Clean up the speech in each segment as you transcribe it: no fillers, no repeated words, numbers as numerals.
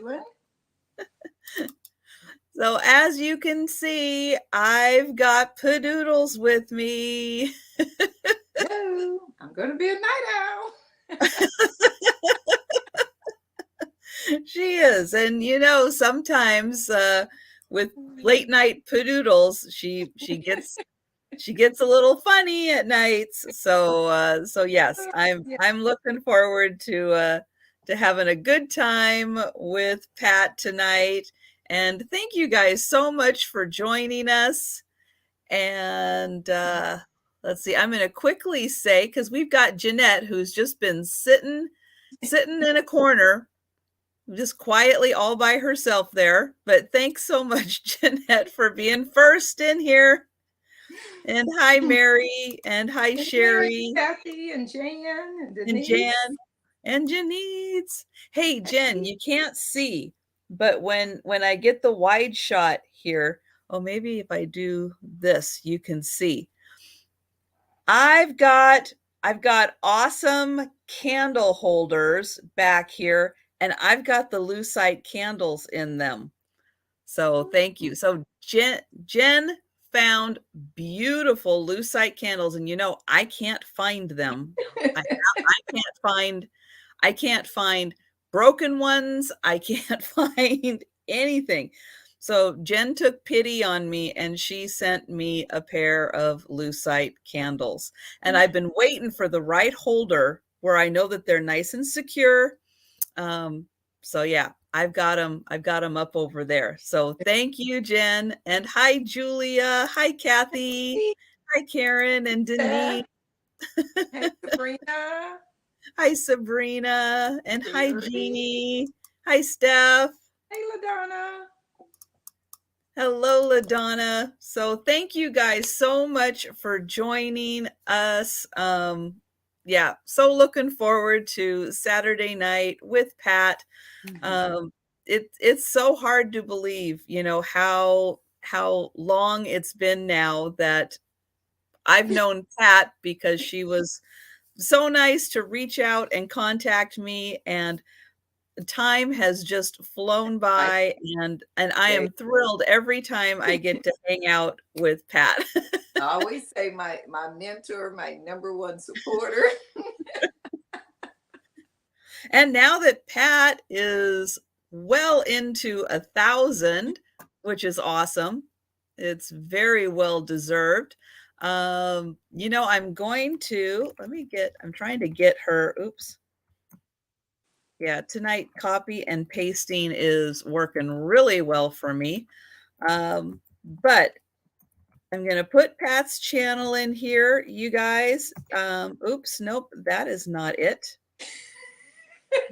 doing? So as you can see, I've got Patdoodles with me. Hello, I'm going to be a night owl. She is. And you know, sometimes with late night Patdoodles, she gets a little funny at nights. So yes, I'm looking forward to having a good time with Pat tonight. And thank you guys so much for joining us. And let's see, I'm going to quickly say, because we've got Jeanette, who's just been sitting in a corner, just quietly all by herself there. But thanks so much, Jeanette, for being first in here. And hi, Mary, and hi, Sherry, Kathy, and Jan, and and Denise. Jan, and Janice. Hey, Jen, you can't see, but when I get the wide shot here, oh, maybe if I do this, you can see. I've got awesome candle holders back here, and I've got the lucite candles in them. So thank you. So Jen found beautiful lucite candles, and you know, I can't find them. I can't find broken ones. I can't find anything. So Jen took pity on me and she sent me a pair of lucite candles. And I've been waiting for the right holder where I know that they're nice and secure. So yeah, I've got them up over there. So thank you, Jen. And hi, Julia. Hi, Kathy. Hi, Karen and Denise. Hey, Sabrina. Hi, Sabrina. And hi, Jeannie. Hi, Steph. Hey, LaDonna. Hello, LaDonna. So thank you guys so much for joining us. Yeah, so looking forward to Saturday night with Pat. It's so hard to believe, you know, how long it's been now that I've known Pat, because she was so nice to reach out and contact me, and time has just flown by, and I am thrilled every time I get to hang out with Pat. I always say my mentor, my number one supporter. And now that Pat is well into 1,000, which is awesome, it's very well deserved. You know, I'm trying to get her, oops. Yeah, tonight copy and pasting is working really well for me. But I'm going to put Pat's channel in here, you guys. Oops, nope, that is not it.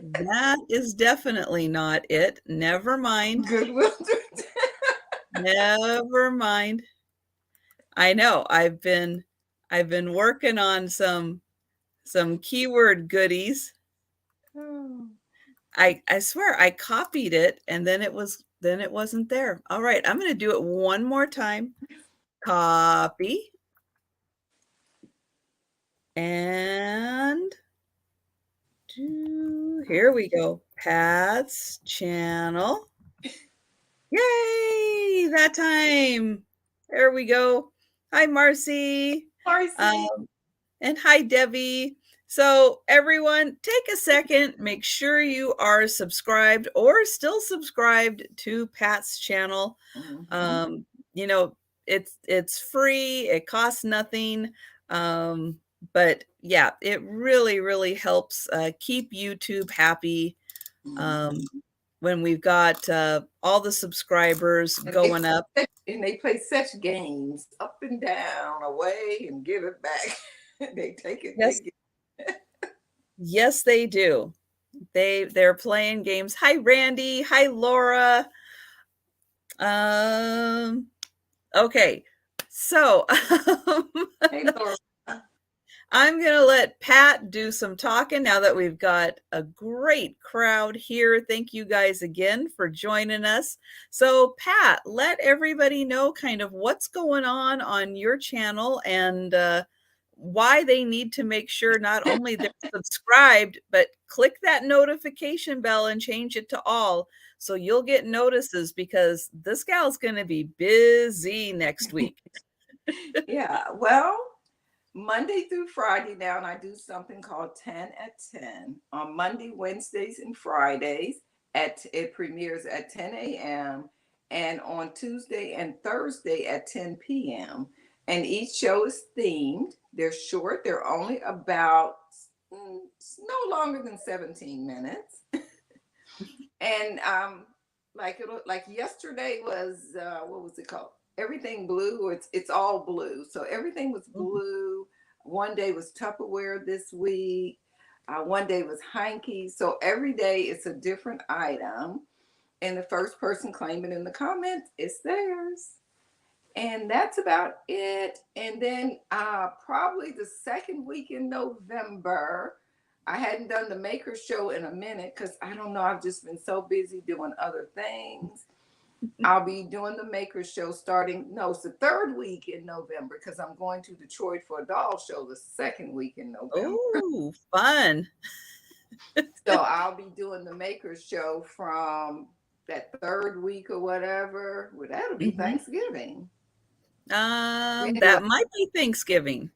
That is definitely not it. Never mind. Goodwill. Never mind. I know I've been working on some keyword goodies. I swear I copied it and then it wasn't there. All right, I'm going to do it one more time. Copy. And here we go. Pat's channel. Yay! That time. There we go. Hi, Marcy. Marcy. And hi, Debbie. So everyone, take a second, make sure you are subscribed or still subscribed to Pat's channel. You know, it's free, it costs nothing. But yeah, it really, really helps keep YouTube happy. When we've got all the subscribers going up. And they play such games up and down, away and give it back. They take it. Yes. Yes, they do. They're playing games. Hi, Randy. Hi, Laura. Okay. So hey, Laura. I'm going to let Pat do some talking now that we've got a great crowd here. Thank you guys again for joining us. So Pat, let everybody know kind of what's going on your channel and why they need to make sure not only they're subscribed, but click that notification bell and change it to all. So you'll get notices, because this gal's going to be busy next week. Yeah, well, Monday through Friday now, and I do something called 10 at 10 on Monday, Wednesdays, and Fridays. It premieres at 10 a.m. and on Tuesday and Thursday at 10 p.m. And each show is themed. They're short. They're only about no longer than 17 minutes. And like yesterday was what was it called? Everything blue. It's all blue. So everything was blue. One day was Tupperware this week. One day was hanky. So every day it's a different item. And the first person claiming in the comments, it's theirs. And that's about it. And then probably the second week in November, I hadn't done the maker show in a minute because I don't know, I've just been so busy doing other things. I'll be doing the maker show it's the third week in November, because I'm going to Detroit for a doll show the second week in November. Oh, fun. So I'll be doing the maker show from that third week or whatever. Well, that'll be Thanksgiving. That might be Thanksgiving.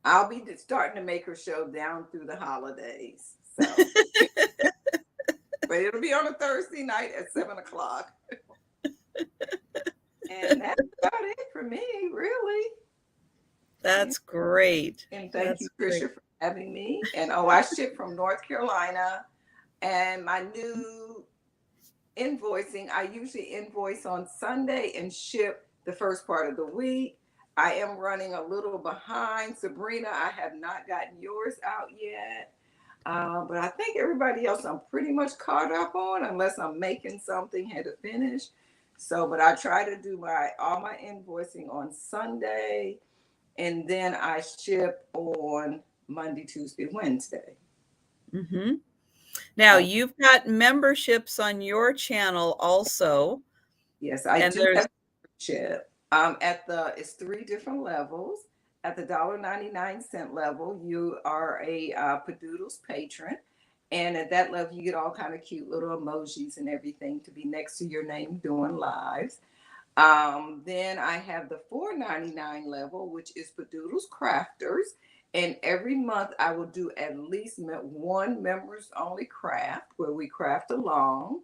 I'll be starting the maker show down through the holidays. So, but it'll be on a Thursday night at 7:00. And that's about it for me, really. That's great. And thank you, Trisha, for having me. And I ship from North Carolina. And my new invoicing, I usually invoice on Sunday and ship the first part of the week. I am running a little behind. Sabrina, I have not gotten yours out yet. But I think everybody else I'm pretty much caught up on, unless I'm making something, had to finish. So, but I try to do all my invoicing on Sunday, and then I ship on Monday, Tuesday, Wednesday. Now, you've got memberships on your channel also. Yes, I do have membership. It's 3 different levels. At the $1.99 level, you are a Patdoodles patron. And at that level, you get all kind of cute little emojis and everything to be next to your name doing lives. Then I have the $4.99 level, which is Patdoodles Crafters. And every month I will do at least one members only craft where we craft along.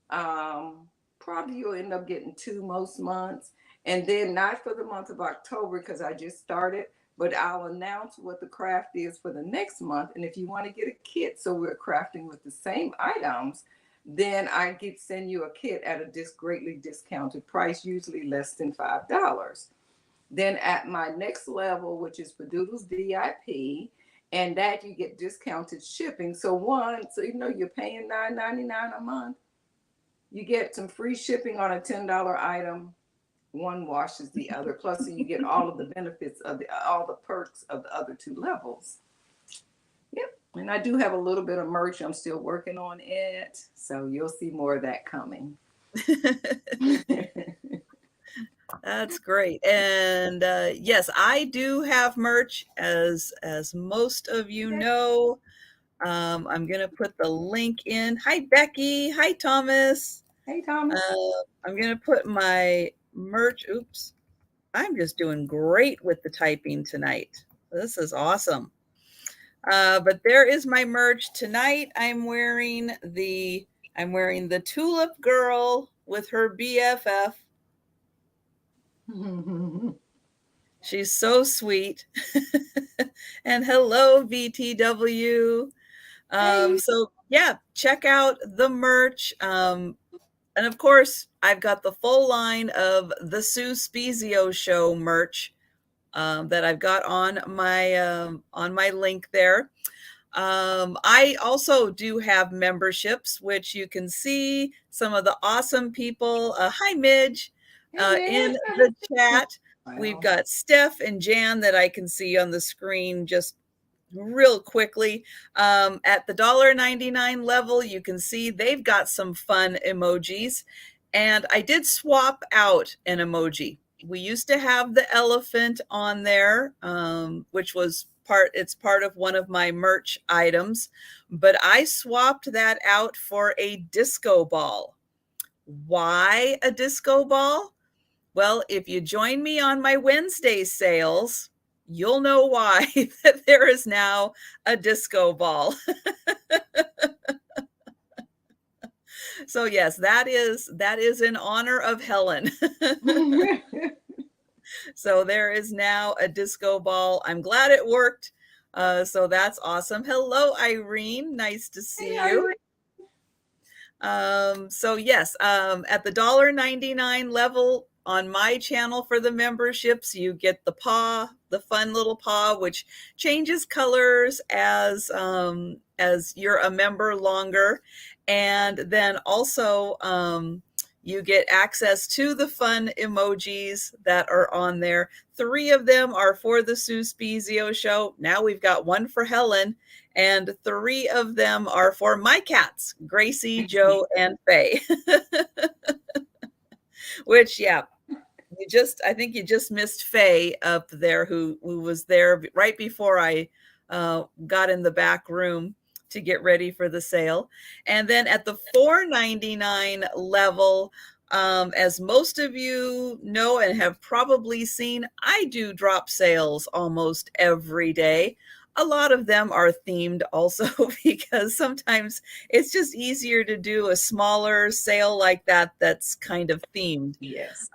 Probably you'll end up getting 2 most months. And then not for the month of October, because I just started, but I'll announce what the craft is for the next month. And if you want to get a kit, so we're crafting with the same items, then I send you a kit at a greatly discounted price, usually less than $5. Then at my next level, which is Patdoodles VIP, and that you get discounted shipping. So even though you're paying $9.99 a month, you get some free shipping on a $10 item. One washes the other. Plus, you get all of the benefits of all the perks of the other 2 levels. Yep. And I do have a little bit of merch. I'm still working on it. So you'll see more of that coming. That's great. And yes, I do have merch, as most of you know. I'm going to put the link in. Hi, Becky. Hi, Thomas. Hey, Thomas. I'm going to put my merch. Oops. I'm just doing great with the typing tonight. This is awesome. But there is my merch tonight. I'm wearing the Tulip Girl with her BFF. She's so sweet. And hello, VTW. Hey. So yeah, check out the merch. And of course, I've got the full line of the Sue Spezio Show merch that I've got on my link there. I also do have memberships, which you can see some of the awesome people. Hi, Midge, in the chat. Wow. We've got Steph and Jan that I can see on the screen just real quickly. At the $1.99 level, you can see they've got some fun emojis. And I did swap out an emoji. we used to have the elephant on there, which was it's part of one of my merch items, but I swapped that out for a disco ball. Why a disco ball? Well, if you join me on my Wednesday sales, you'll know why that there is now a disco ball. So yes, that is in honor of Helen. So there is now a disco ball. I'm glad it worked. So that's awesome. Hello, Irene. Nice to see you. So yes, at the $1.99 level on my channel for the memberships, you get the paw, the fun little paw, which changes colors as you're a member longer. And then also you get access to the fun emojis that are on there. 3 of them are for the Sue Spezio show. Now we've got one for Helen, and 3 of them are for my cats, Gracie, Joe, and Faye. Which, yeah, I think you just missed Faye up there, who was there right before I got in the back room to get ready for the sale. And then at the $4.99 level, as most of you know and have probably seen, I do drop sales almost every day. A lot of them are themed also because sometimes it's just easier to do a smaller sale like that that's kind of themed. Yes.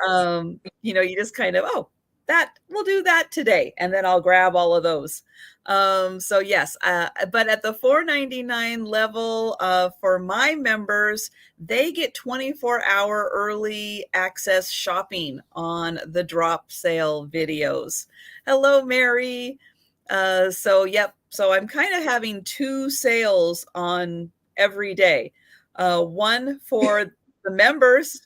You just kind of, that we'll do that today, and then I'll grab all of those. So yes, but at the $4.99 level for my members, they get 24-hour early access shopping on the drop sale videos. Hello, Mary. So I'm kind of having 2 sales on every day. One for the members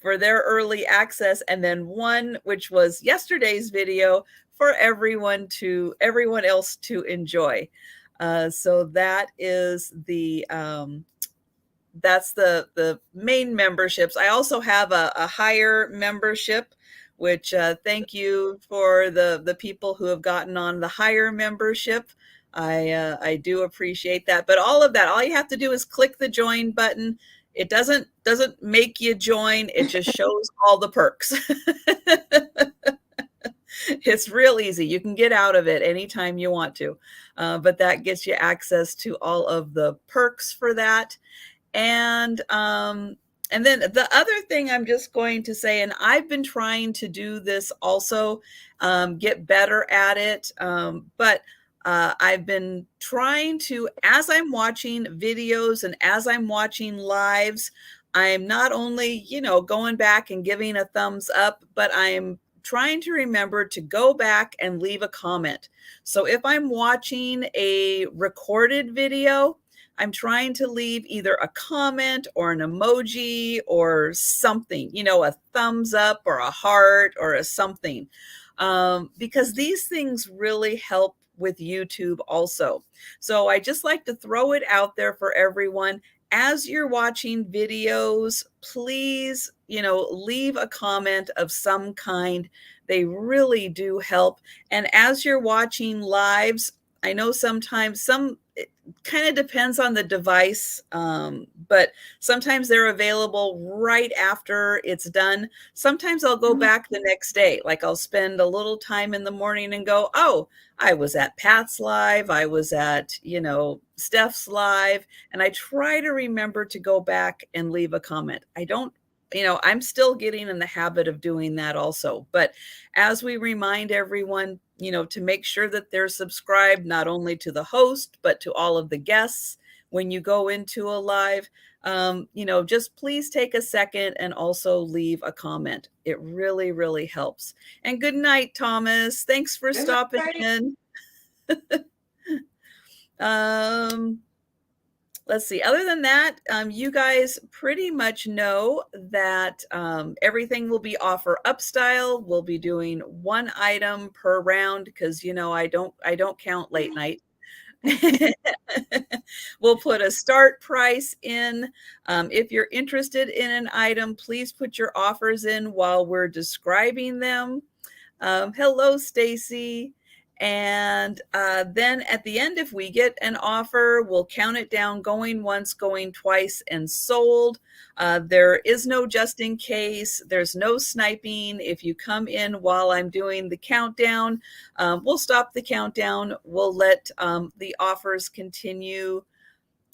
for their early access, and then one, which was yesterday's video, for everyone else to enjoy. So that is that's the main memberships. I also have a higher membership, which thank you for the people who have gotten on the higher membership. I do appreciate that. But all of that, all you have to do is click the join button. It doesn't make you join. It just shows all the perks. It's real easy. You can get out of it anytime you want to. But that gets you access to all of the perks for that. And then the other thing I'm just going to say, and I've been trying to do this also, get better at it. But I've been trying to, as I'm watching videos and as I'm watching lives, I'm not only, going back and giving a thumbs up, but I'm trying to remember to go back and leave a comment. So if I'm watching a recorded video, I'm trying to leave either a comment or an emoji or something, a thumbs up or a heart or a something, because these things really help with YouTube also. So I just like to throw it out there for everyone. As you're watching videos, please, leave a comment of some kind. They really do help. And as you're watching lives, I know sometimes it kind of depends on the device, but sometimes they're available right after it's done. Sometimes I'll go back the next day. Like I'll spend a little time in the morning and go, oh, I was at Pat's live. I was at, Steph's live. And I try to remember to go back and leave a comment. I'm still getting in the habit of doing that also. But as we remind everyone, to make sure that they're subscribed not only to the host, but to all of the guests when you go into a live, just please take a second and also leave a comment. It really, really helps. And good night, Thomas. Thanks for stopping in. Let's see. Other than that, you guys pretty much know that everything will be offer up style. We'll be doing 1 item per round because I don't count late night. We'll put a start price in. If you're interested in an item, please put your offers in while we're describing them. Hello, Stacy. And then at the end, if we get an offer, we'll count it down, going once, going twice, and sold. There is no just in case. There's no sniping. If you come in while I'm doing the countdown, we'll stop the countdown. We'll let the offers continue.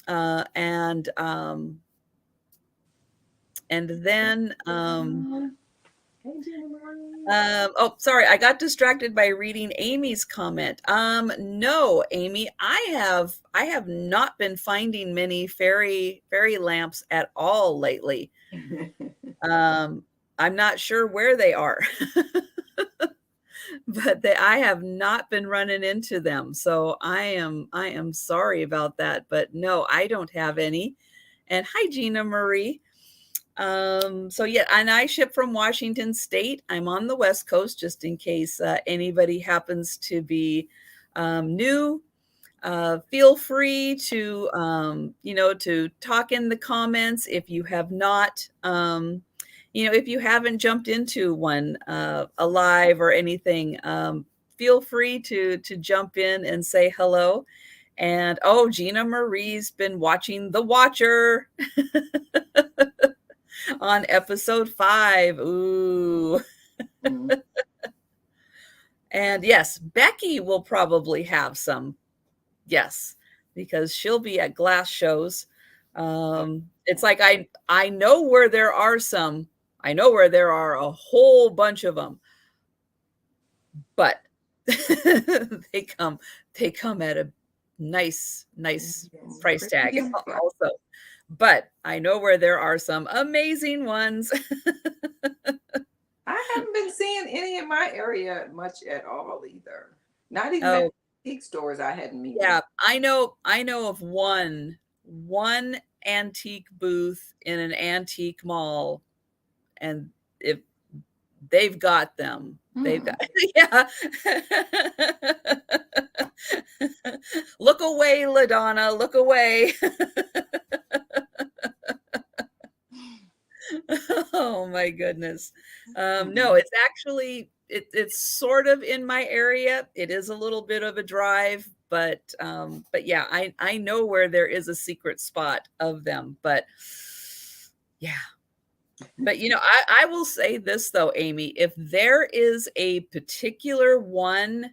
And then oh, sorry, I got distracted by reading Amy's comment. No, Amy, I have not been finding many fairy lamps at all lately. I'm not sure where they are, but I have not been running into them. So I am sorry about that, but no, I don't have any. And hi, Gina Marie. So yeah, and I ship from Washington State. I'm on the West Coast, just in case anybody happens to be new. Feel free to to talk in the comments if you have not if you haven't jumped into one alive or anything. Feel free to jump in and say hello. And oh, Gina Marie's been watching The Watcher. On episode 5. Ooh. And yes, Becky will probably have some. Yes, because she'll be at glass shows. It's like I know where there are some. I know where there are a whole bunch of them. But they come at a nice price tag also. But I know where there are some amazing ones. I haven't been seeing any in my area much at all either. Not even at antique stores I hadn't met. Yeah, I know of one antique booth in an antique mall, and if they've got them. They've got, yeah. Look away, LaDonna, look away. Oh my goodness. No, it's actually it's sort of in my area. It is a little bit of a drive, but yeah, I know where there is a secret spot of them. But yeah. But I will say this though, Amy, if there is a particular one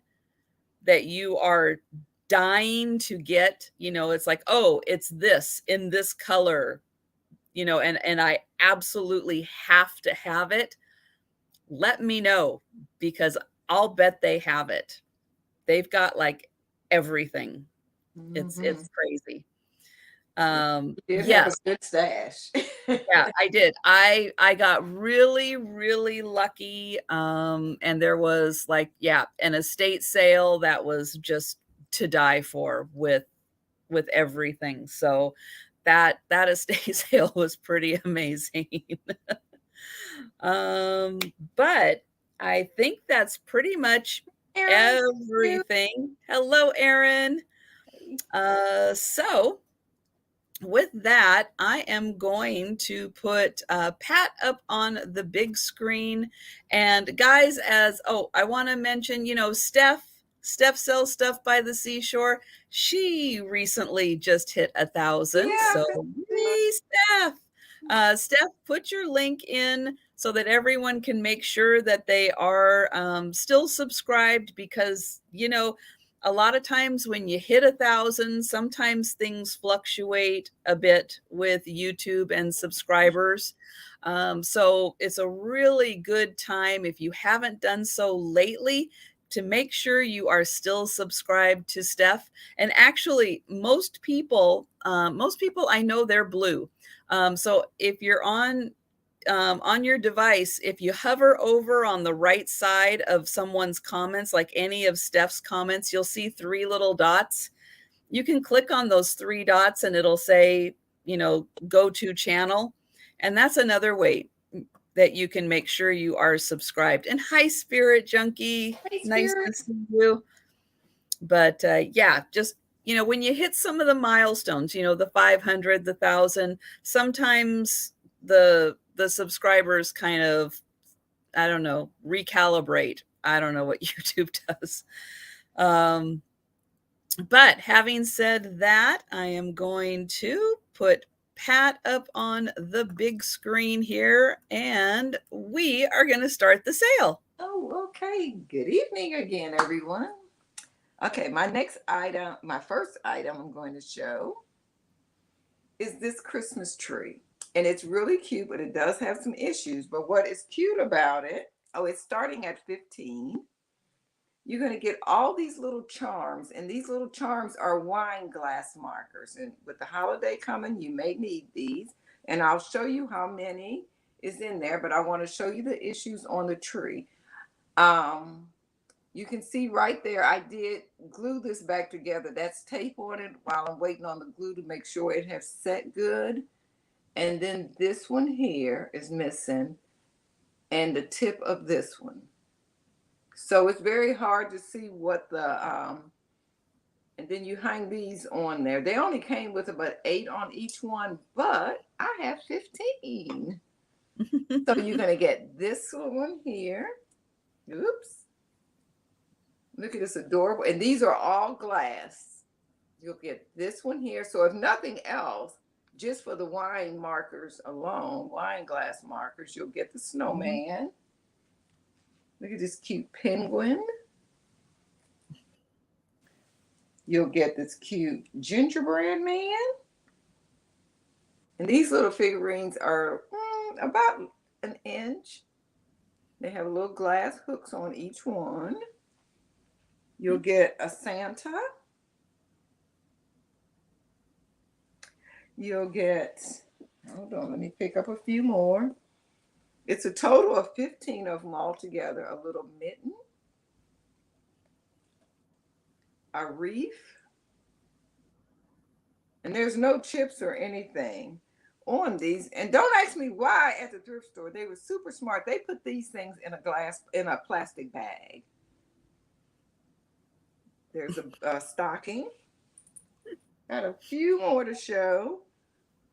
that you are dying to get, it's like, oh, it's this in this color, and I absolutely have to have it, let me know, because I'll bet they have it. They've got like everything. It's crazy. You did have a good stash. Yeah, I did. I got really, really lucky. And there was like, yeah, an estate sale that was just to die for with everything. So that estate sale was pretty amazing. But I think that's pretty much everything. Hello, Erin. So with that, I am going to put Pat up on the big screen. And guys, I want to mention, Steph sells stuff by the seashore. She recently just hit 1,000. Yeah, so hey, Steph. Steph, put your link in so that everyone can make sure that they are still subscribed, because, a lot of times when you hit 1,000, sometimes things fluctuate a bit with YouTube and subscribers. So it's a really good time, if you haven't done so lately, to make sure you are still subscribed to Steph. And actually, most people I know, they're blue. So if you're on your device, if you hover over on the right side of someone's comments, like any of Steph's comments, you'll see 3 little dots. You can click on those 3 dots and it'll say, go to channel. And that's another way that you can make sure you are subscribed. And hi, Spirit Junkie. Nice to see you. But yeah, just, when you hit some of the milestones, the 500, the 1,000, sometimes the subscribers kind of, I don't know, recalibrate. I don't know what YouTube does. But having said that, I am going to put Pat up on the big screen here, and we are going to start the sale. Oh, okay. Good evening again, everyone. Okay, my first item I'm going to show is this Christmas tree. And it's really cute, but it does have some issues. But what is cute about it, it's starting at 15. You're going to get all these little charms, and these little charms are wine glass markers. And with the holiday coming, you may need these. And I'll show you how many is in there, but I want to show you the issues on the tree. You can see right there, I did glue this back together. That's tape on it while I'm waiting on the glue to make sure it has set good. And then this one here is missing, and the tip of this one. So it's very hard to see what and then you hang these on there. They only came with about 8 on each one, but I have 15. So you're going to get this one here. Oops. Look at this adorable. And these are all glass. You'll get this one here. So if nothing else, just for the wine markers alone, wine glass markers, you'll get the snowman. Look at this cute penguin. You'll get this cute gingerbread man. And these little figurines are about an inch. They have little glass hooks on each one. You'll get a Santa. You'll get, hold on, let me pick up a few more. It's a total of 15 of them all together. A little mitten, a wreath, and there's no chips or anything on these. And don't ask me why at the thrift store. They were super smart. They put these things in a plastic bag. There's a stocking. Got a few more to show.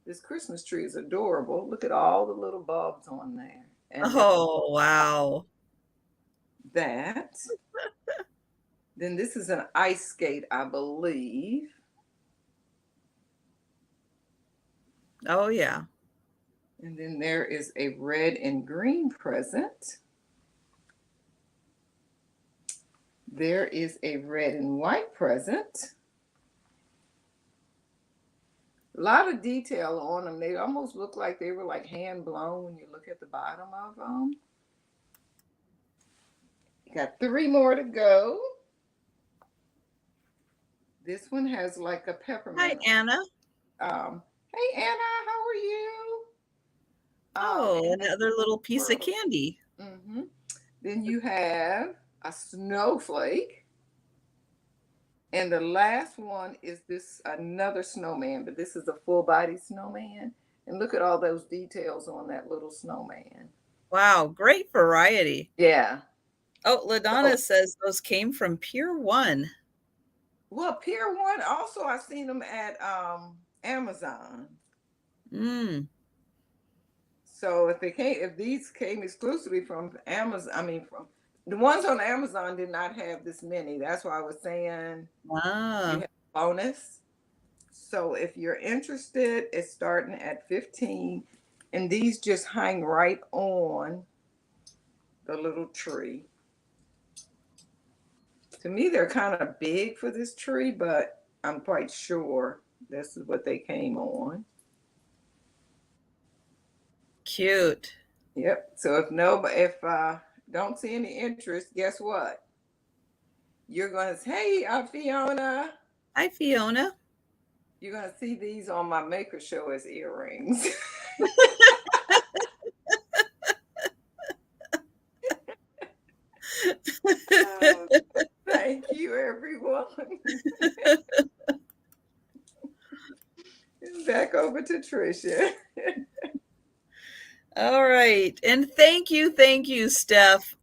This Christmas tree is adorable. Look at all the little bulbs on there. And oh, wow. That. Then this is an ice skate, I believe. Oh, yeah. And then there is a red and green present. There is a red and white present. A lot of detail on them. They almost look like they were like hand blown when you look at the bottom of them. Got 3 more to go. This one has like a peppermint. Hi, Anna. Hey, Anna, how are you? Oh, another little piece of candy. Mm-hmm. Then you have a snowflake. And the last one is this another snowman, but this is a full body snowman. And look at all those details on that little snowman. Wow, great variety. Yeah. Oh, LaDonna says those came from Pier 1. Well, Pier 1, also I've seen them at Amazon. So if these came exclusively from Amazon, from the ones on Amazon did not have this many. That's why I was saying you have a bonus. So if you're interested, it's starting at 15, and these just hang right on the little tree. To me, they're kind of big for this tree, but I'm quite sure this is what they came on. Cute. Yep. So if don't see any interest, guess what? You're going to say, hey, Fiona. Hi, Fiona. You're going to see these on my maker show as earrings. Thank you, everyone. Back over to Trisha. All right. And thank you, Steph,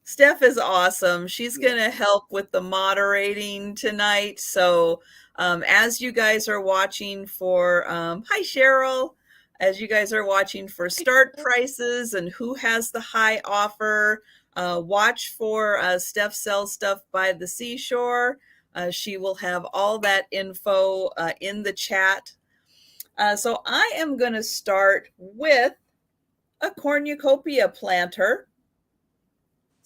Steph is awesome. She's Yeah. going to help with the moderating tonight. So, as you guys are watching for, hi, Cheryl, as you guys are watching for start prices and who has the high offer, watch for Steph Sells Stuff by the Seashore. She will have all that info in the chat. So, I am going to start with a cornucopia planter.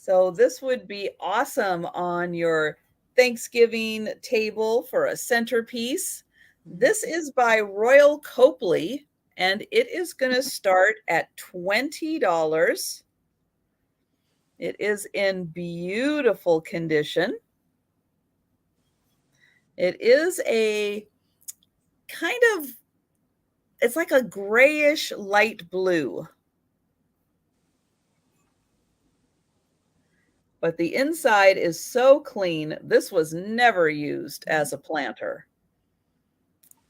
So this would be awesome on your Thanksgiving table for a centerpiece. This is by Royal Copley, and it is going to start at $20. It is in beautiful condition. It is a kind of, it's like a grayish light blue. But the inside is so clean. This was never used as a planter.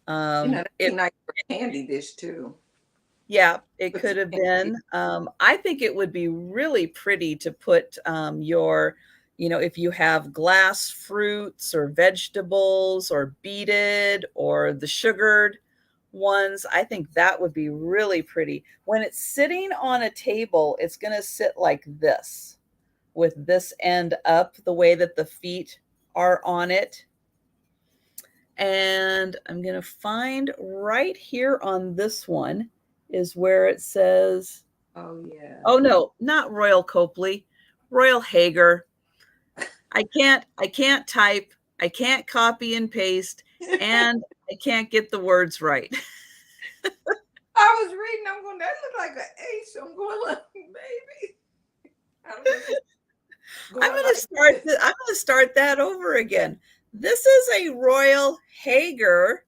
That'd be It nice for a candy dish too. Yeah, it Put could some have candy. been. I think it would be really pretty to put your, if you have glass fruits or vegetables or beaded or the sugared ones, I think that would be really pretty. When it's sitting on a table, it's going to sit like this with this end up, the way that the feet are on it. And I'm going to find right here on this one is where it says, Oh yeah. oh no, not Royal Copley, Royal Hager. I can't type, I can't copy and paste, and I can't get the words right. I was reading, I'm going, that look like an H. I'm going like, baby. I don't know. I'm Going going to like start this. I'm going to start that over again. This is a Royal Hager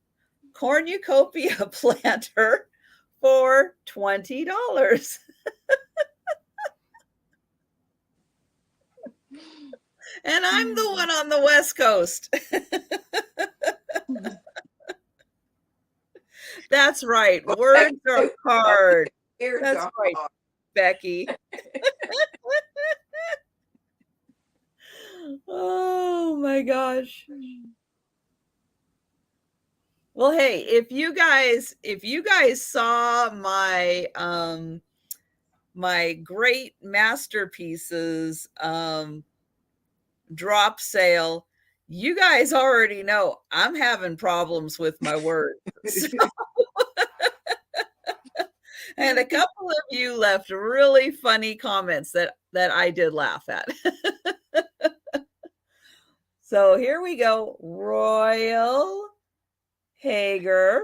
cornucopia planter for $20. And I'm the one on the West Coast. That's right. Well, Words are hard. Ears That's are right, hard. Becky. Oh my gosh. Well, hey, if you guys saw my my great masterpieces drop sale, you guys already know I'm having problems with my words. So, and a couple of you left really funny comments that I did laugh at. So here we go. Royal Hager.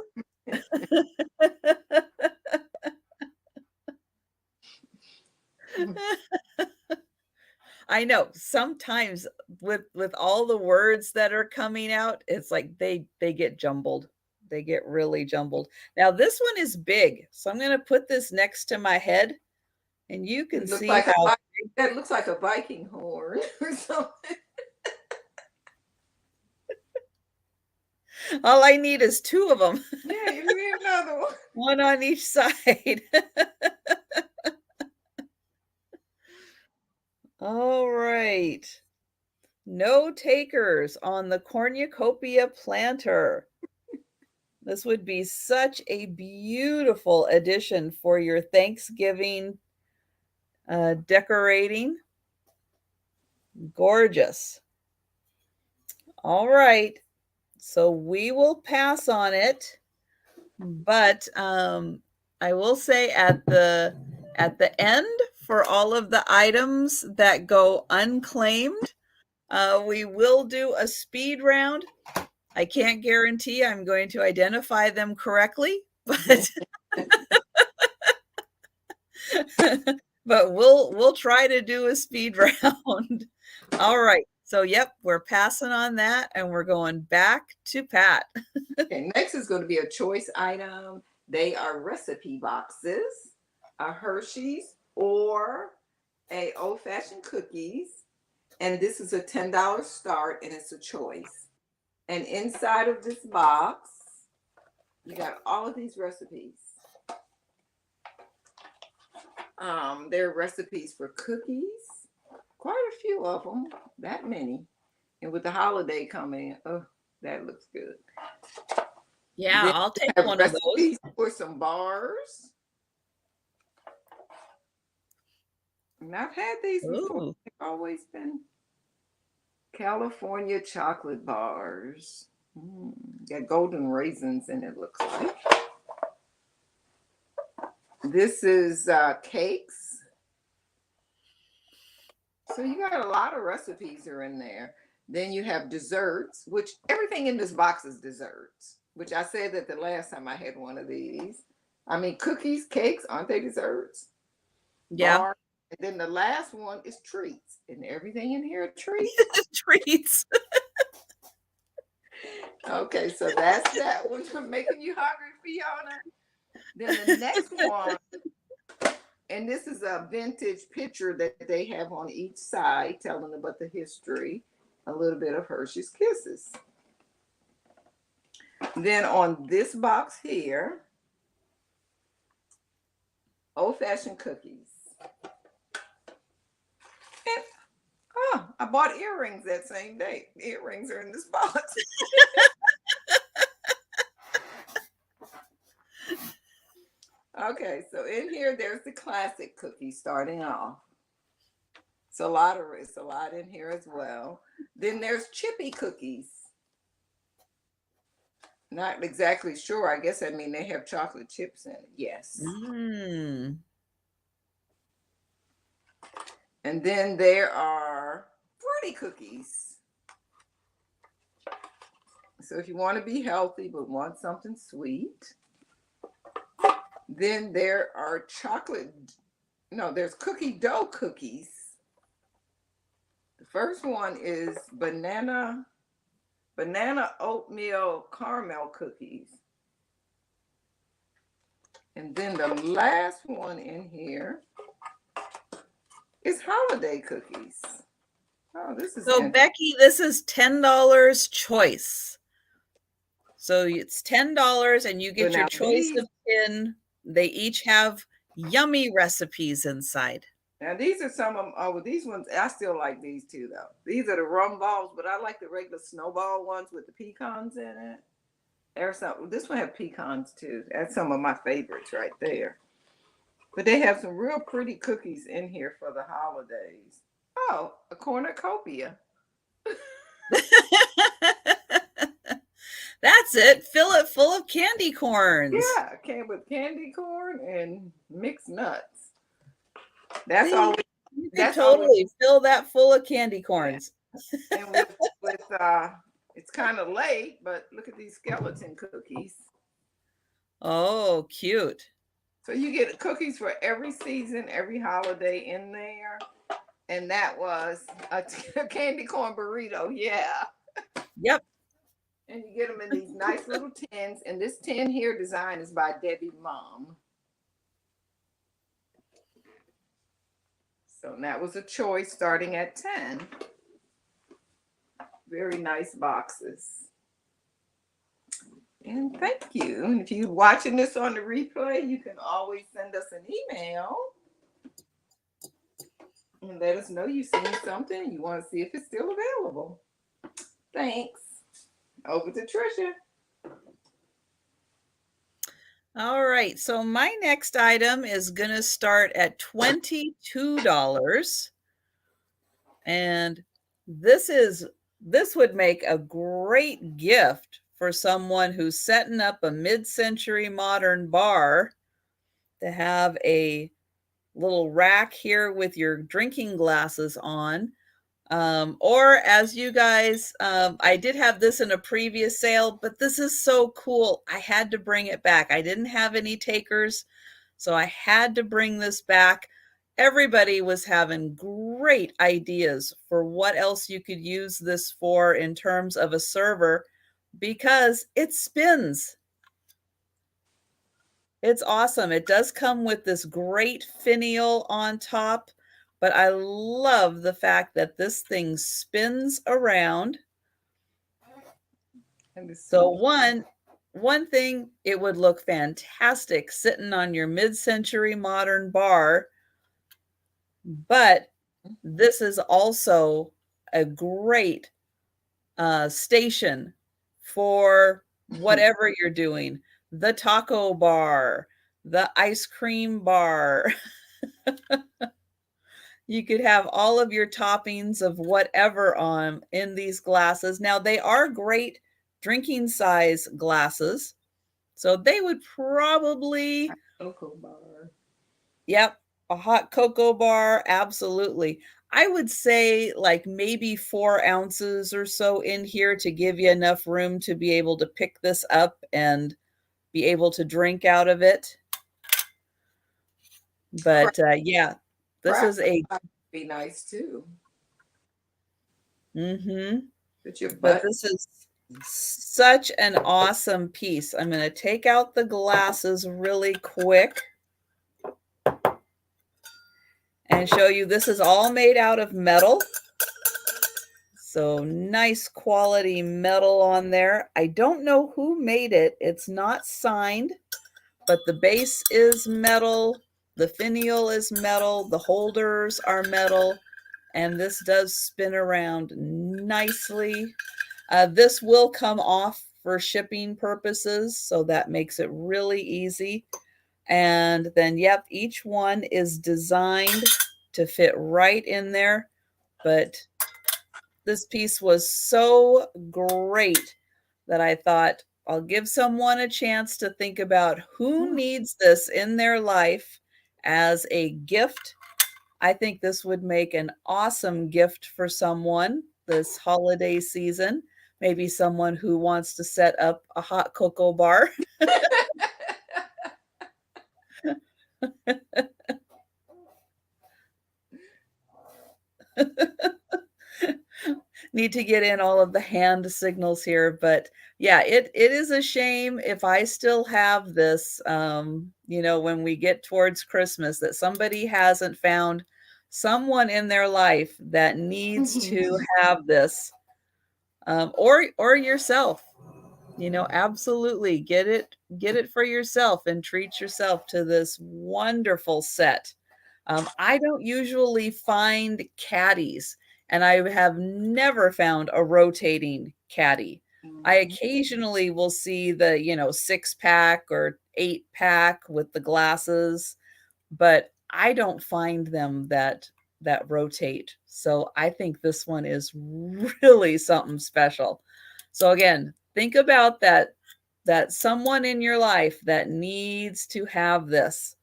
I know sometimes with all the words that are coming out, it's like they get jumbled. They get really jumbled. Now this one is big, so I'm going to put this next to my head, and you can It looks see like how. that looks like a Viking horn or something. All I need is two of them, Yeah, you need another one. one on each side. All right. No takers on the cornucopia planter. This would be such a beautiful addition for your Thanksgiving decorating. Gorgeous. All right. So we will pass on it, but I will say at the end, for all of the items that go unclaimed, we will do a speed round. I can't guarantee I'm going to identify them correctly, but but we'll try to do a speed round. All right. So yep, we're passing on that and we're going back to Pat. Okay, next is going to be a choice item. They are recipe boxes, a Hershey's or a old-fashioned cookies. And this is a $10 start and it's a choice. And inside of this box, you got all of these recipes. There are recipes for cookies, quite a few of them, that many. And with the holiday coming, oh, that looks good. Yeah, Then I'll take have one of those. recipes for some bars. And I've had these before. Ooh. They've always been California chocolate bars. Got golden raisins in it, looks like. This is cakes. So you got a lot of recipes are in there. Then you have desserts, which everything in this box is desserts, which I said that the last time I had one of these. I mean, cookies, cakes, aren't they desserts? Yeah. Bar. And then the last one is treats. And everything in here are treats. Treats. Okay, so that's that one. Making you hungry, Fiona. Then the next one, and this is a vintage picture that they have on each side telling about the history, a little bit of Hershey's Kisses. Then on this box here, old-fashioned cookies. And I bought earrings that same day. The earrings are in this box. Okay, so in here, there's the classic cookie starting off. It's a lot in here as well. Then there's chippy cookies. Not exactly sure. I guess I mean they have chocolate chips in it. Yes. And then there are fruity cookies. So if you want to be healthy but want something sweet. Then there are there's cookie dough cookies. The first one is banana oatmeal caramel cookies. And then the last one in here is holiday cookies. Oh, this is so Becky, this is $10 choice. So it's $10 and you get your choice of 10. They each have yummy recipes inside. Now these are some of these ones. I still like these too, though. These are the rum balls, but I like the regular snowball ones with the pecans in it. There's some. This one have pecans too. That's some of my favorites right there. But they have some real pretty cookies in here for the holidays. Oh, a cornucopia. That's it. Fill it full of candy corns. Yeah, came with candy corn and mixed nuts. That's all. You can totally fill that full of candy corns. Yeah. And with it's kind of late, but look at these skeleton cookies. Oh, cute. So you get cookies for every season, every holiday in there. And that was a candy corn burrito. Yeah. Yep. And you get them in these nice little tins. And this tin here design is by Debbie Mom. So that was a choice starting at 10. Very nice boxes. And thank you. And if you're watching this on the replay, you can always send us an email and let us know you've seen something. You want to see if it's still available. Thanks. Over to Trisha. All right. So my next item is going to start at $22. And this would make a great gift for someone who's setting up a mid-century modern bar, to have a little rack here with your drinking glasses on. Or as you guys, I did have this in a previous sale, but this is so cool. I had to bring it back. I didn't have any takers, so I had to bring this back. Everybody was having great ideas for what else you could use this for in terms of a server, because it spins. It's awesome. It does come with this great finial on top, but I love the fact that this thing spins around. So one thing, it would look fantastic sitting on your mid-century modern bar, but this is also a great station for whatever you're doing. The taco bar, the ice cream bar. You could have all of your toppings of whatever on in these glasses. Now they are great drinking size glasses. So they would probably, Cocoa bar. yep, a hot cocoa bar, absolutely. I would say like maybe 4 ounces or so in here to give you enough room to be able to pick this up and be able to drink out of it. But yeah, this Craft is a would be nice too. Put your but butt. this is such an awesome piece. I'm going to take out the glasses really quick and show you this is all made out of metal. So nice quality metal on there. I don't know who made it. It's not signed, but the base is metal. The finial is metal. The holders are metal. And this does spin around nicely. This will come off for shipping purposes, so that makes it really easy. And then, yep, each one is designed to fit right in there. But this piece was so great that I thought I'll give someone a chance to think about who needs this in their life as a gift. I think this would make an awesome gift for someone this holiday season. Maybe someone who wants to set up a hot cocoa bar. Need to get in all of the hand signals here, but yeah, it is a shame if I still have this, when we get towards Christmas, that somebody hasn't found someone in their life that needs to have this, or yourself. Absolutely get it for yourself and treat yourself to this wonderful set. I don't usually find caddies, and I have never found a rotating caddy. I occasionally will see the 6-pack or 8-pack with the glasses, but I don't find them that rotate. So I think this one is really something special. So again, think about that someone in your life that needs to have this.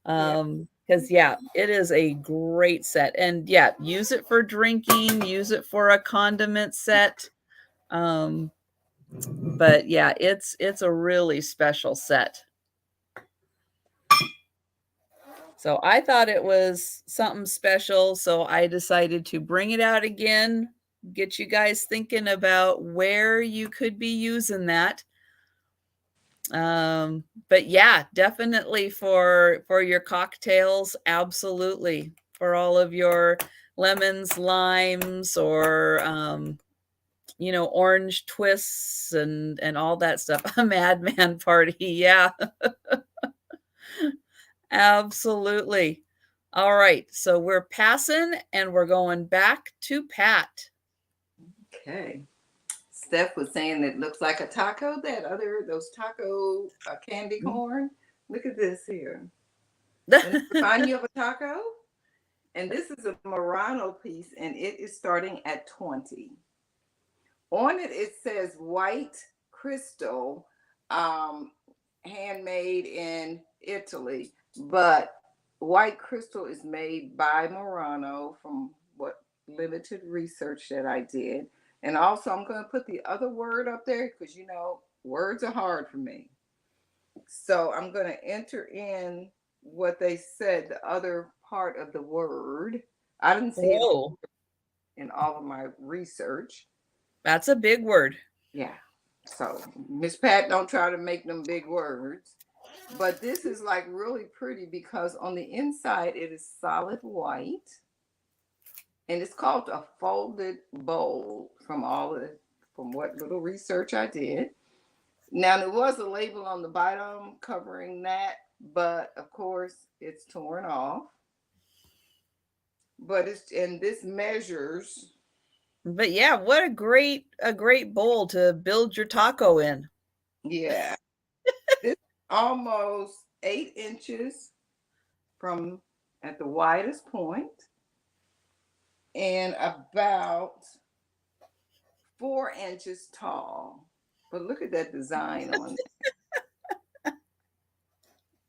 Yeah. Because yeah, it is a great set. And yeah, use it for drinking, use it for a condiment set. Um, but yeah, it's a really special set. So I thought it was something special. So I decided to bring it out again, get you guys thinking about where you could be using that. But yeah, definitely for your cocktails, absolutely. For all of your lemons, limes, or orange twists and all that stuff. A madman party, yeah. Absolutely. All right, so we're passing and we're going back to Pat. Okay. Steph was saying it looks like a taco. Those taco candy corn. Look at this here. The remind you of a taco? And this is a Murano piece, and it is starting at 20. On it, it says white crystal, um, handmade in Italy. But white crystal is made by Murano from what limited research that I did. And also, I'm going to put the other word up there because, words are hard for me. So I'm going to enter in what they said, the other part of the word. I didn't see it Whoa, in all of my research. that's a big word. Yeah. So Miss Pat, don't try to make them big words. But this is like really pretty because on the inside it is solid white. And it's called a folded bowl from what little research I did. Now there was a label on the bottom covering that, but of course it's torn off. but it's and this measures. But yeah, what a great bowl to build your taco in. Yeah, this is almost 8 inches from at the widest point, and about 4 inches tall. But look at that design on it.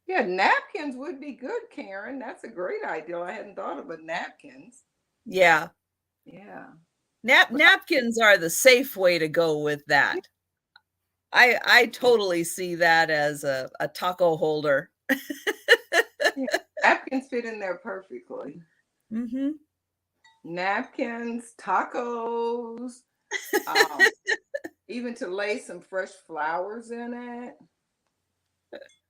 Yeah, napkins would be good, Karen. That's a great idea. I hadn't thought about napkins. Yeah. Yeah. But Napkins are the safe way to go with that. I totally see that as a taco holder. yeah, napkins fit in there perfectly. Mm-hmm. Napkins, tacos, um, even to lay some fresh flowers in it.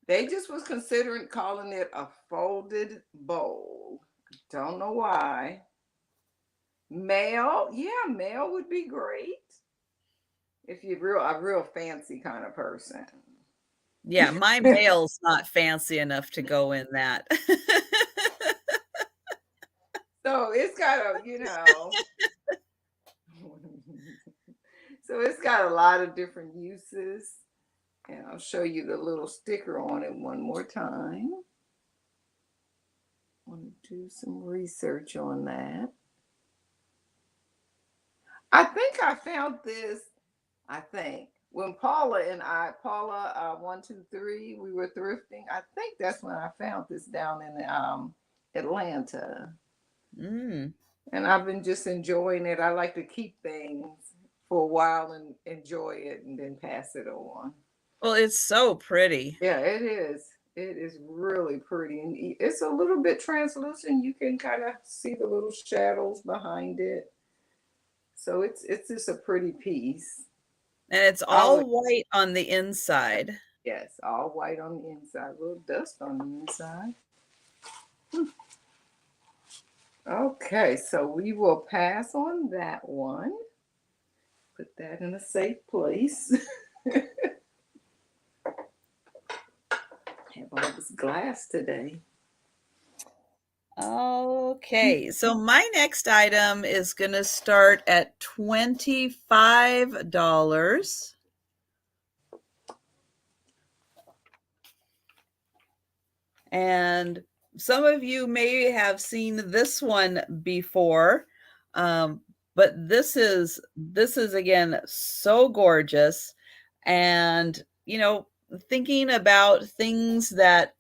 They just was considering calling it a folded bowl. Don't know why. Mail, yeah, mail would be great if you're a real fancy kind of person. Yeah, my mail's not fancy enough to go in that. So it's got so it's got a lot of different uses. And I'll show you the little sticker on it one more time. I want to do some research on that. I think I found this. I think when Paula 123, we were thrifting. I think that's when I found this down in Atlanta, Mm. and I've been just enjoying it. I like to keep things for a while and enjoy it, and then pass it on. Well, it's so pretty. Yeah, it is. It is really pretty, and it's a little bit translucent. You can kind of see the little shadows behind it. So it's just a pretty piece. And it's I'll all white on the inside. Yes, all white on the inside, a little dust on the inside. Hmm. Okay, so we will pass on that one. Put that in a safe place. Have all this glass today. Okay, so my next item is going to start at $25. And some of you may have seen this one before, but this is again so gorgeous. And thinking about things that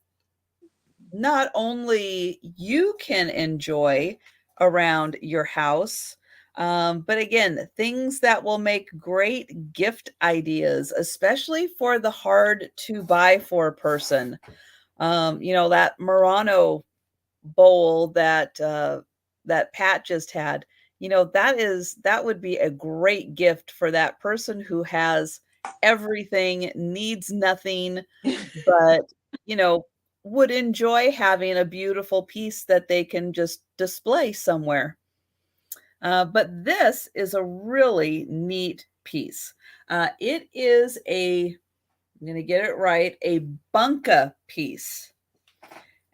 not only you can enjoy around your house, but again, things that will make great gift ideas, especially for the hard to buy for person. That Murano bowl that Pat just had, that would be a great gift for that person who has everything, needs nothing, but you know would enjoy having a beautiful piece that they can just display somewhere. But this is a really neat piece. It is I'm going to get it right, a bunka piece.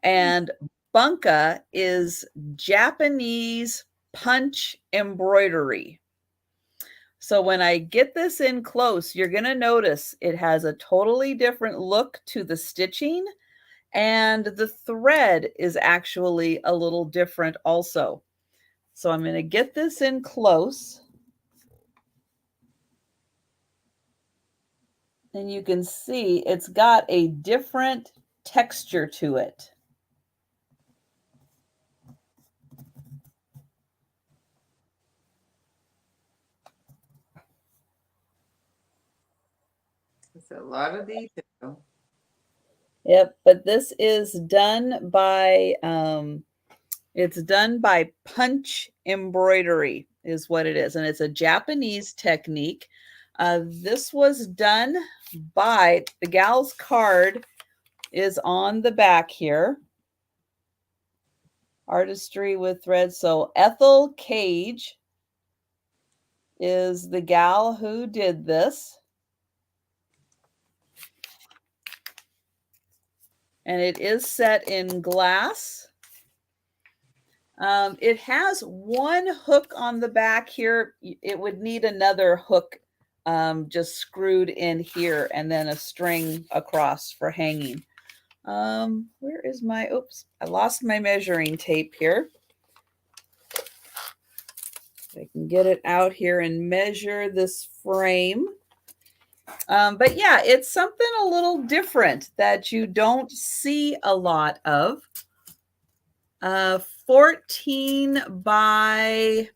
And bunka is Japanese punch embroidery. So when I get this in close, you're going to notice it has a totally different look to the stitching, and the thread is actually a little different also. So I'm going to get this in close. And you can see it's got a different texture to it. It's a lot of detail. Yep, but this is done by it's done by punch embroidery is what it is, and it's a Japanese technique. This was done by the gal's card is on the back here. Artistry with thread. So Ethel Cage is the gal who did this. And it is set in glass. It has one hook on the back here. It would need another hook just screwed in here and then a string across for hanging. Where is my, oops, I lost my measuring tape here. I can get it out here and measure this frame. But yeah, it's something a little different that you don't see a lot of. 14 by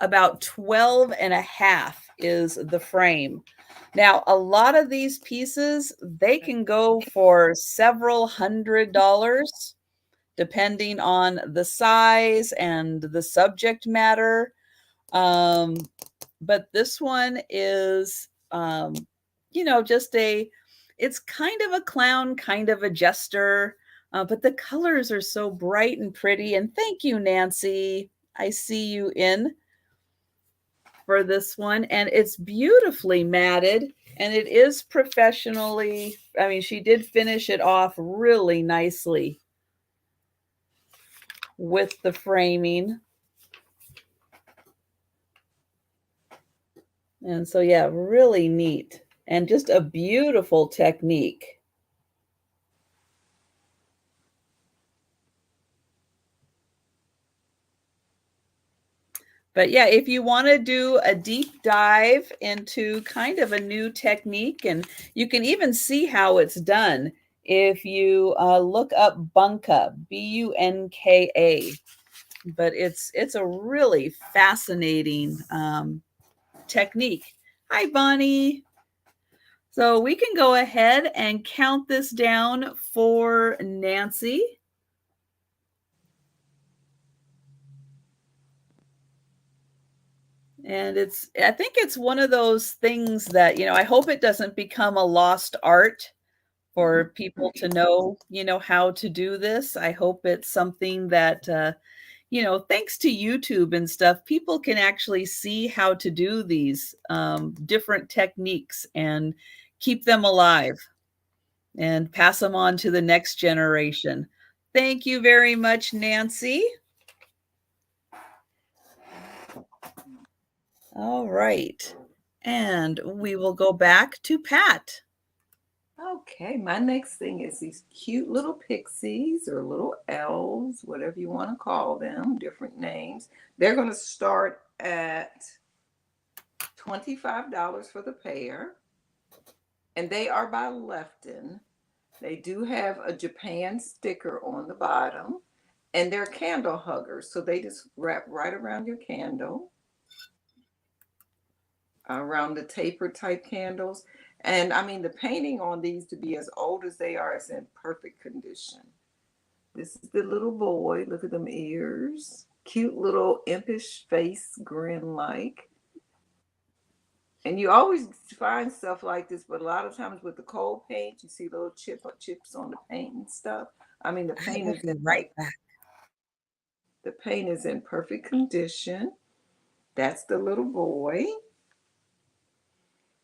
about 12 and a half is the frame. Now, a lot of these pieces, they can go for several $100s, depending on the size and the subject matter. But this one is, just it's kind of a clown, kind of a jester, but the colors are so bright and pretty. And thank you, Nancy. I see you in for this one, and it's beautifully matted, and it is professionally, I mean, she did finish it off really nicely with the framing. And so, yeah, really neat and just a beautiful technique. But yeah, if you want to do a deep dive into kind of a new technique, and you can even see how it's done if you look up Bunka, Bunka. But it's a really fascinating technique. Hi, Bonnie. So we can go ahead and count this down for Nancy. And I think it's one of those things that, I hope it doesn't become a lost art for people to know, how to do this. I hope it's something that, thanks to YouTube and stuff, people can actually see how to do these different techniques and keep them alive and pass them on to the next generation. Thank you very much, Nancy. All right. And we will go back to Pat. Okay, my next thing is these cute little pixies or little elves, whatever you want to call them, different names. They're going to start at $25 for the pair, and they are by Lefton. They do have a Japan sticker on the bottom, and they're candle huggers, so they just wrap right around your candle, around the taper type candles. And I mean, the painting on these, to be as old as they are, is in perfect condition. This is the little boy. Look at them ears. Cute little impish face, grin like. And you always find stuff like this, but a lot of times with the cold paint, you see little chips on the paint and stuff. I mean, I will be right back. The paint is in perfect condition. That's the little boy.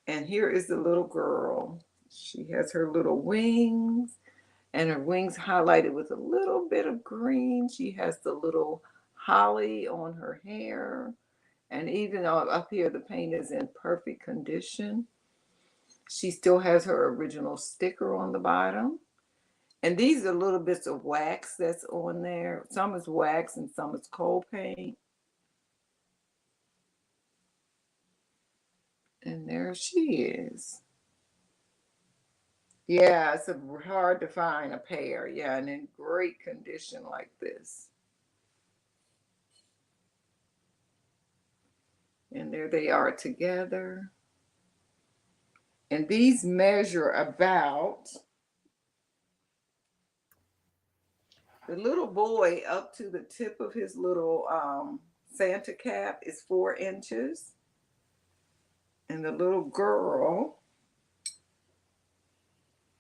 And here is the little girl. She has her little wings, and her wings highlighted with a little bit of green. She has the little holly on her hair. And even up here, the paint is in perfect condition. She still has her original sticker on the bottom. And these are little bits of wax that's on there. Some is wax and some is coal paint. And there she is. Yeah, it's hard to find a pair. Yeah, and in great condition like this. And there they are together. And these measure about, the little boy up to the tip of his little Santa cap is 4 inches. And the little girl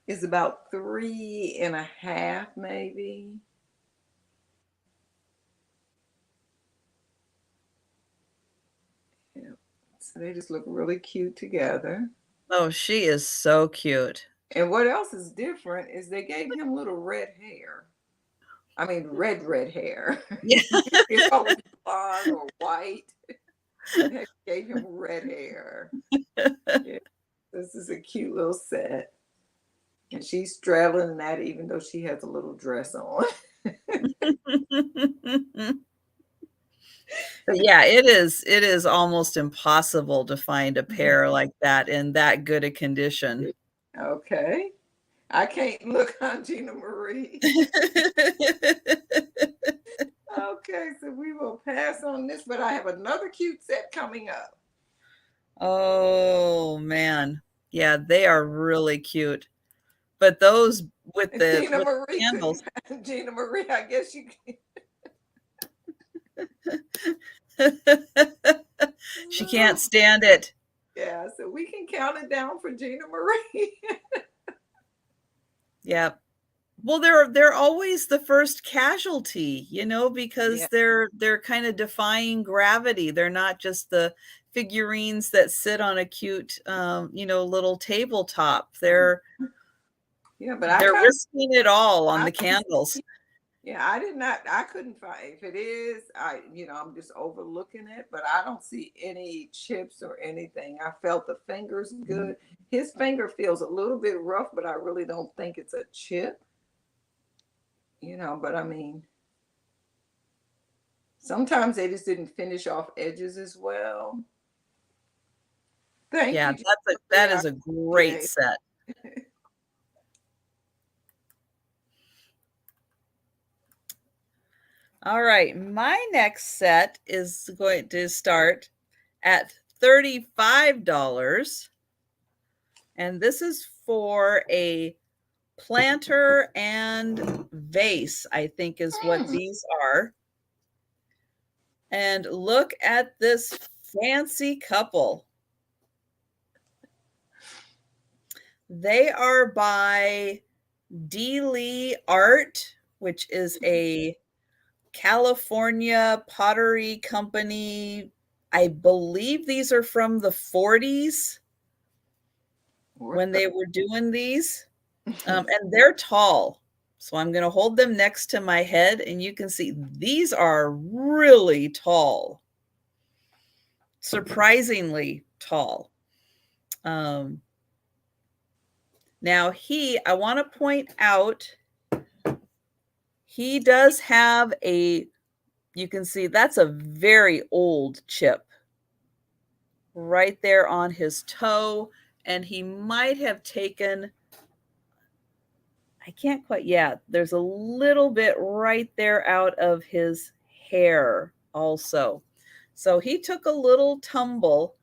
is about 3.5, maybe. Yeah. So they just look really cute together. Oh, she is so cute. And what else is different is they gave him little red hair. I mean, red hair. Yeah. It's always blonde or white. They gave him red hair. Yeah, this is a cute little set. And she's straddling in that even though she has a little dress on. But yeah, it is almost impossible to find a pair like that in that good a condition. Okay. I can't look on Gina Marie. Okay, so we will pass on this, but I have another cute set coming up. Oh man. Yeah, they are really cute. But those with the Gina Marie candles. couldn't. Gina Marie, I guess you can. She can't stand it. Yeah, so we can count it down for Gina Marie. Yeah. Well, they're always the first casualty, you know, because Yeah. they're kind of defying gravity. They're not just the figurines that sit on a cute you know, little tabletop. Yeah, but They're risking it all on the candles. yeah, I couldn't find, if it is, I'm just overlooking it, but I don't see any chips or anything. I felt the fingers good. His finger feels a little bit rough, but I really don't think it's a chip, but I mean, sometimes they just didn't finish off edges as well. Thank Yeah, you. that is a great set. All right, my next set is going to start at $35. And this is for a planter and vase, I think is what these are. And look at this fancy couple. They are by D. Lee Art, which is a California pottery company. I believe these are from the 40s when they were doing these. And they're tall. So I'm going to hold them next to my head and you can see these are really tall. Surprisingly tall. Now I want to point out, he does have you can see that's a very old chip right there on his toe. And he might have taken, I can't quite, yeah, there's a little bit right there out of his hair also. So he took a little tumble,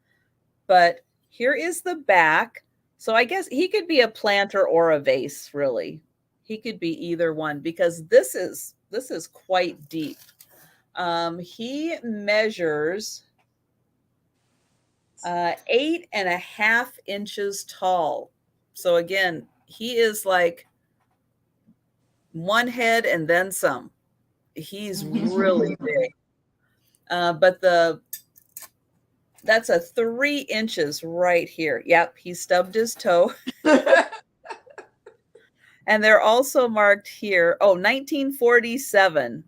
but here is the back. So I guess he could be a planter or a vase, really. He could be either one because this is quite deep. He measures 8.5 inches tall. So again, he is like one head and then some. He's really big. But that's a 3 inches right here. Yep, he stubbed his toe. And they're also marked here. Oh, 1947.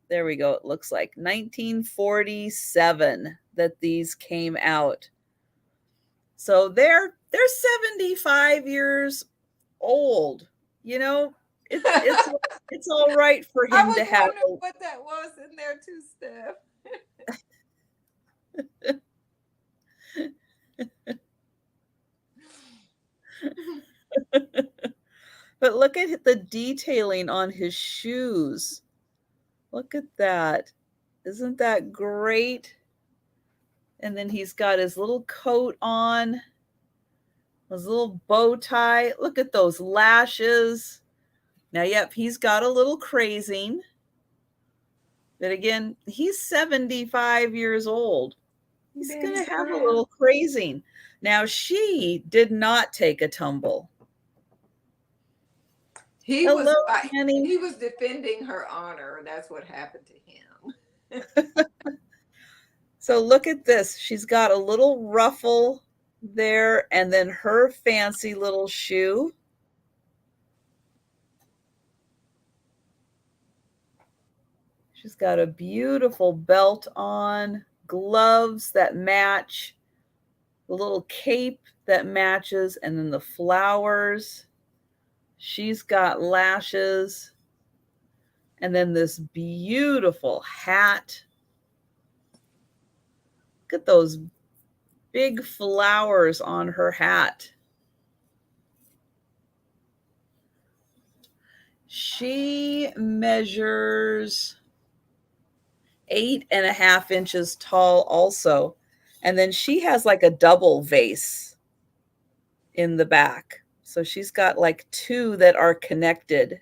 There we go. It looks like 1947 that these came out. So they're 75 years old. You know, it's all right for him to have. I was wondering what that was in there too, Steph. But look at the detailing on his shoes. Look at that. Isn't that great? And then he's got his little coat on, his little bow tie. Look at those lashes. Now, yep, he's got a little crazing. But again, he's 75 years old. He's going to have a little crazing. Now, she did not take a tumble. He was defending her honor. That's what happened to him. So look at this. She's got a little ruffle there and then her fancy little shoe. She's got a beautiful belt on, gloves that match, the little cape that matches, and then the flowers. She's got lashes, and then this beautiful hat. Look at those big flowers on her hat. She measures 8.5 inches tall also. And then she has like a double vase in the back. So she's got like two that are connected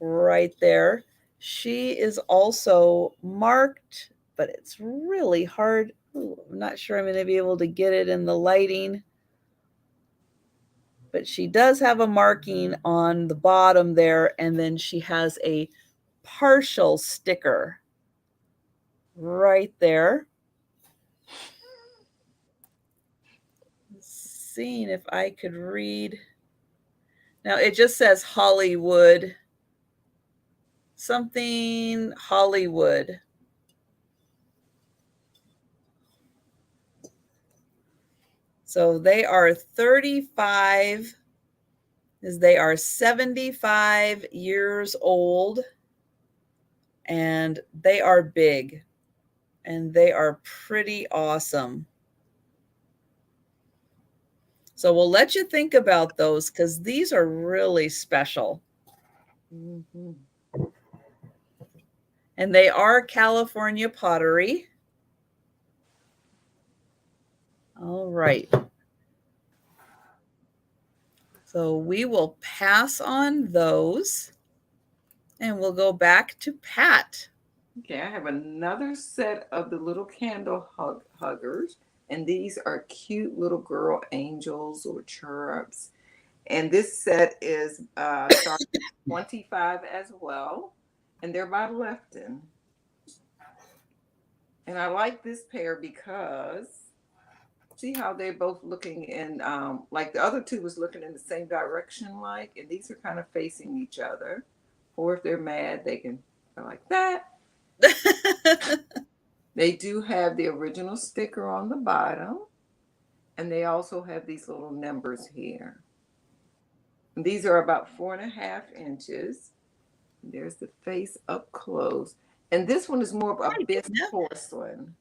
right there. She is also marked, but it's really hard. Ooh, I'm not sure I'm going to be able to get it in the lighting. But she does have a marking on the bottom there, and then she has a partial sticker right there. Seeing if I could read. Now it just says Hollywood, something Hollywood. So they are 35, as they are 75 years old, and they are big, and they are pretty awesome. So we'll let you think about those because these are really special. Mm-hmm. And they are California pottery. All right. So we will pass on those and we'll go back to Pat. Okay, I have another set of the little candle huggers, and these are cute little girl angels or cherubs. And this set is starting 25 as well, and they're by Lefton. And I like this pair because see how they're both looking in, like the other two was looking in the same direction, like, and these are kind of facing each other. Or if they're mad, they can go like that. They do have the original sticker on the bottom, and they also have these little numbers here. And these are about 4.5 inches. There's the face up close. And this one is more of a bisque porcelain.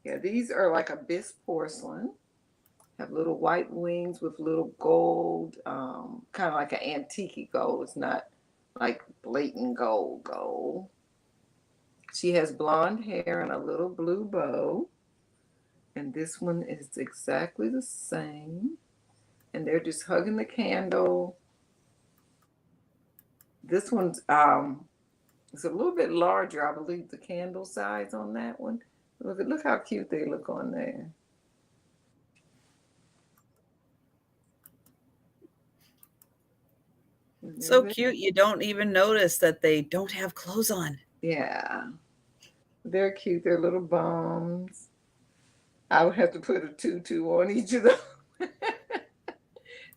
Yeah, these are like a bisque porcelain. Have little white wings with little gold, kind of like an antique gold. It's not like blatant gold. She has blonde hair and a little blue bow. And this one is exactly the same. And they're just hugging the candle. This one's it's a little bit larger, I believe, the candle size on that one. Look how cute they look on there. So cute, you don't even notice that they don't have clothes on. Yeah. They're cute. They're little bums. I would have to put a tutu on each of them.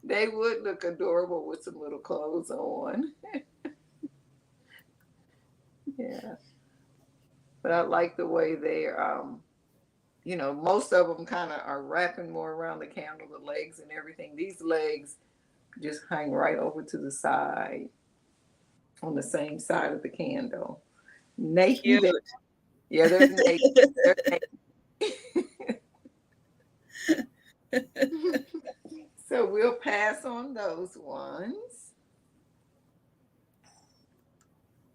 They would look adorable with some little clothes on. Yeah. But I like the way they're, most of them kind of are wrapping more around the candle, the legs and everything. These legs just hang right over to the side, on the same side of the candle. Naked. Yeah, there's naked. So we'll pass on those ones.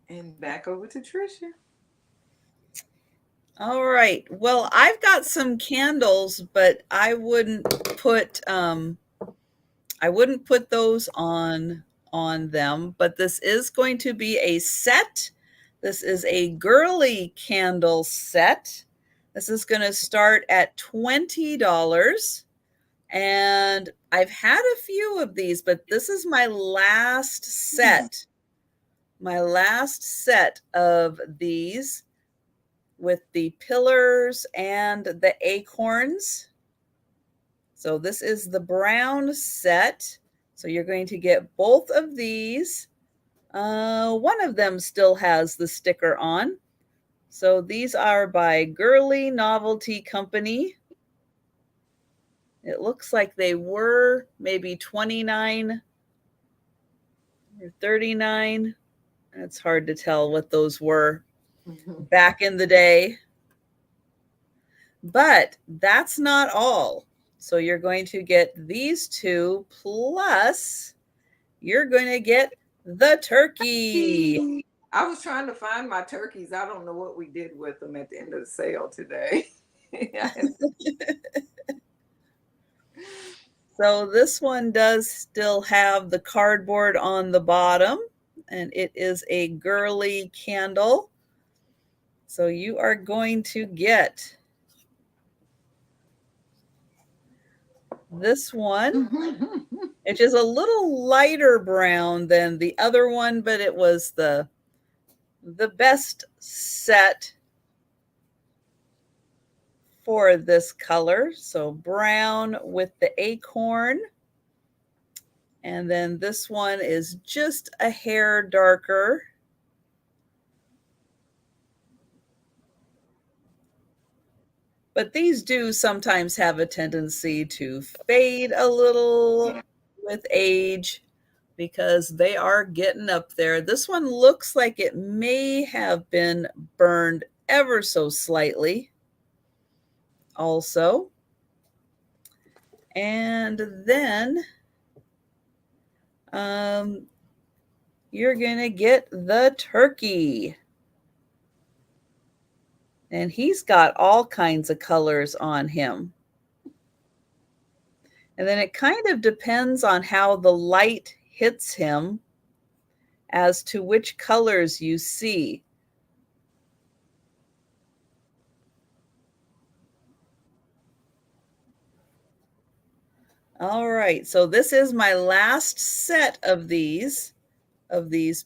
And back over to Trisha. All right. Well, I've got some candles, but I wouldn't put those on them, but this is going to be a set. This is a girly candle set. This is going to start at $20. And I've had a few of these, but this is my last set. My last set of these with the pillars and the acorns. So this is the brown set. So you're going to get both of these. One of them still has the sticker on. So these are by Girly Novelty Company. It looks like they were maybe 29 or 39. It's hard to tell what those were back in the day. But that's not all. So you're going to get these two, plus you're going to get the turkey. I was trying to find my turkeys. I don't know what we did with them at the end of the sale today. So this one does still have the cardboard on the bottom, and it is a girly candle. So you are going to get this one, which is a little lighter brown than the other one, but it was the best set for this color. So brown with the acorn. And then this one is just a hair darker. But these do sometimes have a tendency to fade a little with age because they are getting up there. This one looks like it may have been burned ever so slightly also. And then you're going to get the turkey. And he's got all kinds of colors on him. And then it kind of depends on how the light hits him as to which colors you see. All right, so this is my last set of these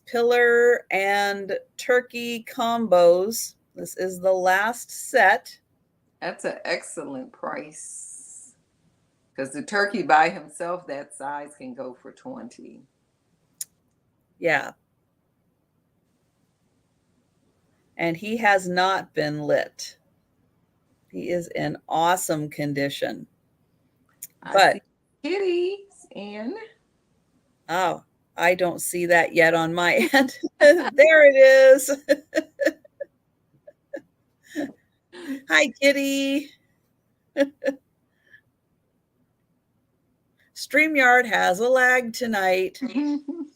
pillar and turkey combos. This is the last set. That's an excellent price. Because the turkey by himself, that size can go for 20. Yeah. And he has not been lit. He is in awesome condition. I see kitties in. Oh, I don't see that yet on my end. There it is. Hi, kitty. StreamYard has a lag tonight.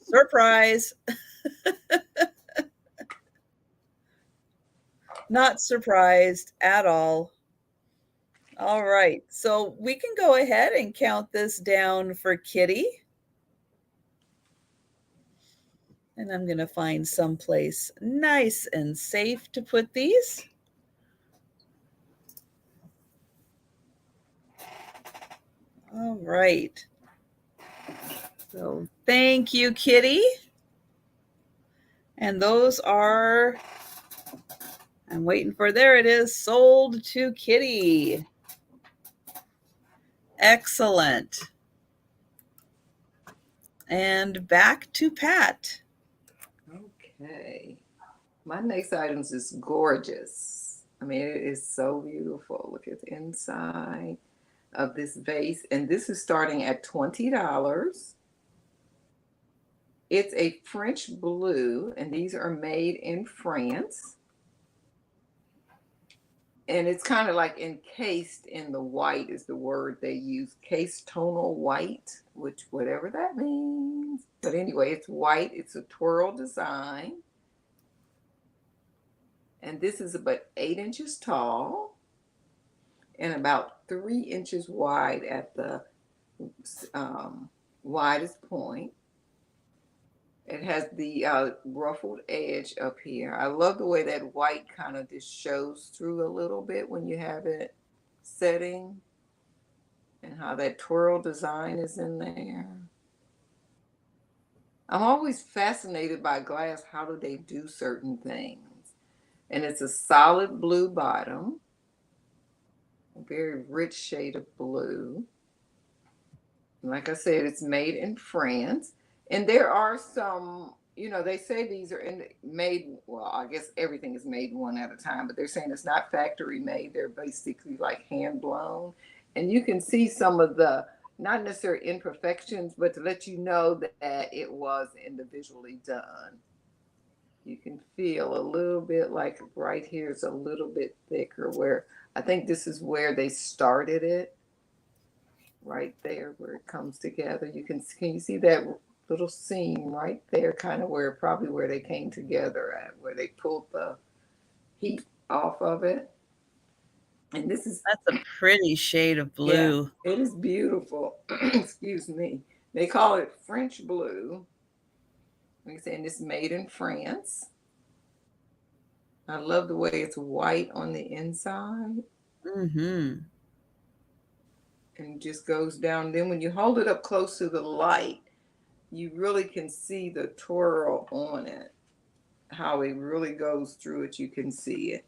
Surprise. Not surprised at all. All right, so we can go ahead and count this down for Kitty. And I'm going to find someplace nice and safe to put these. All right. So thank you, Kitty. And those are, I'm waiting for, there it is, sold to Kitty. Excellent. And back to Pat. Okay. My next items is gorgeous. I mean, it is so beautiful. Look at the inside of this vase. And this is starting at $20. It's a French blue, and these are made in France. And it's kind of like encased in the white is the word they use, case tonal white, which whatever that means. But anyway, it's white. It's a twirl design. And this is about 8 inches tall and about 3 inches wide at the widest point. It has the ruffled edge up here. I love the way that white kind of just shows through a little bit when you have it setting, and how that twirl design is in there. I'm always fascinated by glass. How do they do certain things? And it's a solid blue bottom, a very rich shade of blue. Like I said, it's made in France. And there are some you know, they say these are made, well, I guess everything is made one at a time, but they're saying it's not factory made. They're basically like hand blown. And you can see some of the, not necessarily imperfections, but to let you know that it was individually done. You can feel a little bit like right here is a little bit thicker, where I think this is where they started it, right there where it comes together. Can you see that little seam right there, kind of where probably where they came together at, where they pulled the heat off of it. And this is, That's a pretty shade of yeah, blue. it is beautiful. Excuse me. They call it French blue. Like I said, it's made in France. I love the way it's white on the inside Mm-hmm. and just goes down. Then when you hold it up close to the light, you really can see the twirl on it, how it really goes through it. You can see it.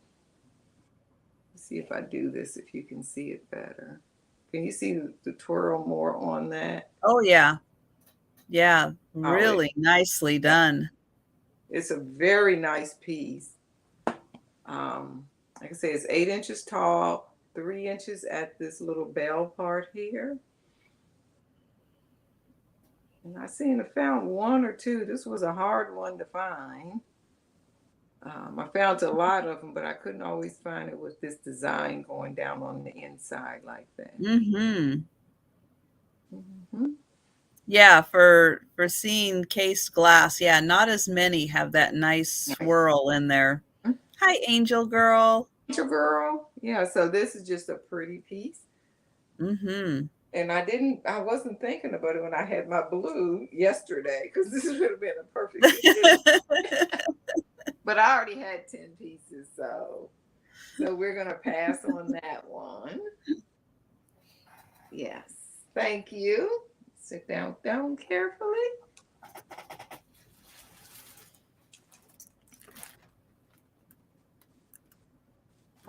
Let's see if I do this, if you can see it better. Can you see the twirl more on that? Oh yeah. Yeah. Oh, Really nicely done. it's a very nice piece. Like I say, it's 8 inches tall, 3 inches at this little bell part here. And I found one or two. This was a hard one to find. I found a lot of them, but I couldn't always find it with this design going down on the inside like that. Mm-hmm. Mm-hmm. Yeah, for seeing cased glass, yeah, not as many have that nice Nice. swirl in there. Hi, Angel Girl. Your girl. Yeah, so this is just a pretty piece. Mm-hmm. And I wasn't thinking about it when I had my blue yesterday, because this would have been a perfect gift. But I already had 10 pieces, so we're gonna pass on that one. Yes. Thank you. Sit down carefully.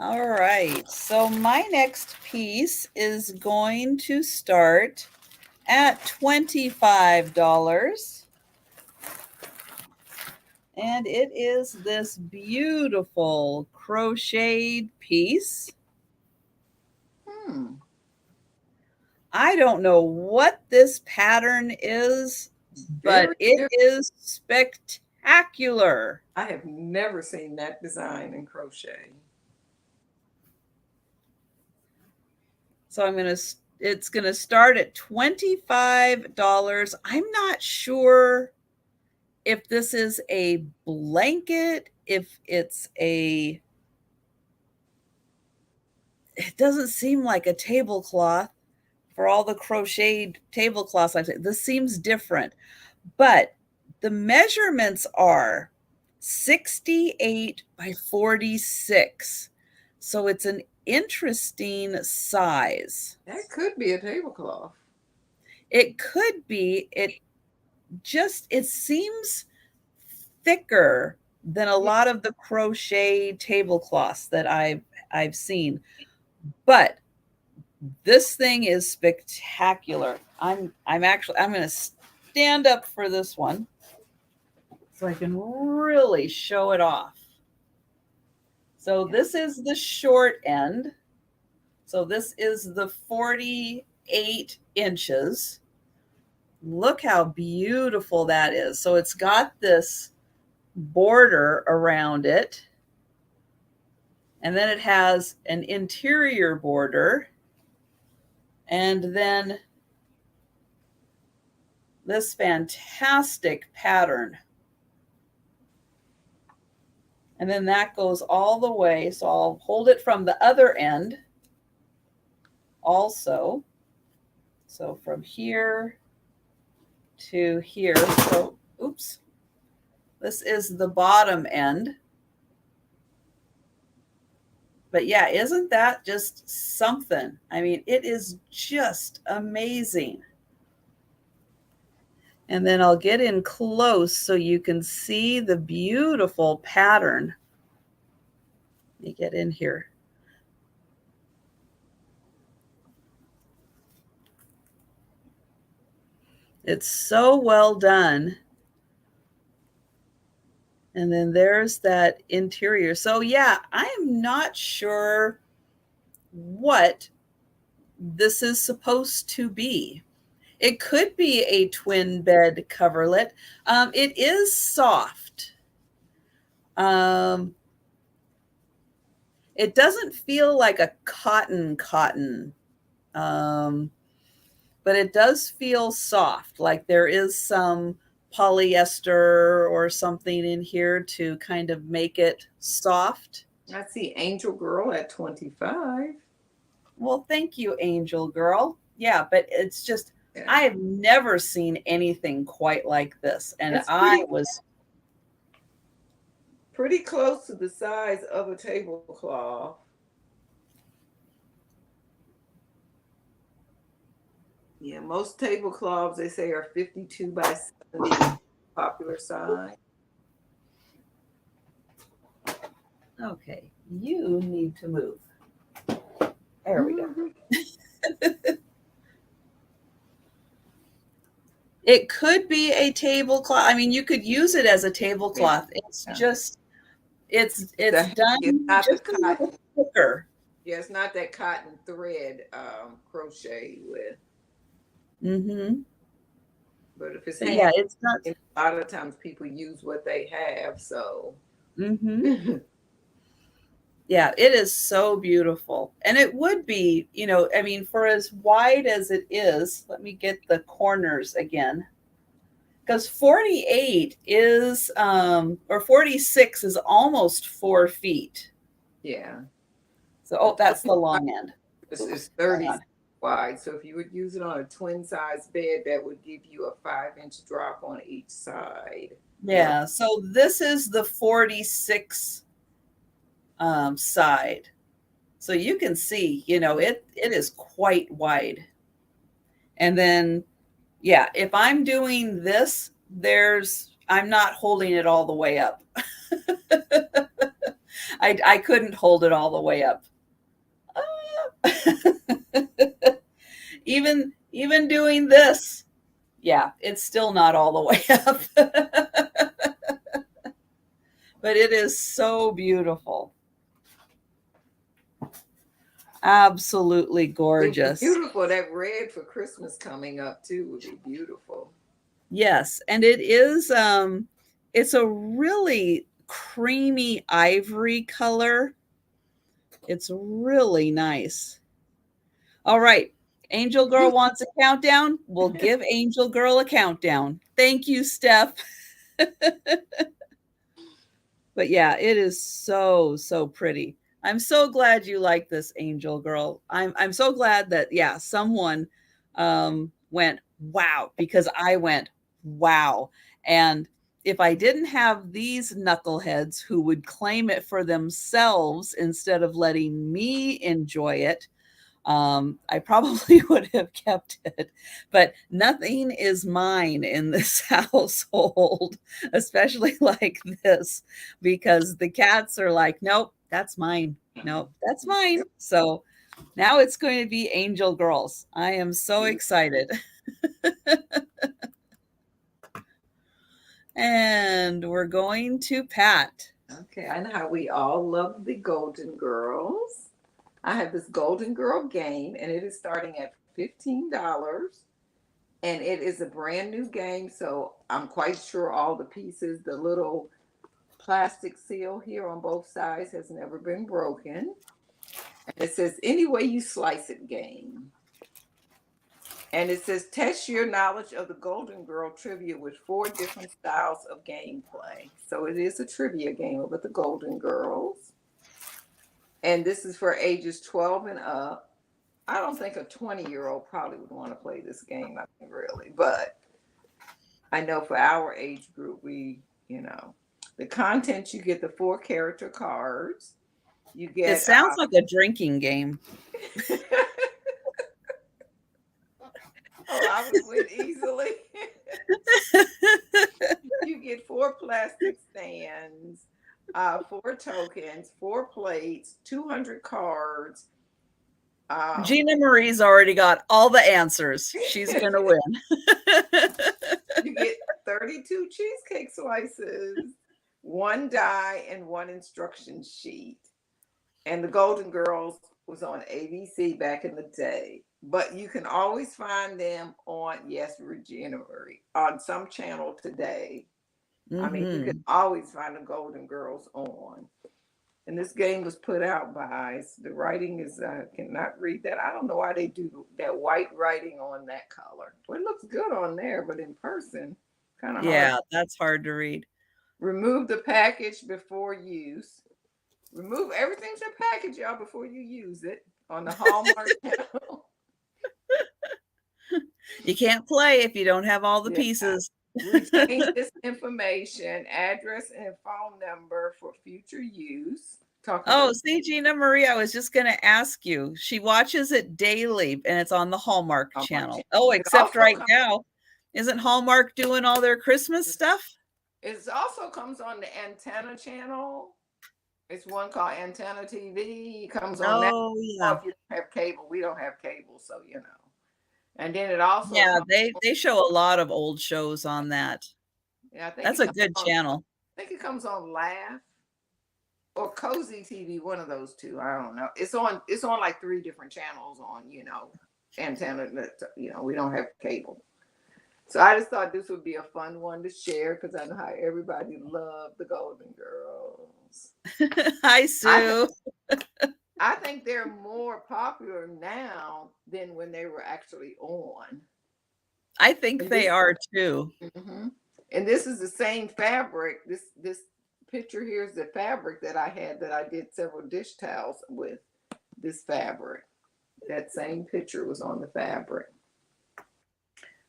All right, so my next piece is going to start at $25. And it is this beautiful crocheted piece. Hmm. I don't know what this pattern is, but Very it different. is spectacular. I have never seen that design in crochet. So it's going to start at $25. I'm not sure if this is a blanket, if it doesn't seem like a tablecloth for all the crocheted tablecloths I've seen. This seems different, but the measurements are 68 by 46. So it's an interesting size. That could be a tablecloth. It could be, it seems thicker than a Yeah. lot of the crochet tablecloths that I've seen. But this thing is spectacular. I'm going to stand up for this one so I can really show it off. So this is the short end. So this is the 48 inches. Look how beautiful that is. So it's got this border around it. And then it has an interior border. And then this fantastic pattern. And then that goes all the way. So I'll hold it from the other end also. So from here to here. So, oops. This is the bottom end. But yeah, isn't that just something? I mean, it is just amazing. And then I'll get in close so you can see the beautiful pattern. Let me get in here. It's so well done. And then there's that interior. So yeah, I am not sure what this is supposed to be. It could be a twin bed coverlet. It is soft. It doesn't feel like a cotton, but it does feel soft. Like there is some polyester or something in here to kind of make it soft. I see Angel Girl at 25. Well, thank you, Angel Girl. Yeah, but it's just, Yeah. I've never seen anything quite like this. And It's I was pretty close to the size of a tablecloth. Yeah, most tablecloths they say are 52 by 70, popular size. okay. You need to move. There we go. It could be a tablecloth. I mean, you could use it as a tablecloth. It's just, it's done it's not just the a little cotton. thicker. Yeah, it's not that cotton thread crochet with. Mm-hmm. But if it's Yeah, it's not. a lot of times people use what they have. So. Mm-hmm. Yeah, it is so beautiful. And it would be, you know, I mean, for as wide as it is, let me get the corners again. Because 48 is, or 46 is almost 4 feet. Yeah. So, oh, that's the long end. It's 30 wide. So if you would use it on a twin size bed, that would give you a 5-inch drop on each side. Yeah. So this is the 46 side. So you can see, you know, it is quite wide. And then, yeah, if I'm doing this, I'm not holding it all the way up. I couldn't hold it all the way up. Even doing this, yeah, it's still not all the way up. But it is so beautiful. Absolutely gorgeous. Beautiful. That red for Christmas coming up too would be beautiful. Yes, and it is it's a really creamy ivory color. It's really nice. All right. Angel Girl wants a countdown. We'll give Angel Girl a countdown. Thank you, Steph. But yeah, it is so, so pretty. I'm so glad you like this, Angel Girl. I'm so glad that, yeah, someone went, wow, because I went, wow. And if I didn't have these knuckleheads who would claim it for themselves instead of letting me enjoy it, I probably would have kept it, but nothing is mine in this household, especially like this, because the cats are like, nope, that's mine. Nope, that's mine. So now it's going to be Angel Girls. I am so excited. And we're going to Pat. Okay, I know how we all love the Golden Girls. I have this Golden Girl game, and it is starting at $15. And it is a brand new game, so I'm quite sure all the pieces, the little plastic seal here on both sides has never been broken. And it says, any way you slice it game. And it says, test your knowledge of the Golden Girl trivia with 4 different styles of gameplay. So it is a trivia game about the Golden Girls. And this is for ages 12 and up. I don't think a 20-year-old probably would want to play this game, I mean, really. But I know for our age group, we, you know, the content, you get the 4 character cards. You get. It sounds like a drinking game. Oh, I would win easily. You get 4 plastic stands, 4 tokens, 4 plates, 200 cards. Gina Marie's already got all the answers. She's going to win. You get 32 cheesecake slices, one die and one instruction sheet. And the Golden Girls was on ABC back in the day. But you can always find them on, yes, Regina Marie, on some channel today. I mean, you can Mm-hmm. always find the Golden Girls on. And this game was put out by, the writing is, I cannot read that. I don't know why they do that white writing on that color. Well, it looks good on there, but in person, kind of hard. Yeah, that's hard to read. Remove the package before use. Remove everything's in package, y'all, before you use it on the Hallmark channel. You can't play if you don't have all the Yeah. pieces. Retain this information, address and phone number for future use. Talking Oh, about see, Gina Marie, I was just going to ask you. She watches it daily, and it's on the Hallmark Hallmark channel. channel. Oh, It except also right comes, now, isn't Hallmark doing all their Christmas stuff? it also comes on the Antenna channel. It's one called Antenna TV. It comes on that. Oh, Or yeah. if you don't have cable, we don't have cable, so you know. And then it also Yeah, comes. they show a lot of old shows on that. Yeah, I think That's it a comes good on. channel. I think it comes on Laugh or Cozy TV. One of those two. I don't know. It's on. It's on like three different channels on. Antenna. We don't have cable. So I just thought this would be a fun one to share because I know how everybody loved the Golden Girls. Hi, I think Sue. I think they're more popular now than when they were actually on. I think And they this, are too. mhm. And this is the same fabric. This picture here is the fabric that I had that I did several dish towels with. This fabric. That same picture was on the fabric.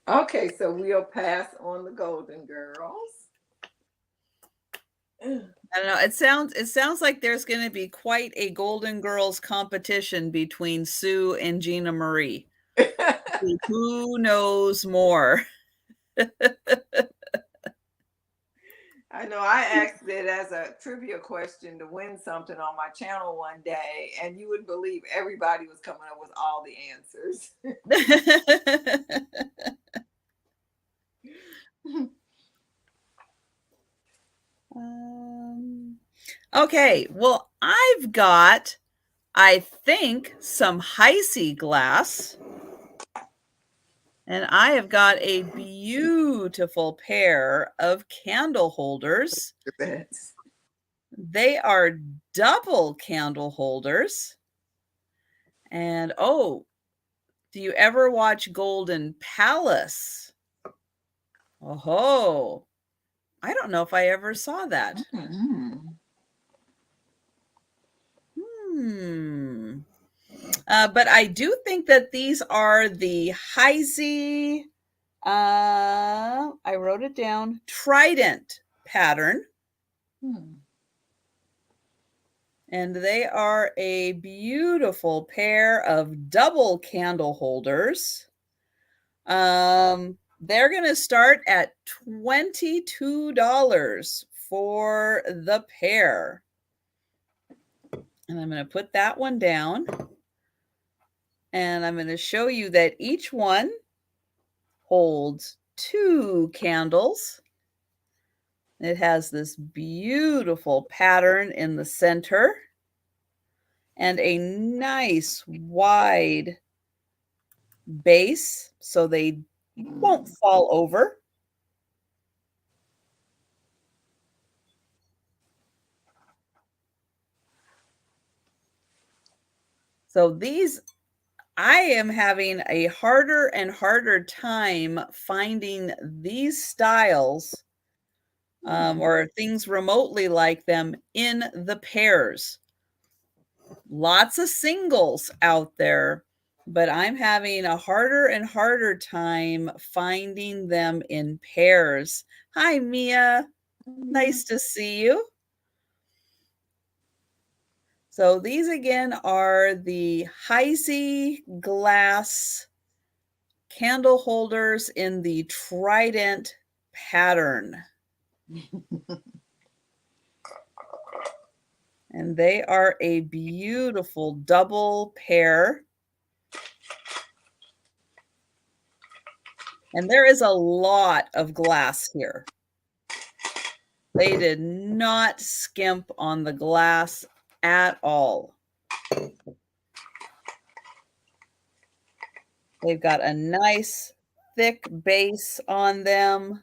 Okay, so we'll pass on the Golden Girls. I don't know. It sounds like there's going to be quite a Golden Girls competition between Sue and Gina Marie. Who knows more? I know I asked it as a trivia question to win something on my channel one day, and you wouldn't believe everybody was coming up with all the answers. Okay, well, I've got, I think, some Heisey glass. And I have got a beautiful pair of candle holders. They are double candle holders. And oh, do you ever watch Golden Palace? Oh, I don't know if I ever saw that. But I do think that these are the Heisey, I wrote it down, Trident pattern. And they are a beautiful pair of double candle holders. They're going to start at $22 for the pair. And I'm going to put that one down. And I'm going to show you that each one holds 2 candles. It has this beautiful pattern in the center and a nice wide base so they won't fall over. So these, I am having a harder and harder time finding these styles or things remotely like them in the pairs. Lots of singles out there, but I'm having a harder and harder time finding them in pairs. Hi, Mia. Nice to see you. So these again are the Heisey glass candle holders in the Trident pattern. And they are a beautiful double pair. And there is a lot of glass here. They did not skimp on the glass at all. They've got a nice thick base on them.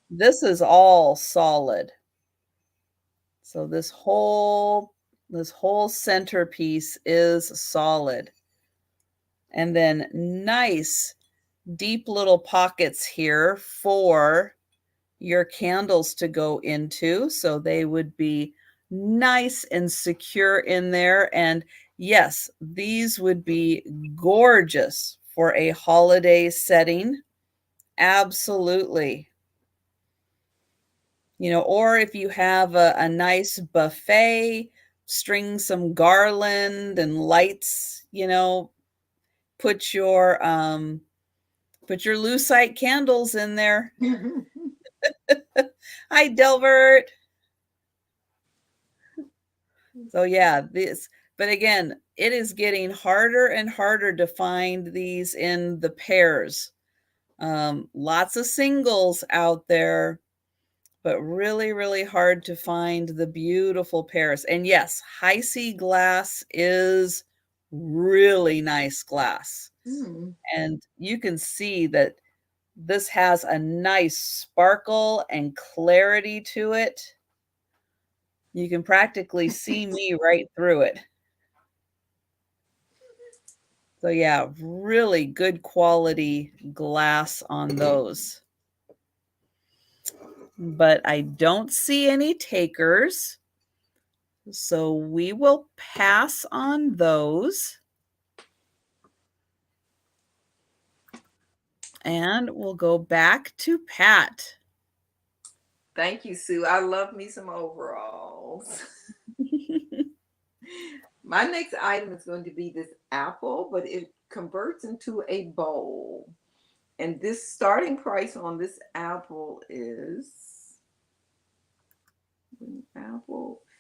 This is all solid. So this whole centerpiece is solid. And then nice deep little pockets here for your candles to go into. So they would be nice and secure in there. And yes, these would be gorgeous for a holiday setting. Absolutely. You know, or if you have a nice buffet, string some garland and lights, you know, put your lucite candles in there. Hi, Delbert. So yeah, but again, it is getting harder and harder to find these in the pairs. Lots of singles out there, but really, really hard to find the beautiful pairs. And yes, high C glass is really nice glass. And you can see that this has a nice sparkle and clarity to it. You can practically see me right through it. So yeah, really good quality glass on those. But I don't see any takers. So we will pass on those. And we'll go back to Pat. Thank you, Sue. I love me some overalls. My next item is going to be this apple, but it converts into a bowl. And this starting price on this apple is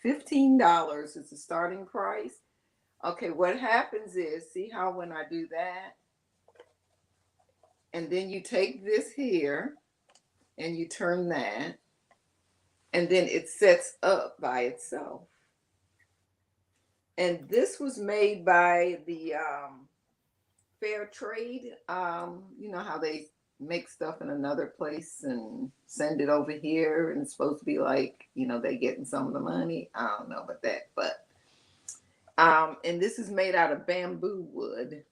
$15 is the starting price. Okay, what happens is, see how when I do that, and then you take this here and you turn that, and then it sets up by itself. And this was made by the fair trade. You know how they make stuff in another place and send it over here, and it's supposed to be like, you know, they getting some of the money. I don't know about that, but and this is made out of bamboo wood.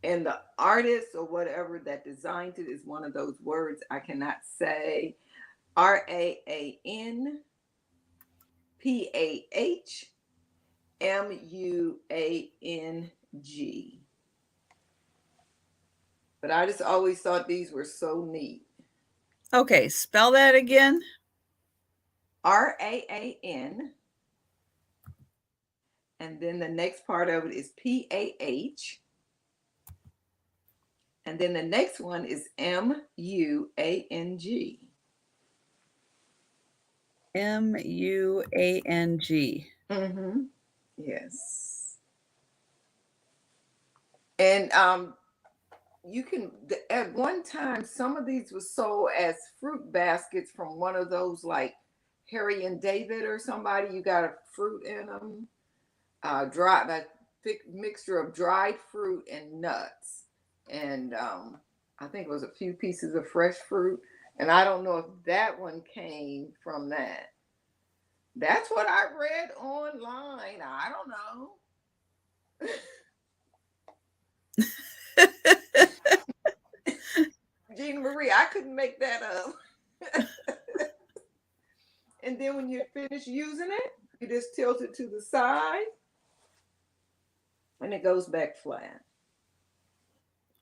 And the artist or whatever that designed it is one of those words I cannot say. RAANPAHMUANG. But I just always thought these were so neat. Okay, spell that again. RAAN. And then the next part of it is PAH. And then the next one is MUANG. MUANG. Yes. And you can, at one time, some of these were sold as fruit baskets from one of those like Harry and David or somebody. You got a fruit in them, a thick mixture of dried fruit and nuts. And I think it was a few pieces of fresh fruit. And I don't know if that one came from that. That's what I read online. I don't know. Jean Marie, I couldn't make that up. And then when you finish using it, you just tilt it to the side and it goes back flat.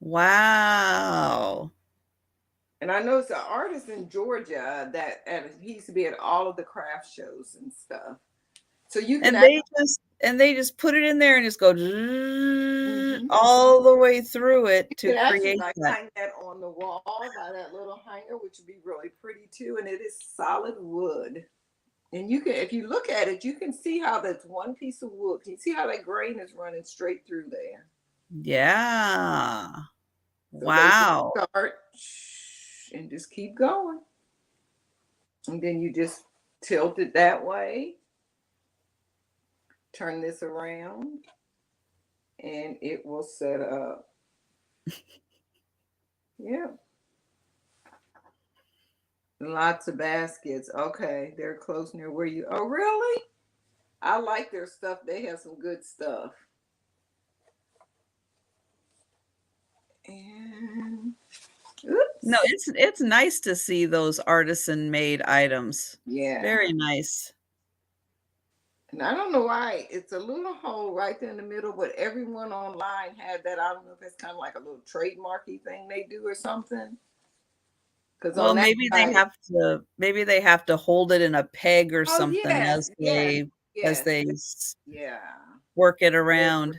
Wow. And I know it's an artist in Georgia that he used to be at all of the craft shows and stuff. So you can they just put it in there and just go all the way through it to create that. Hang that on the wall by that little hanger, which would be really pretty too. And it is solid wood. And you can, if you look at it, you can see how that's one piece of wood. Can you see how that grain is running straight through there? Yeah. So wow. Start and just keep going. And then you just tilt it that way. Turn this around and it will set up. Yeah. Lots of baskets. Okay, they're close near where you. Oh, really? I like their stuff. They have some good stuff. And oops. No, it's nice to see those artisan made items. Yeah. Very nice. And I don't know why it's a little hole right there in the middle, but everyone online had that. I don't know if it's kind of like a little trademarky thing they do or something. Because Well, on that maybe side, they have to hold it in a peg or oh something yes, as yes, yes, they yeah. work it They around.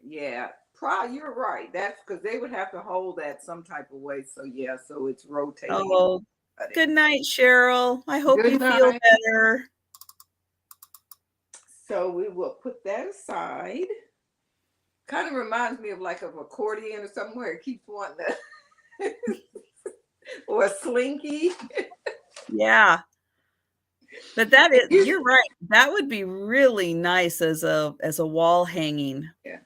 yeah, probably you're right. That's because they would have to hold that some type of way. So yeah, so it's rotating. Oh, good night, Cheryl. I hope you Good feel night. better. So we will put that aside. Kind of reminds me of like of accordion or somewhere. It keeps wanting to, or a slinky. Yeah. But you're right. That would be really nice as a wall hanging. Yeah.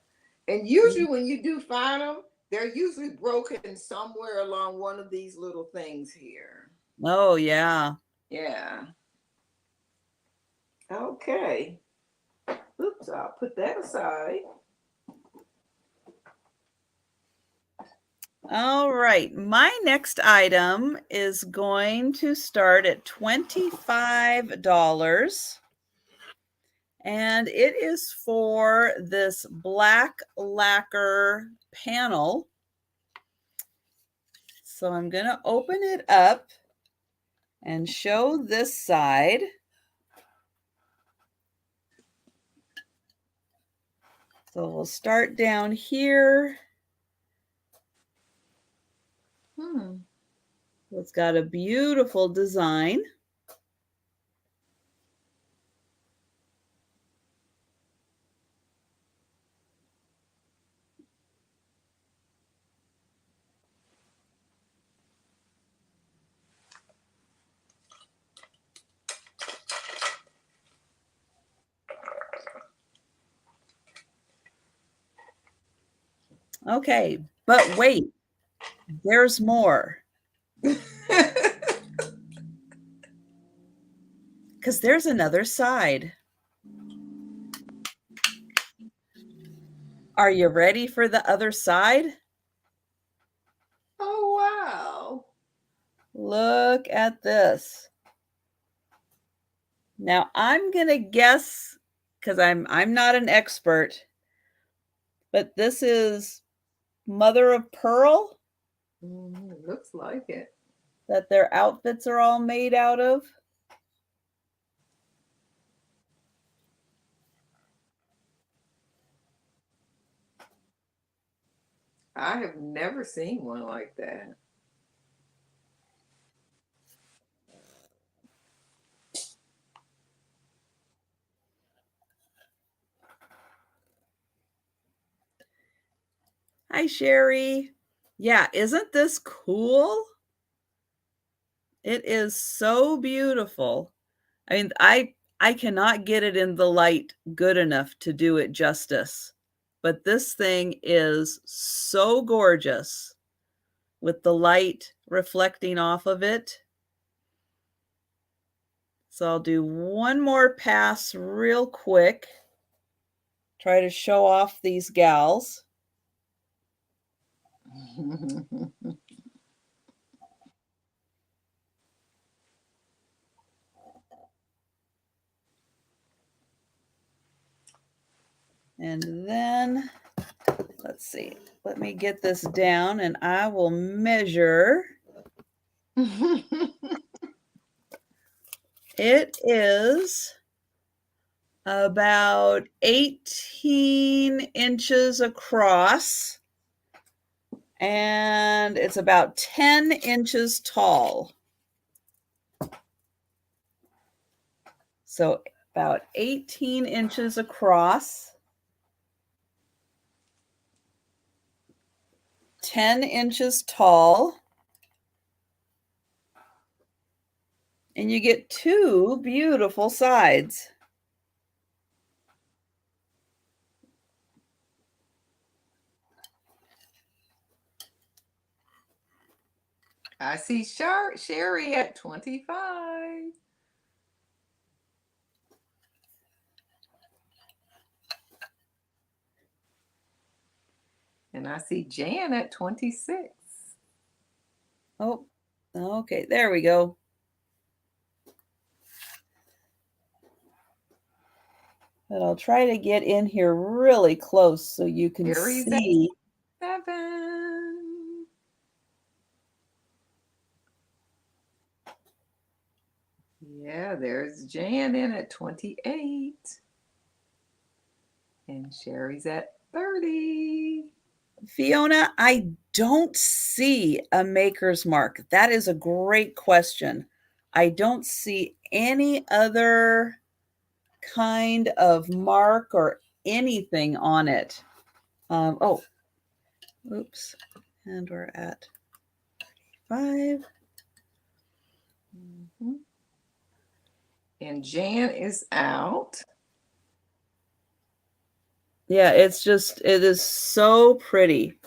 And usually when you do find them, they're usually broken somewhere along one of these little things here. Oh, yeah. Yeah. Okay. Oops, I'll put that aside. All right. My next item is going to start at $25. And it is for this black lacquer panel. So I'm going to open it up and show this side. So we'll start down here. It's got a beautiful design. Okay, but wait, there's more. Because there's another side. Are you ready for the other side? Oh, wow. Look at this. Now I'm going to guess, because I'm not an expert, but this is mother of pearl Looks like it. that their outfits are all made out of. I have never seen one like that. Hi, Sherry. Yeah, isn't this cool? It is so beautiful. I mean, I cannot get it in the light good enough to do it justice. But this thing is so gorgeous with the light reflecting off of it. So I'll do one more pass real quick. Try to show off these gals. And then, let's see, let me get this down and I will measure. It is about 18 inches across and it's about 10 inches tall. So about 18 inches across, 10 inches tall. And you get two beautiful sides. I see Sherry at 25. And I see Jan at 26. Oh, okay, there we go. But I'll try to get in here really close so you can Sherry's see. at 7. Yeah, there's Jan in at 28. And Sherry's at 30. Fiona, I don't see a maker's mark. That is a great question. I don't see any other kind of mark or anything on it. Oh, oops. And we're at 5. Mm-hmm. And Jan is out. Yeah, it is so pretty.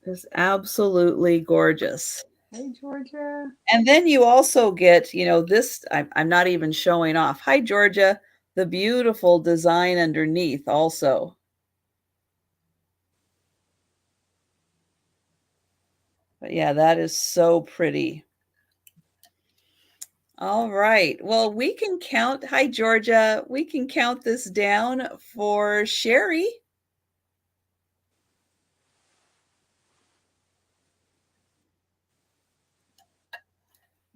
It's absolutely gorgeous. Hey, Georgia. And then you also get, this, I'm not even showing off. Hi, Georgia. The beautiful design underneath also. But yeah, that is so pretty. All right. Well, we can count. Hi, Georgia. We can count this down for Sherry.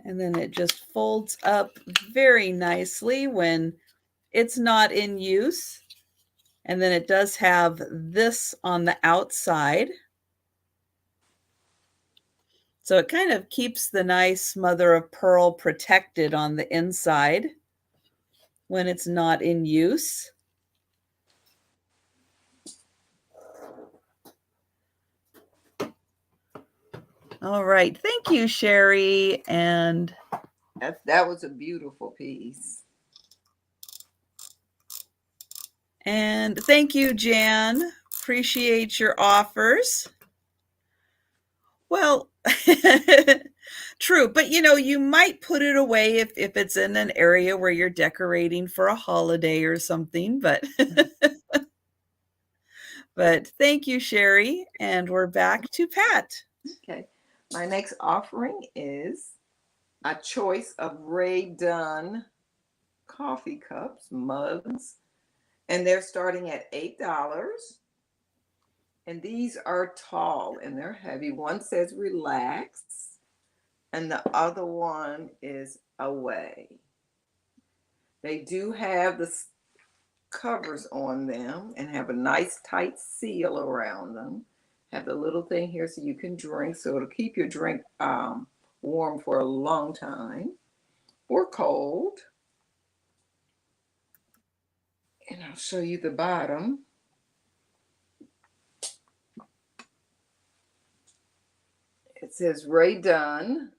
And then it just folds up very nicely when it's not in use. And then it does have this on the outside. So it kind of keeps the nice mother of pearl protected on the inside when it's not in use. All right. Thank you, Sherry. And that was a beautiful piece. And thank you, Jan. Appreciate your offers. Well, true. But you might put it away if it's in an area where you're decorating for a holiday or something. But but thank you, Sherry. And we're back to Pat. Okay. My next offering is a choice of Ray Dunn coffee cups, mugs, and they're starting at $8. And these are tall and they're heavy. One says relax, and the other one is away. They do have the covers on them and have a nice tight seal around them. Have the little thing here so you can drink, so it'll keep your drink warm for a long time or cold. And I'll show you the bottom. It says Ray Dunn.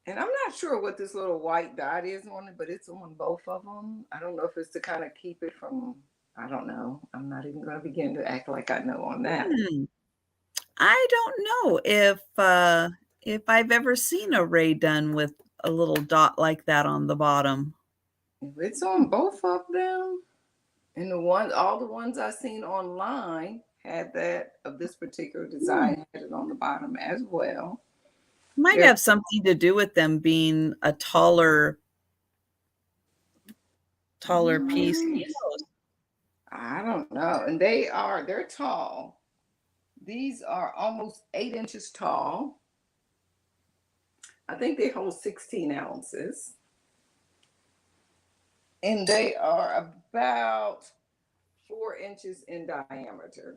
And I'm not sure what this little white dot is on it, but it's on both of them. I don't know if it's to kind of keep it from, I don't know. I'm not even going to begin to act like I know on that. I don't know if I've ever seen a Ray Dunn with a little dot like that on the bottom. If it's on both of them, and all the ones I've seen online had that of this particular design, had it on the bottom as well. Might have something to do with them being a taller piece. I don't know. And they're tall. These are almost 8 inches tall. I think they hold 16 ounces. And they are about 4 inches in diameter.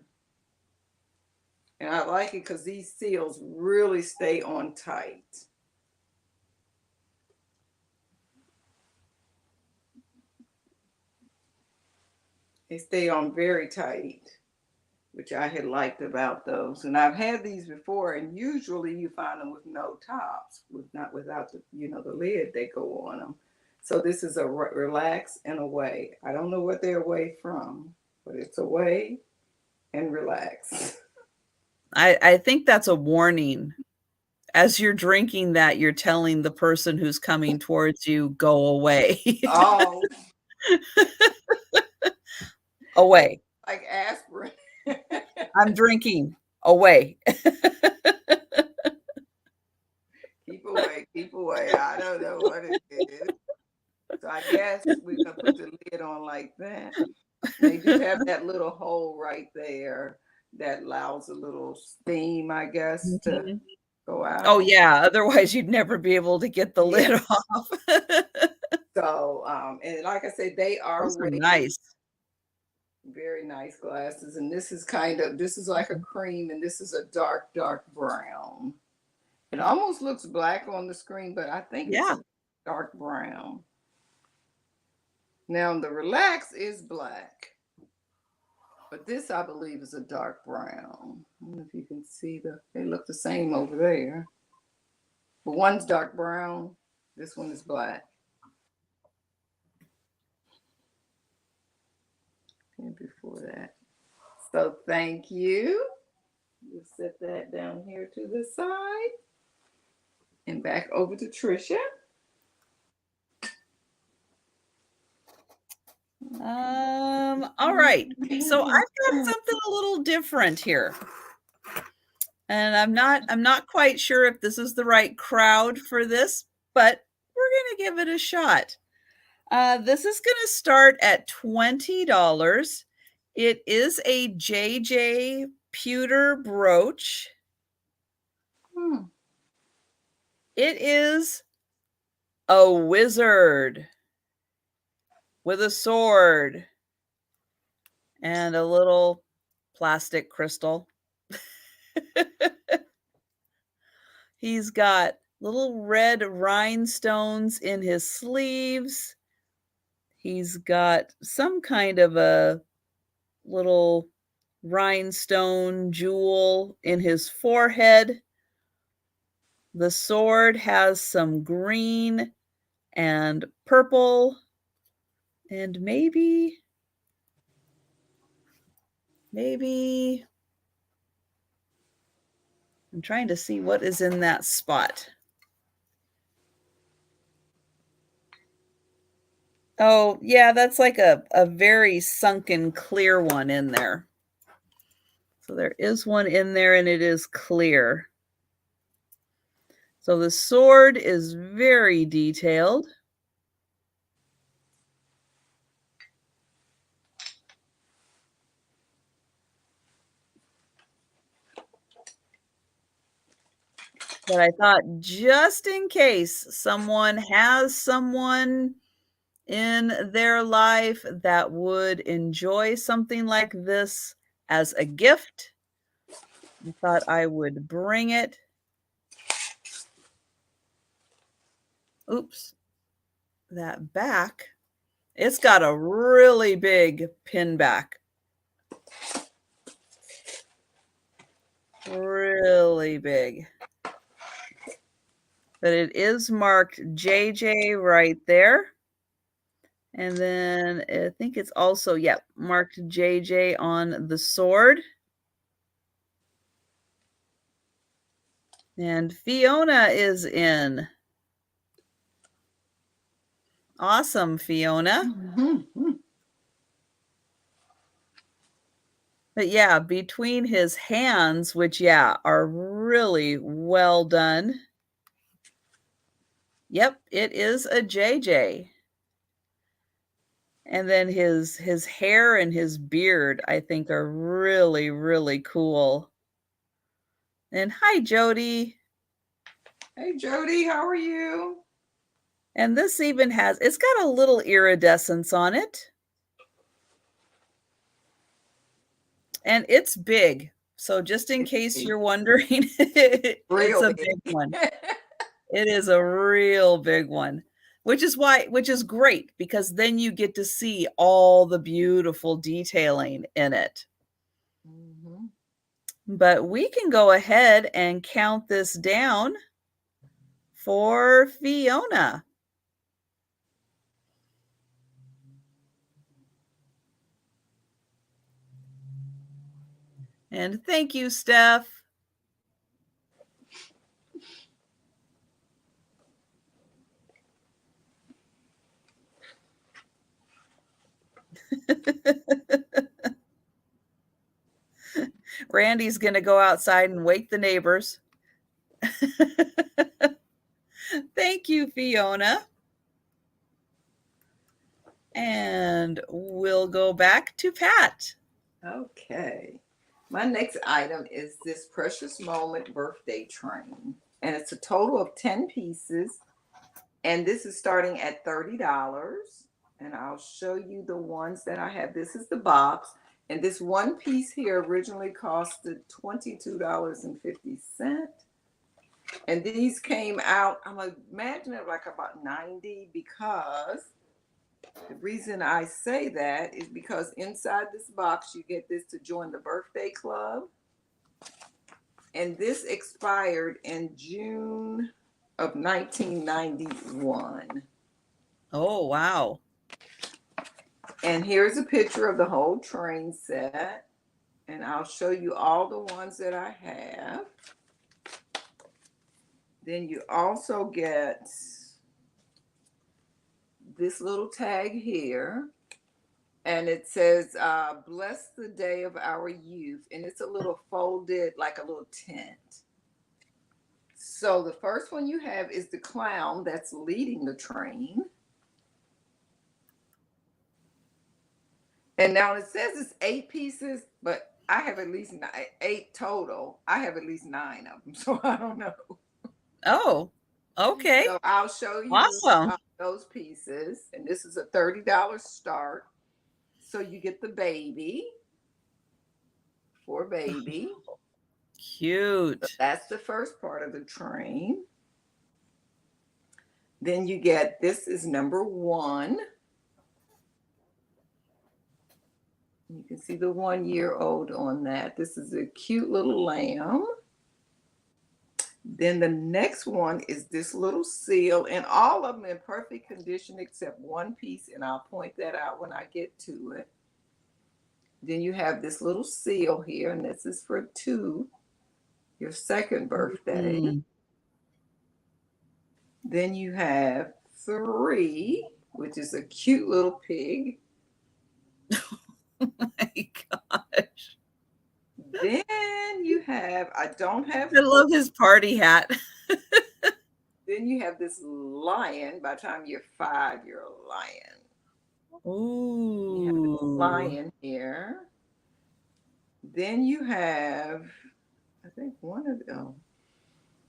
And I like it because these seals really stay on tight. They stay on very tight. which I had liked about those. And I've had these before, and usually you find them with no tops, not without the the lid they go on them. So this is a relax and away. I don't know what they're away from, but it's away and relax. I think that's a warning. As you're drinking that, you're telling the person who's coming towards you, go away. Oh, Away. like aspirin. I'm drinking. Away. Keep away, keep away. I don't know what it is. So I guess we can put the lid on like that. They do have that little hole right there that allows a little steam, I guess, to go out. Oh yeah, otherwise you'd never be able to get the lid off. So, and like I said, they are nice. Very nice glasses. And this is like a cream, and this is a dark, dark brown. It almost looks black on the screen, but I think it's a dark brown. Now the relax is black, but this I believe is a dark brown. I don't know if you can see they look the same over there. But one's dark brown, this one is black. And before that. So thank you. We'll set that down here to the side. And back over to Trisha. All right. So I've got something a little different here. And I'm not quite sure if this is the right crowd for this, but we're going to give it a shot. This is going to start at $20. It is a JJ pewter brooch. It is a wizard with a sword and a little plastic crystal. He's got little red rhinestones in his sleeves. He's got some kind of a little rhinestone jewel in his forehead. The sword has some green and purple and maybe I'm trying to see what is in that spot. Oh, yeah, that's like a very sunken clear one in there. So there is one in there and it is clear. So the sword is very detailed. But I thought just in case someone has someone in their life that would enjoy something like this as a gift, I thought I would bring it. Oops. That back, it's got a really big pin back. Really big. But it is marked JJ right there. And then I think it's also, marked JJ on the sword. And Fiona is in. Awesome, Fiona. But yeah, between his hands, which, are really well done. Yep, it is a JJ. And then his hair and his beard, I think, are really, really cool. And hi, Jody. Hey, Jody, how are you? And this even it's got a little iridescence on it. And it's big. So just in case you're wondering, it's a big one. It is a real big one, which is great because then you get to see all the beautiful detailing in it. But we can go ahead and count this down for Fiona. And thank you, Steph. Randy's going to go outside and wake the neighbors. Thank you, Fiona. And we'll go back to Pat. Okay. My next item is this Precious Moment birthday train. And it's a total of 10 pieces. And this is starting at $30. And I'll show you the ones that I have. This is the box. And this one piece here originally costed $22.50. And these came out, I'm imagining like about 90, because the reason I say that is because inside this box, you get this to join the birthday club. And this expired in June of 1991. Oh, wow. And here's a picture of the whole train set. And I'll show you all the ones that I have. Then you also get this little tag here. And it says, bless the day of our youth. And it's a little folded, like a little tent. So the first one you have is the clown that's leading the train. And now it says it's 8 pieces, but I have at least 8 total. I have at least 9 of them, so I don't know. Oh, okay. So I'll show you Awesome. those pieces. And this is a $30 start. So you get the baby for baby. Cute. So that's the first part of the train. Then you get, this is number 1. You can see the 1-year-old on that. This is a cute little lamb. Then the next one is this little seal, and all of them in perfect condition except one piece, and I'll point that out when I get to it. Then you have this little seal here, and this is for 2, your second birthday. Mm. Then you have 3, which is a cute little pig. Oh my gosh. Then you have, I don't have. I love his party hat. Then you have this lion. By the time you're 5, you're a lion. Ooh. You have a lion here. Then you have, I think one of them.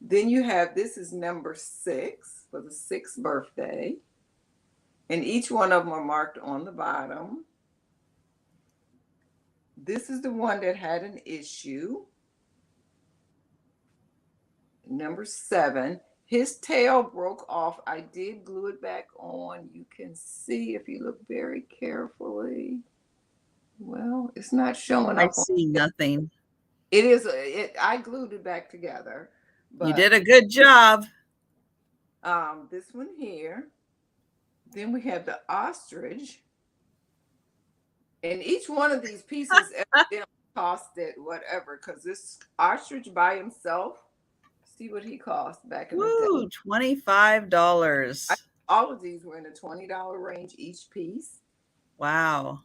Then you have, this is number 6 for the 6th birthday. And each one of them are marked on the bottom. This is the one that had an issue. Number 7. His tail broke off. I did glue it back on. You can see if you look very carefully. Well, it's not showing I up. see nothing. It is. I glued it back together. But, you did a good job. This one here. Then we have the ostrich. And each one of these pieces evidently costed whatever, because this ostrich by himself, see what he cost back in the day. $25. All of these were in the $20 range each piece. Wow.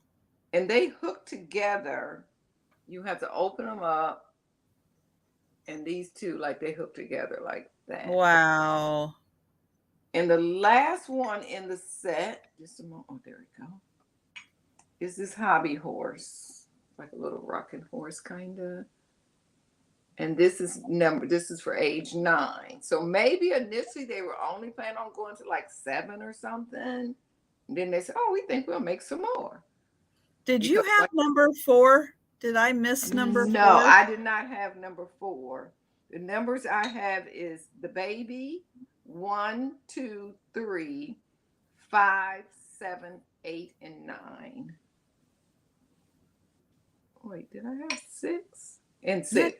And they hook together. You have to open them up. And these two, like, they hook together like that. Wow. And the last one in the set, just a moment. Oh, there we go. Is this hobby horse, like a little rocking horse kind of. And this is for age 9. So maybe initially they were only planning on going to like 7 or something. And then they said, oh, we think we'll make some more. Did you have number 4? Did I miss number 4? No, I did not have number 4. The numbers I have is the baby, 1, 2, 3, 5, 7, 8, and 9. Wait, did I have 6? in Yeah, six.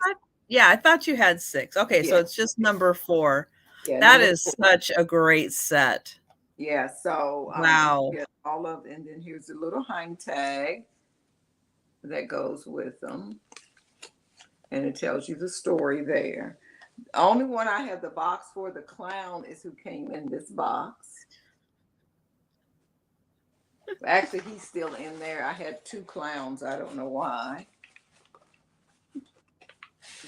I thought you had 6. Okay, so Yeah, it's just number 4. yeah, That number is four. such a great set. Yeah, so Wow. yeah, all of, and then here's a little hang tag that goes with them, and it tells you the story there. The only one I have the box for, the clown, is who came in this box. Actually, he's still in there. I had 2 clowns. I don't know why.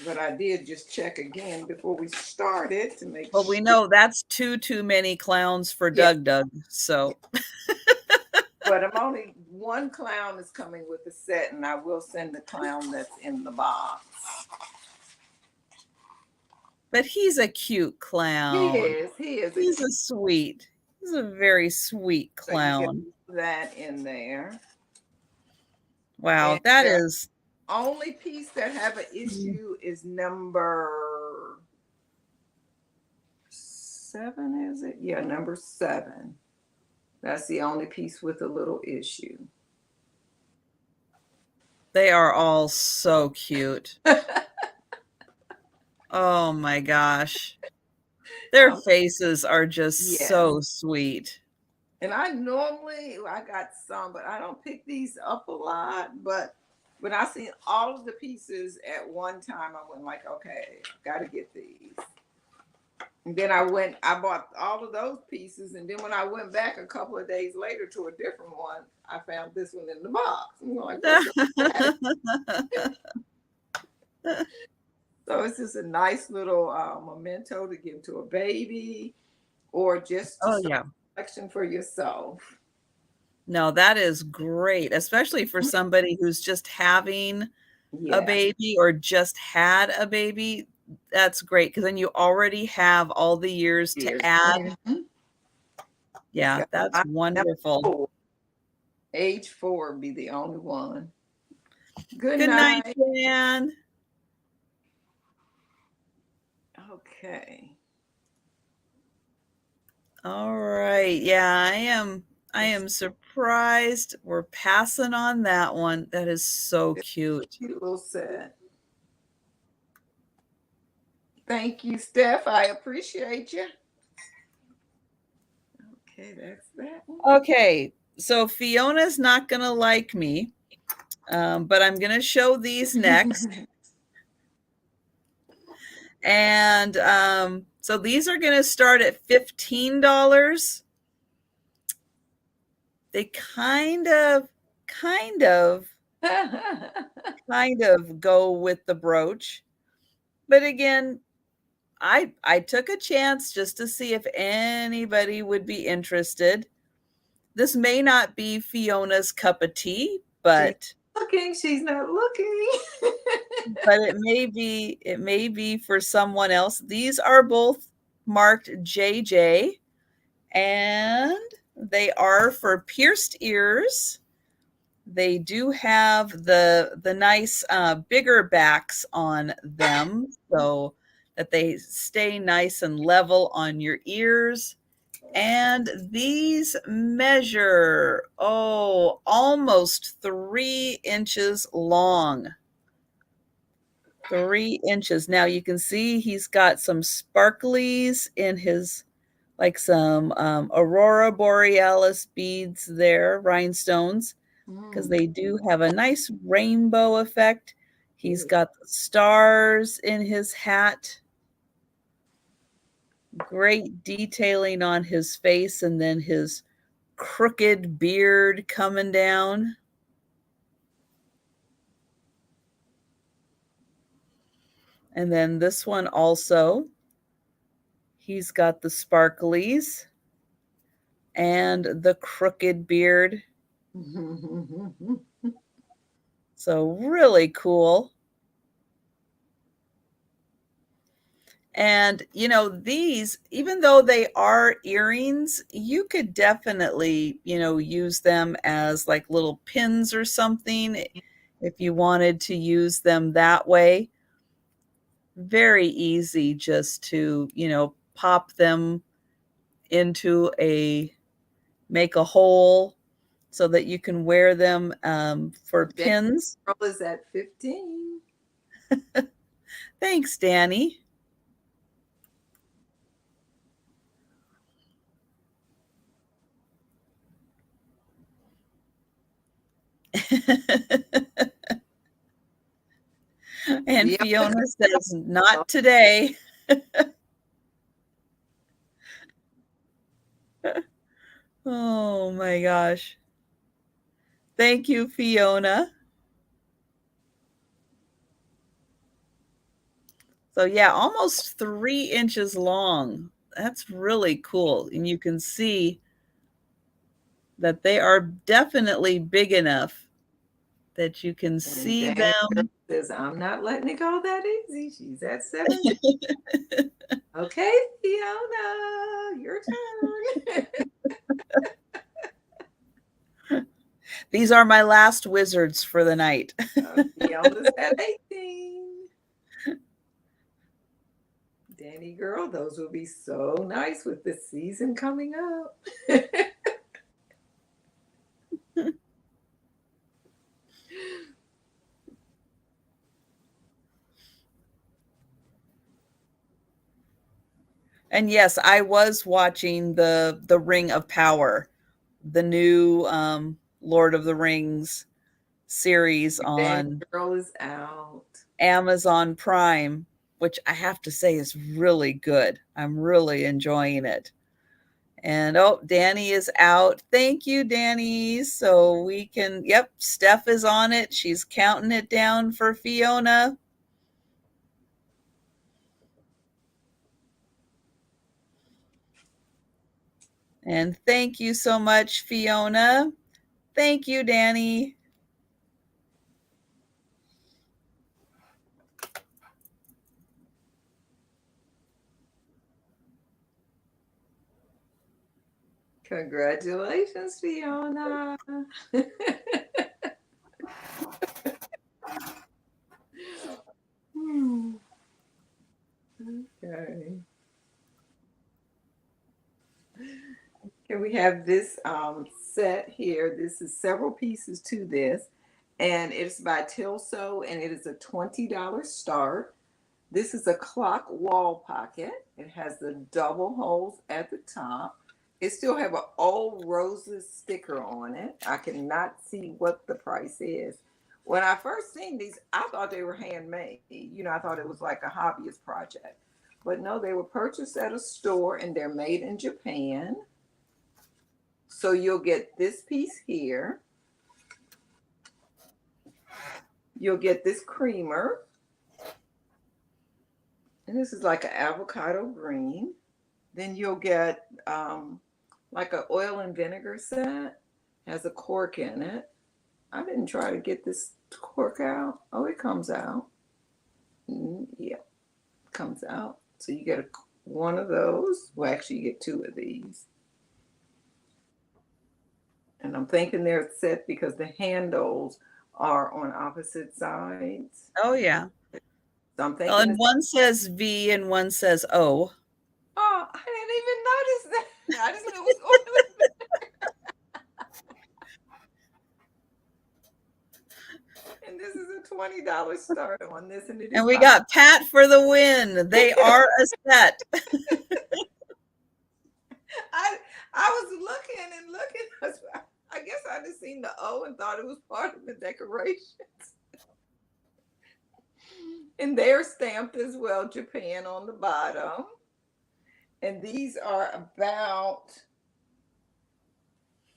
But I did just check again before we started to make Well, we sure. know that's too many clowns for Yeah, Doug, yeah. so But I'm only one clown is coming with the set, and I will send the clown that's in the box. but he's a cute He clown. is. He is a He's cute. a sweet. He's a very sweet So you get clown. that in there. Wow, And that the is only piece that have an issue is number 7, is it? Yeah, number 7. That's the only piece with a little issue. they are all so cute. Oh my gosh. Their um, faces are just yes. so sweet. And I normally, I got some, but I don't pick these up a lot. But when I seen all of the pieces at one time, I went like, okay, got to get these. And then I bought all of those pieces. And then when I went back a couple of days later to a different one, I found this one in the box. I'm like, what's that? So it's just a nice little memento to give to a baby or just to Oh, show yeah. collection for yourself. No, that is great, especially for somebody who's just having a Yeah. baby or just had a baby. That's great because then you already have all the years to Years. add. Mhm. Yeah, Yeah. that's I am wonderful. 4. Age 4 be the only one. Good Good night, night. Jan. Okay. All right. Yeah, I am surprised we're passing on that one. That is so It's cute. a cute little set. Thank you, Steph. I appreciate you. Okay, that's that one. Okay, so Fiona's not gonna like me, but I'm gonna show these next. And so these are gonna start at $15. They kind of, kind of go with the brooch. But again, I took a chance just to see if anybody would be interested. This may not be Fiona's cup of tea, She's but looking. She's not looking. it may be for someone else. These are both marked JJ, and they are for pierced ears. They do have the nice bigger backs on them so that they stay nice and level on your ears. And these measure, almost 3 inches long. 3 inches. Now you can see he's got some sparklies in his, like some aurora borealis beads there, rhinestones, because Mm, they do have a nice rainbow effect. He's good. got the stars in his hat, great detailing on his face, and then his crooked beard coming down. And then this one also, he's got the sparklies and the crooked beard. So really cool. And these, even though they are earrings, you could definitely, use them as like little pins or something if you wanted to use them that way. Very easy just to, pop them into make a hole so that you can wear them for That pins. girl is at 15. Thanks, Danny. And Yeah. Fiona says, not today. Oh my gosh. Thank you, Fiona. So yeah, almost 3 inches long. That's really cool. And you can see that they are definitely big enough that you can And see Danny them. says, I'm not letting it go that easy. She's at 17. Okay, Fiona, your turn. These are my last wizards for the night. Fiona's at 18. Danny girl, those will be so nice with the season coming up. And yes, I was watching the Ring of Power, the new Lord of the Rings series Danny on girl is out. Amazon Prime, which I have to say is really good. I'm really enjoying it. And oh, Danny is out. Thank you, Danny. So we can, yep, Steph is on it. She's counting it down for Fiona. And thank you so much, Fiona. Thank you, Danny. Congratulations, Fiona. Okay. Here we have this set here. This is several pieces to this, and it's by Tilso, and it is a $20 start. This is a clock wall pocket. It has the double holes at the top. It still have an old roses sticker on it. I cannot see what the price is. When I first seen these, I thought they were handmade. I thought it was like a hobbyist project. But no, they were purchased at a store and they're made in Japan. So you'll get this piece here. You'll get this creamer. And this is like an avocado green. Then you'll get like an oil and vinegar set. Has a cork in it. I didn't try to get this cork out. Oh, it comes out. Yeah, it comes out. So you get one of those. Well, actually, you get two of these. And I'm thinking they're set because the handles are on opposite sides. Oh, yeah. So I'm Well, thinking and it's, one says V and one says O. oh, I didn't even notice that. I just knew it was oil. And this is a $20 start on this, and it And is we by. got Pat for the win. They are a set. I I was looking and looking. I guess I just seen the O and thought it was part of the decorations. And they're stamped as well, Japan on the bottom. And these are about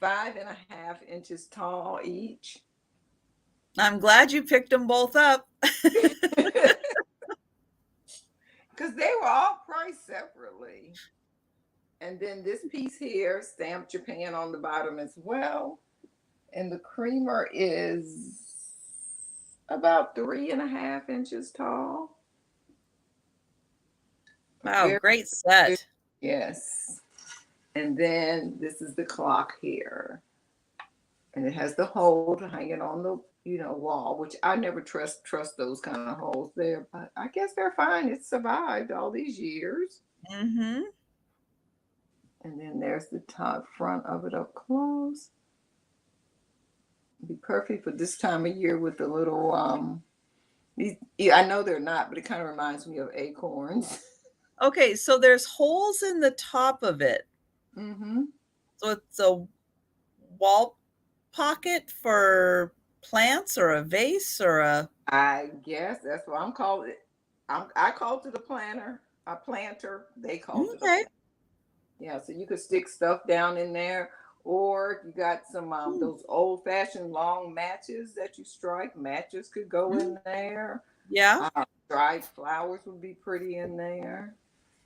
5.5 inches tall each. I'm glad you picked them both up. Because they were all priced separately. And then this piece here, stamped Japan on the bottom as well. And the creamer is about 3.5 inches tall. Wow, Very great good. set. Yes. And then this is the clock here. And it has the hole to hang it on the wall, which I never trust those kind of holes there, but I guess they're fine. It survived all these years. Mm-hmm. And then there's the top front of it up close. It'd be perfect for this time of year with the little Yeah, I know they're not, but it kind of reminds me of acorns. Okay, so there's holes in the top of it. Mm-hmm. So it's a wall pocket for plants or a vase or a I guess that's what I'm calling it. I called it a planter. They called it a okay. planter. Yeah, so you could stick stuff down in there, or you got some Hmm. those old-fashioned long matches that you strike. Matches could go Mm, in there. yeah. Dried flowers would be pretty in there,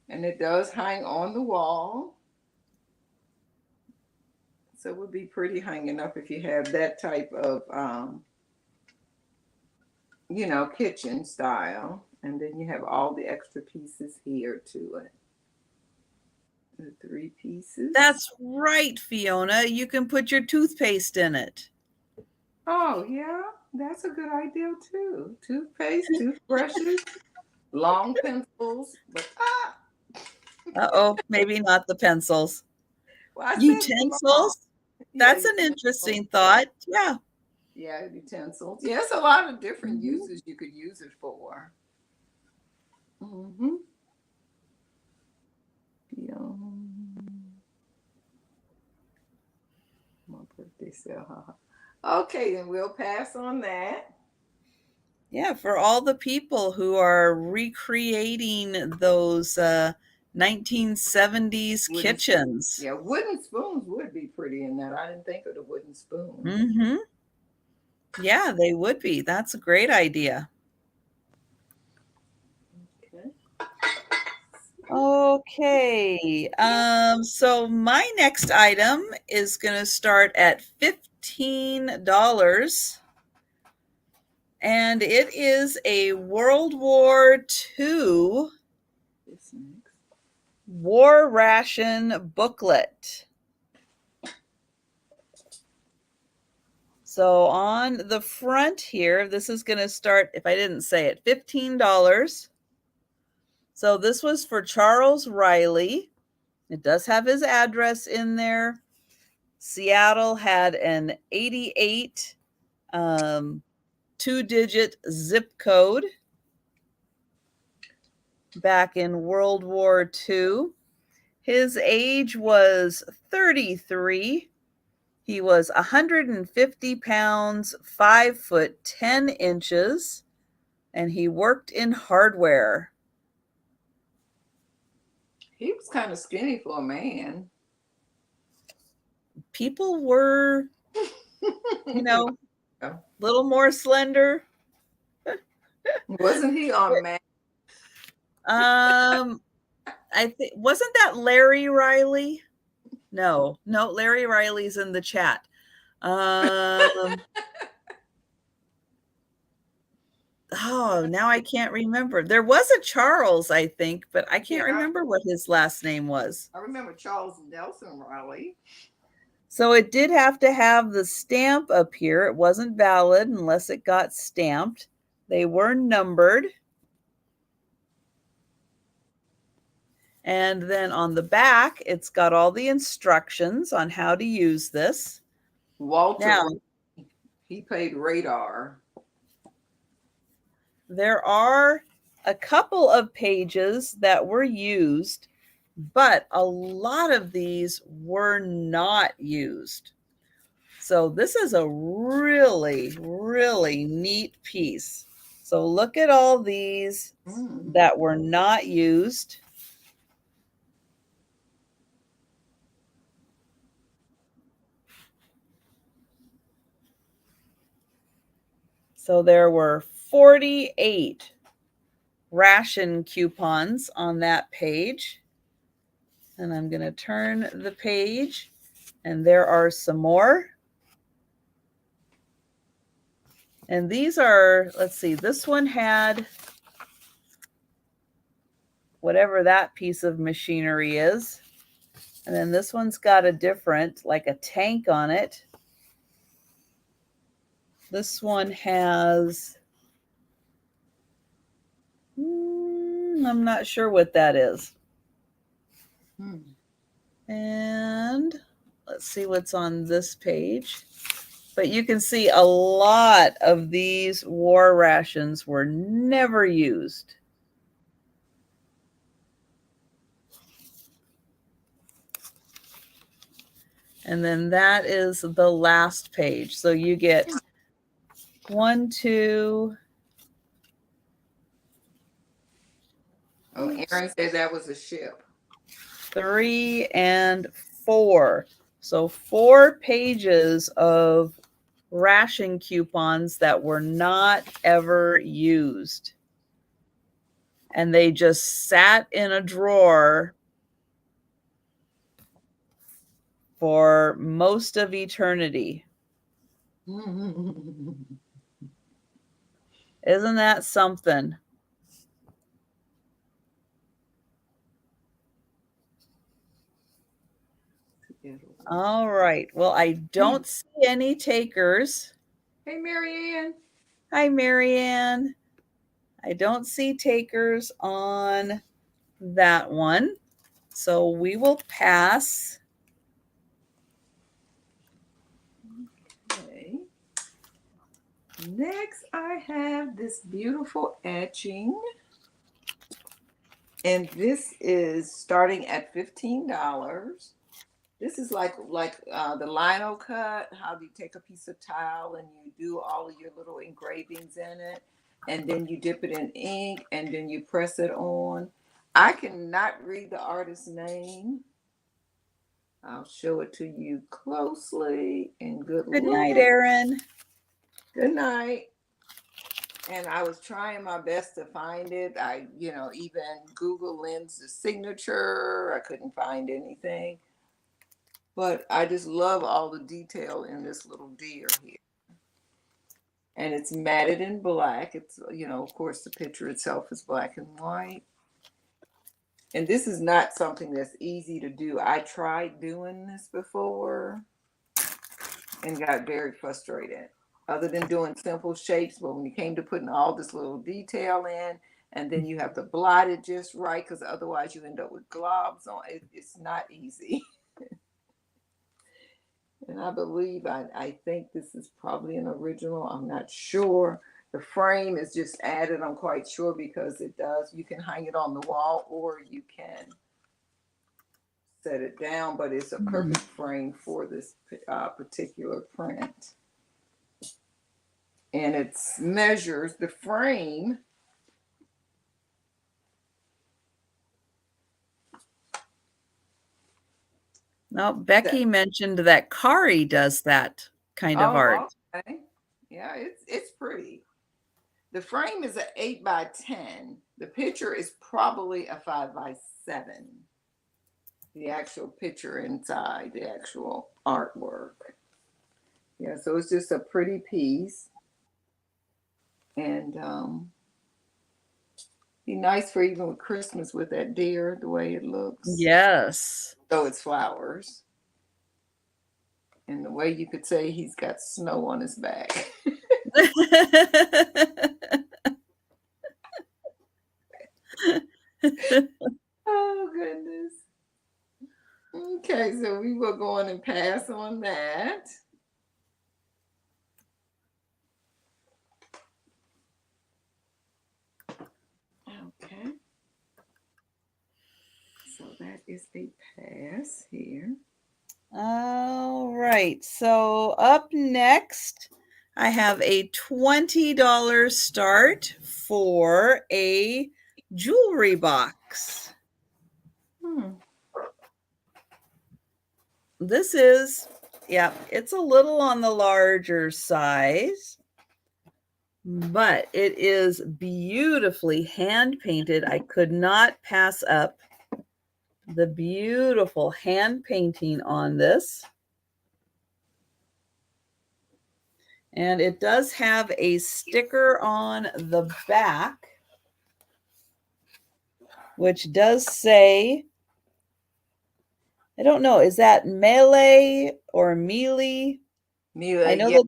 and it does hang on the wall, so it would be pretty hanging up if you have that type of kitchen style. And then you have all the extra pieces here to it. The three pieces. That's right, Fiona. You can put your toothpaste in it. Oh, yeah, that's a good idea too. Toothpaste, toothbrushes, long pencils. But Uh-oh, maybe not the pencils. well, I said long. Utensils? Yeah, That's an utensils. interesting thought. Yeah. Yeah, utensils. Yeah, it's a lot of different Mhm. uses you could use it for. Mm-hmm. Yeah. My birthday sale. Okay, then we'll pass on that. Yeah, for all the people who are recreating those 1970s Wooden spoon. kitchens. Yeah, wooden spoons would be pretty in that. I didn't think of the wooden spoon. Hmm. Yeah, they would be. That's a great idea. Okay. Okay. So my next item is going to start at $15, and it is a World War II This next. war ration booklet. So on the front here, this is going to start, if I didn't say it, $15. So this was for Charles Riley. It does have his address in there. Seattle had an 88 two-digit zip code back in World War II. His age was 33. He was 150 pounds, 5 foot 10 inches, and he worked in hardware. He was kind of skinny for a man. People were, a little more slender. Wasn't he on man? Um, I think wasn't that Larry Riley? No, Larry Riley's in the chat. Oh, now I can't remember. There was a Charles, I think, but I can't Yeah, remember what his last name was. I remember Charles Nelson Riley. So it did have to have the stamp up here. It wasn't valid unless it got stamped. They were numbered. And then on the back, it's got all the instructions on how to use this. Walter, Now, he played Radar. there are a couple of pages that were used, but a lot of these were not used. So this is a really, really neat piece. So look at all these that were not used. So there were 48 ration coupons on that page. And I'm going to turn the page, and there are some more. And these are, let's see, this one had whatever that piece of machinery is. And then this one's got a different, like a tank on it. This one has, I'm not sure what that is. And let's see what's on this page. But you can see a lot of these war rations were never used. And then that is the last page. So you get 1, 2. Oh, Aaron said that was a ship. 3 and 4. So 4 pages of ration coupons that were not ever used. And they just sat in a drawer for most of eternity. Isn't that something? All right. Well, I don't see any takers. Hey, Marianne. Hi, Marianne. I don't see takers on that one. So we will pass. Okay. Next, I have this beautiful etching. And this is starting at $15. This is like the lino cut, how you take a piece of tile and you do all of your little engravings in it, and then you dip it in ink, and then you press it on. I cannot read the artist's name. I'll show it to you closely. And good night, luck. Erin. Good night. And I was trying my best to find it. I, even Google Lens the signature. I couldn't find anything. But I just love all the detail in this little deer here. And it's matted in black. It's, of course, the picture itself is black and white. And this is not something that's easy to do. I tried doing this before and got very frustrated. Other than doing simple shapes, but when you came to putting all this little detail in, and then you have to blot it just right, because otherwise you end up with globs on it. It's not easy. And I believe, I think this is probably an original. I'm not sure. The frame is just added, I'm quite sure, because you can hang it on the wall or you can set it down, but it's a perfect frame for this particular print. And it measures the frame. No, Becky mentioned that Kari does that kind of art. Okay. Yeah, it's pretty. The frame is an 8x10. The picture is probably a 5x7. The actual picture inside, the actual artwork. Yeah, so it's just a pretty piece. And be nice for even with Christmas with that deer, the way it looks. Yes. So it's flowers. And the way you could say he's got snow on his back. Oh, goodness. Okay, so we will go on and pass on that. Okay. So that is a pass here. All right. So up next, I have a $20 start for a jewelry box. This is, it's a little on the larger size, but it is beautifully hand painted. I could not pass up the beautiful hand painting on this. And it does have a sticker on the back, which does say, I don't know, is that melee or melee? Mila, I know yeah, that,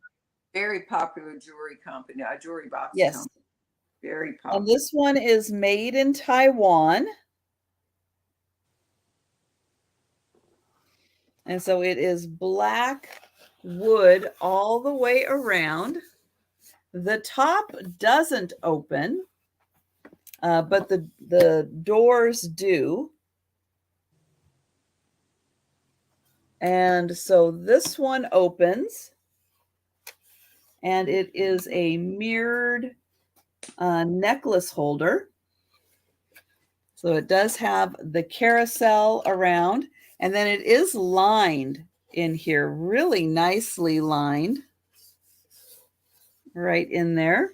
very popular jewelry company, a jewelry box yes. company. Very popular. And this one is made in Taiwan. And so it is black wood all the way around. The top doesn't open, but the doors do. And so this one opens, and it is a mirrored necklace holder. So it does have the carousel around, and then it is lined in here, really nicely lined right in there.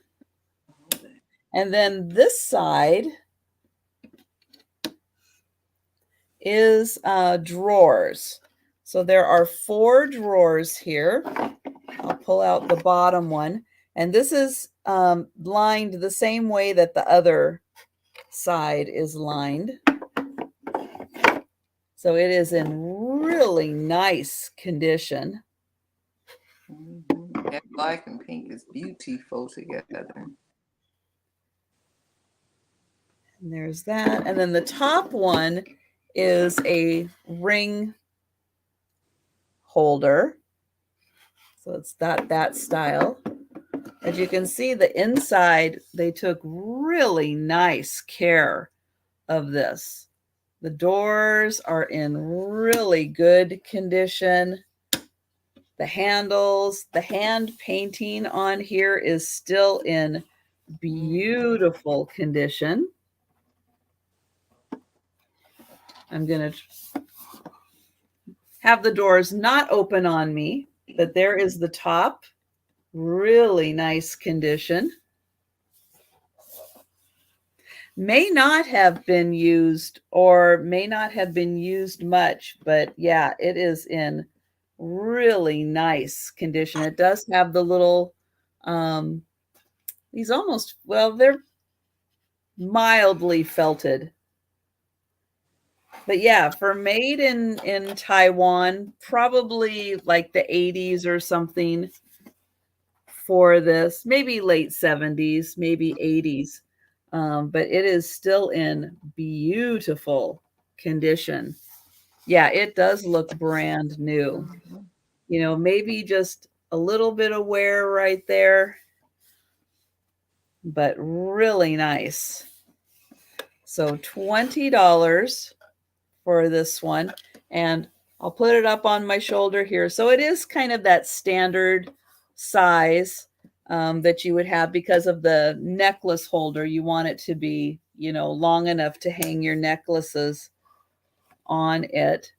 And then this side is drawers. So there are 4 drawers here. I'll pull out the bottom one. And this is lined the same way that the other side is lined. So it is in really nice condition. That black and pink is beautiful together. And there's that. And then the top one is a ring holder. So it's that style. As you can see, the inside, they took really nice care of this. The doors are in really good condition. The handles, the hand painting on here is still in beautiful condition. I'm going to have the doors not open on me, but there is the top. Really nice condition. May not have been used or may not have been used much, but yeah, it is in really nice condition. It does have the little, these almost, well, they're mildly felted. But yeah, for made in Taiwan, probably like the 80s or something for this, maybe late 70s, maybe 80s. But it is still in beautiful condition. Yeah, it does look brand new. You know, maybe just a little bit of wear right there, but really nice. So $20 for this one. And I'll put it up on my shoulder here. So it is kind of that standard size that you would have because of the necklace holder. You want it to be, you know, long enough to hang your necklaces on it.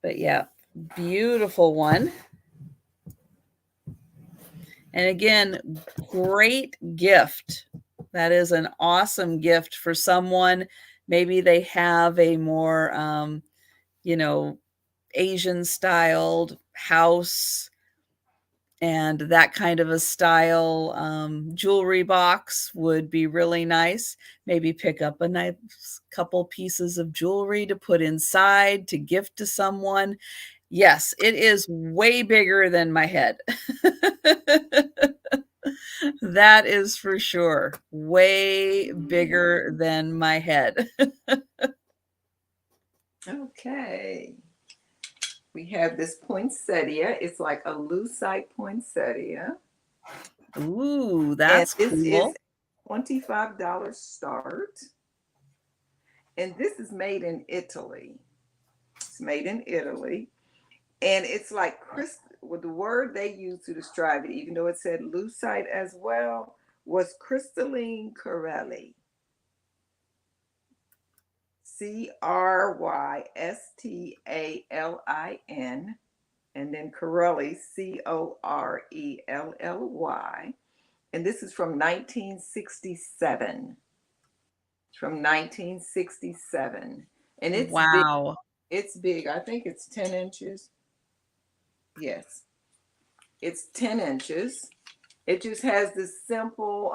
But yeah, beautiful one. And again, great gift. That is an awesome gift for someone. Maybe they have a more, you know, Asian styled house and that kind of a style jewelry box would be really nice. Maybe pick up a nice couple pieces of jewelry to put inside to gift to someone. Yes, it is way bigger than my head. That is for sure. Way bigger than my head. Okay. We have this poinsettia. It's like a lucite poinsettia. Ooh, that's and this cool. is $25 start. And this is made in Italy. It's made in Italy. And it's like well, the word they used to describe it, even though it said lucite as well, was crystalline corelli. Crystalin, and then Corelli, Corelly. And this is from 1967. It's from 1967. And it's big. Wow. It's big. I think it's 10 inches. Yes. It's 10 inches. It just has this simple,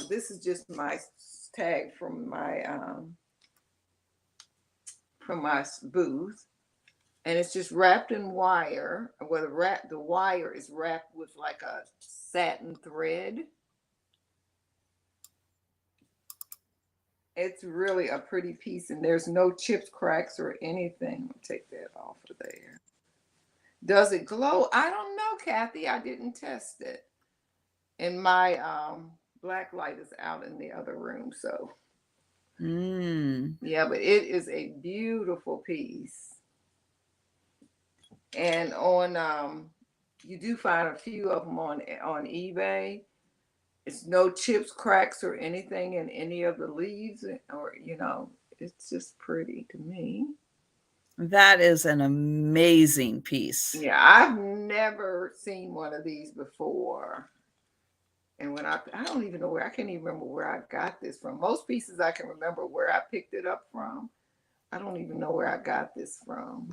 this is just my tag from my booth. And it's just wrapped in wire. Well, the wire is wrapped with like a satin thread. It's really a pretty piece, and there's no chips, cracks, or anything. I'll take that off of there. Does it glow? I don't know. Kathy. I didn't test it. And my black light is out in the other room. So, yeah, but it is a beautiful piece. And on you do find a few of them on eBay. It's no chips, cracks, or anything in any of the leaves, or it's just pretty to me. That is an amazing piece. Yeah, I've never seen one of these before. And when I don't even know where, I can't even remember where I got this from. Most pieces I can remember where I picked it up from. I don't even know where I got this from.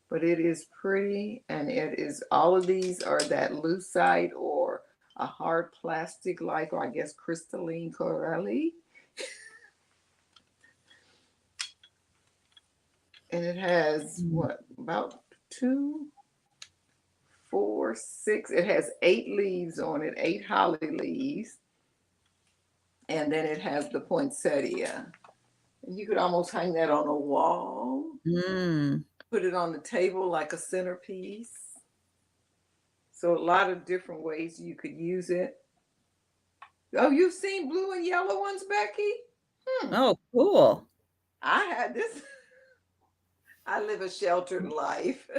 But it is pretty, and it is, all of these are that lucite or a hard plastic like, or I guess crystalline corelli. And it has what, about 2, 4, 6. It has 8 leaves on it, 8 holly leaves. And then it has the poinsettia. And you could almost hang that on a wall. Put it on the table like a centerpiece. So a lot of different ways you could use it. Oh, you've seen blue and yellow ones, Becky? Oh, cool. I had this. I live a sheltered life.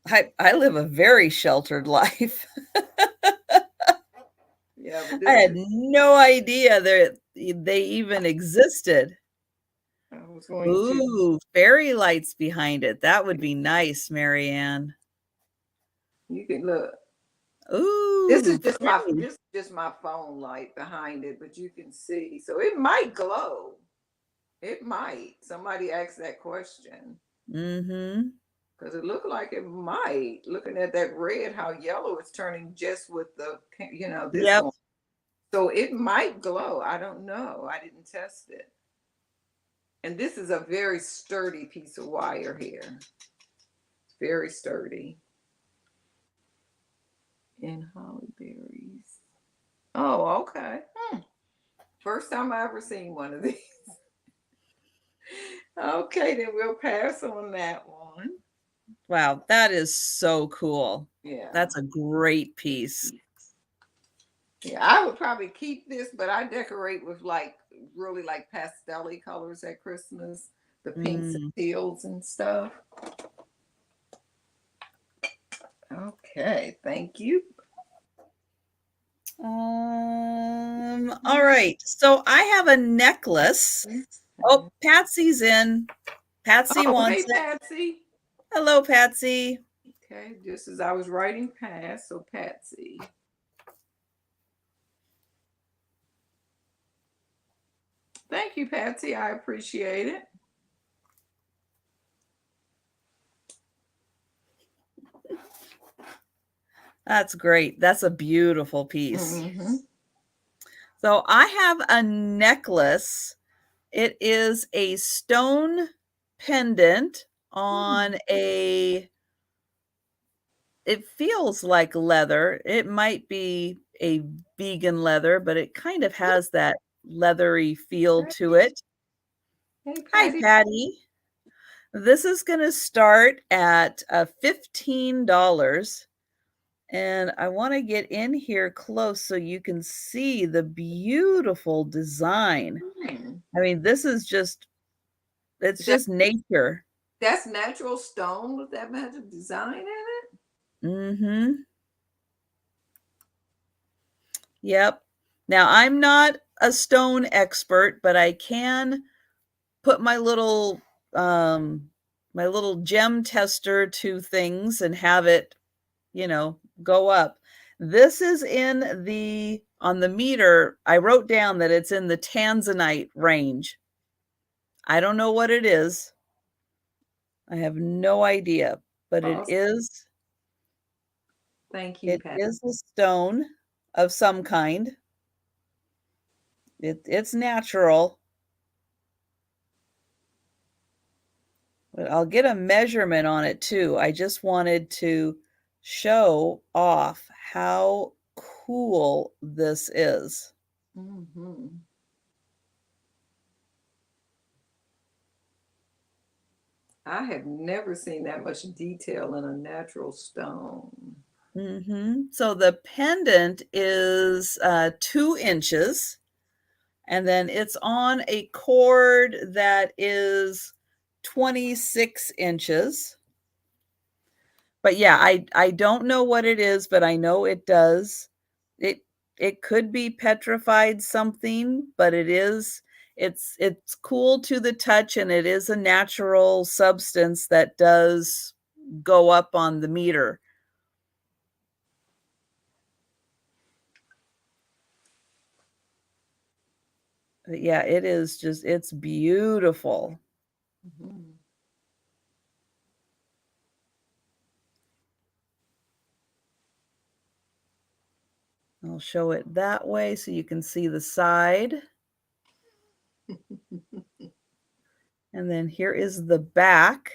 I live a very sheltered life. Yeah, but I had no idea that they even existed. I was going to. Ooh, fairy lights behind it. That would be nice, Marianne. You can look. Ooh, This is just my phone light behind it, but you can see. So it might glow. It might. Somebody asked that question. Because it looked like it might. Looking at that red, how yellow it's turning just with the, this one. So it might glow. I don't know. I didn't test it. And this is a very sturdy piece of wire here. Very sturdy. And holly berries. Oh, okay. First time I ever seen one of these. Okay, then we'll pass on that one. Wow, that is so cool. Yeah. That's a great piece. Yeah, I would probably keep this, but I decorate with really pastel colors at Christmas, the pinks and teals and stuff. Okay, thank you. All right. So I have a necklace. Oh, Patsy's in. Patsy wants it. Patsy. Hello, Patsy. Okay, just as I was writing past, so Patsy. Thank you, Patsy. I appreciate it. That's great. That's a beautiful piece. So I have a necklace. It is a stone pendant on it feels like leather. It might be a vegan leather, but it kind of has that leathery feel to it. Hey, Hi, Patty. This is going to start at $15. And I want to get in here close so you can see the beautiful design. I mean, this is just, it's just nature. That's natural stone with that magic design in it? Yep. Now, I'm not a stone expert, but I can put my little gem tester to things and have it, go up. This is on the meter, I wrote down that it's in the tanzanite range. I don't know what it is. I have no idea, but it is. Thank you, Pat. It is a stone of some kind. It's natural. But I'll get a measurement on it too. I just wanted to show off how cool this is. I have never seen that much detail in a natural stone. So the pendant is 2 inches, and then it's on a cord that is 26 inches. But yeah, I don't know what it is, but I know it does. It could be petrified something, but it's cool to the touch, and it is a natural substance that does go up on the meter. But yeah, it is just, it's beautiful. Mhm. I'll show it that way so you can see the side. And then here is the back.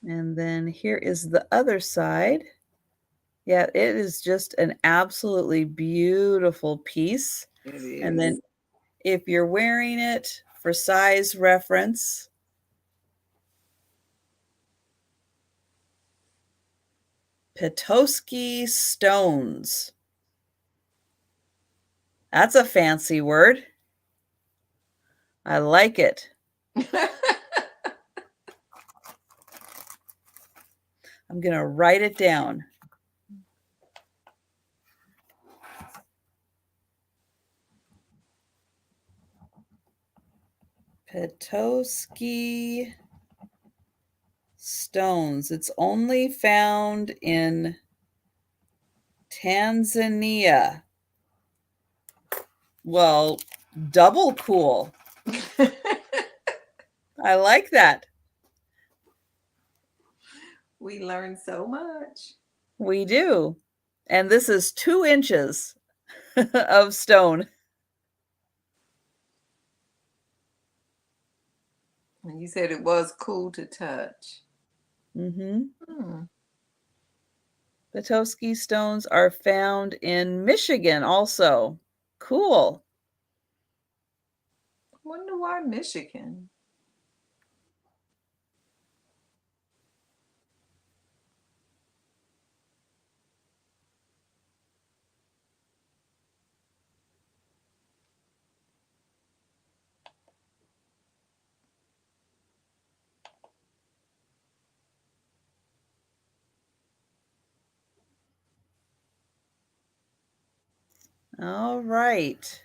And then here is the other side. Yeah, it is just an absolutely beautiful piece. It And is. then if you're wearing it for size reference, Petoskey stones. That's a fancy word. I like it. I'm going to write it down. Petoskey stones. It's only found in Tanzania. Well, double cool. I like that. We learn so much. We do. And this is 2 inches of stone. And you said it was cool to touch. Hmm. Hmm. Petoskey stones are found in Michigan also. Cool. Wonder why Michigan? All right.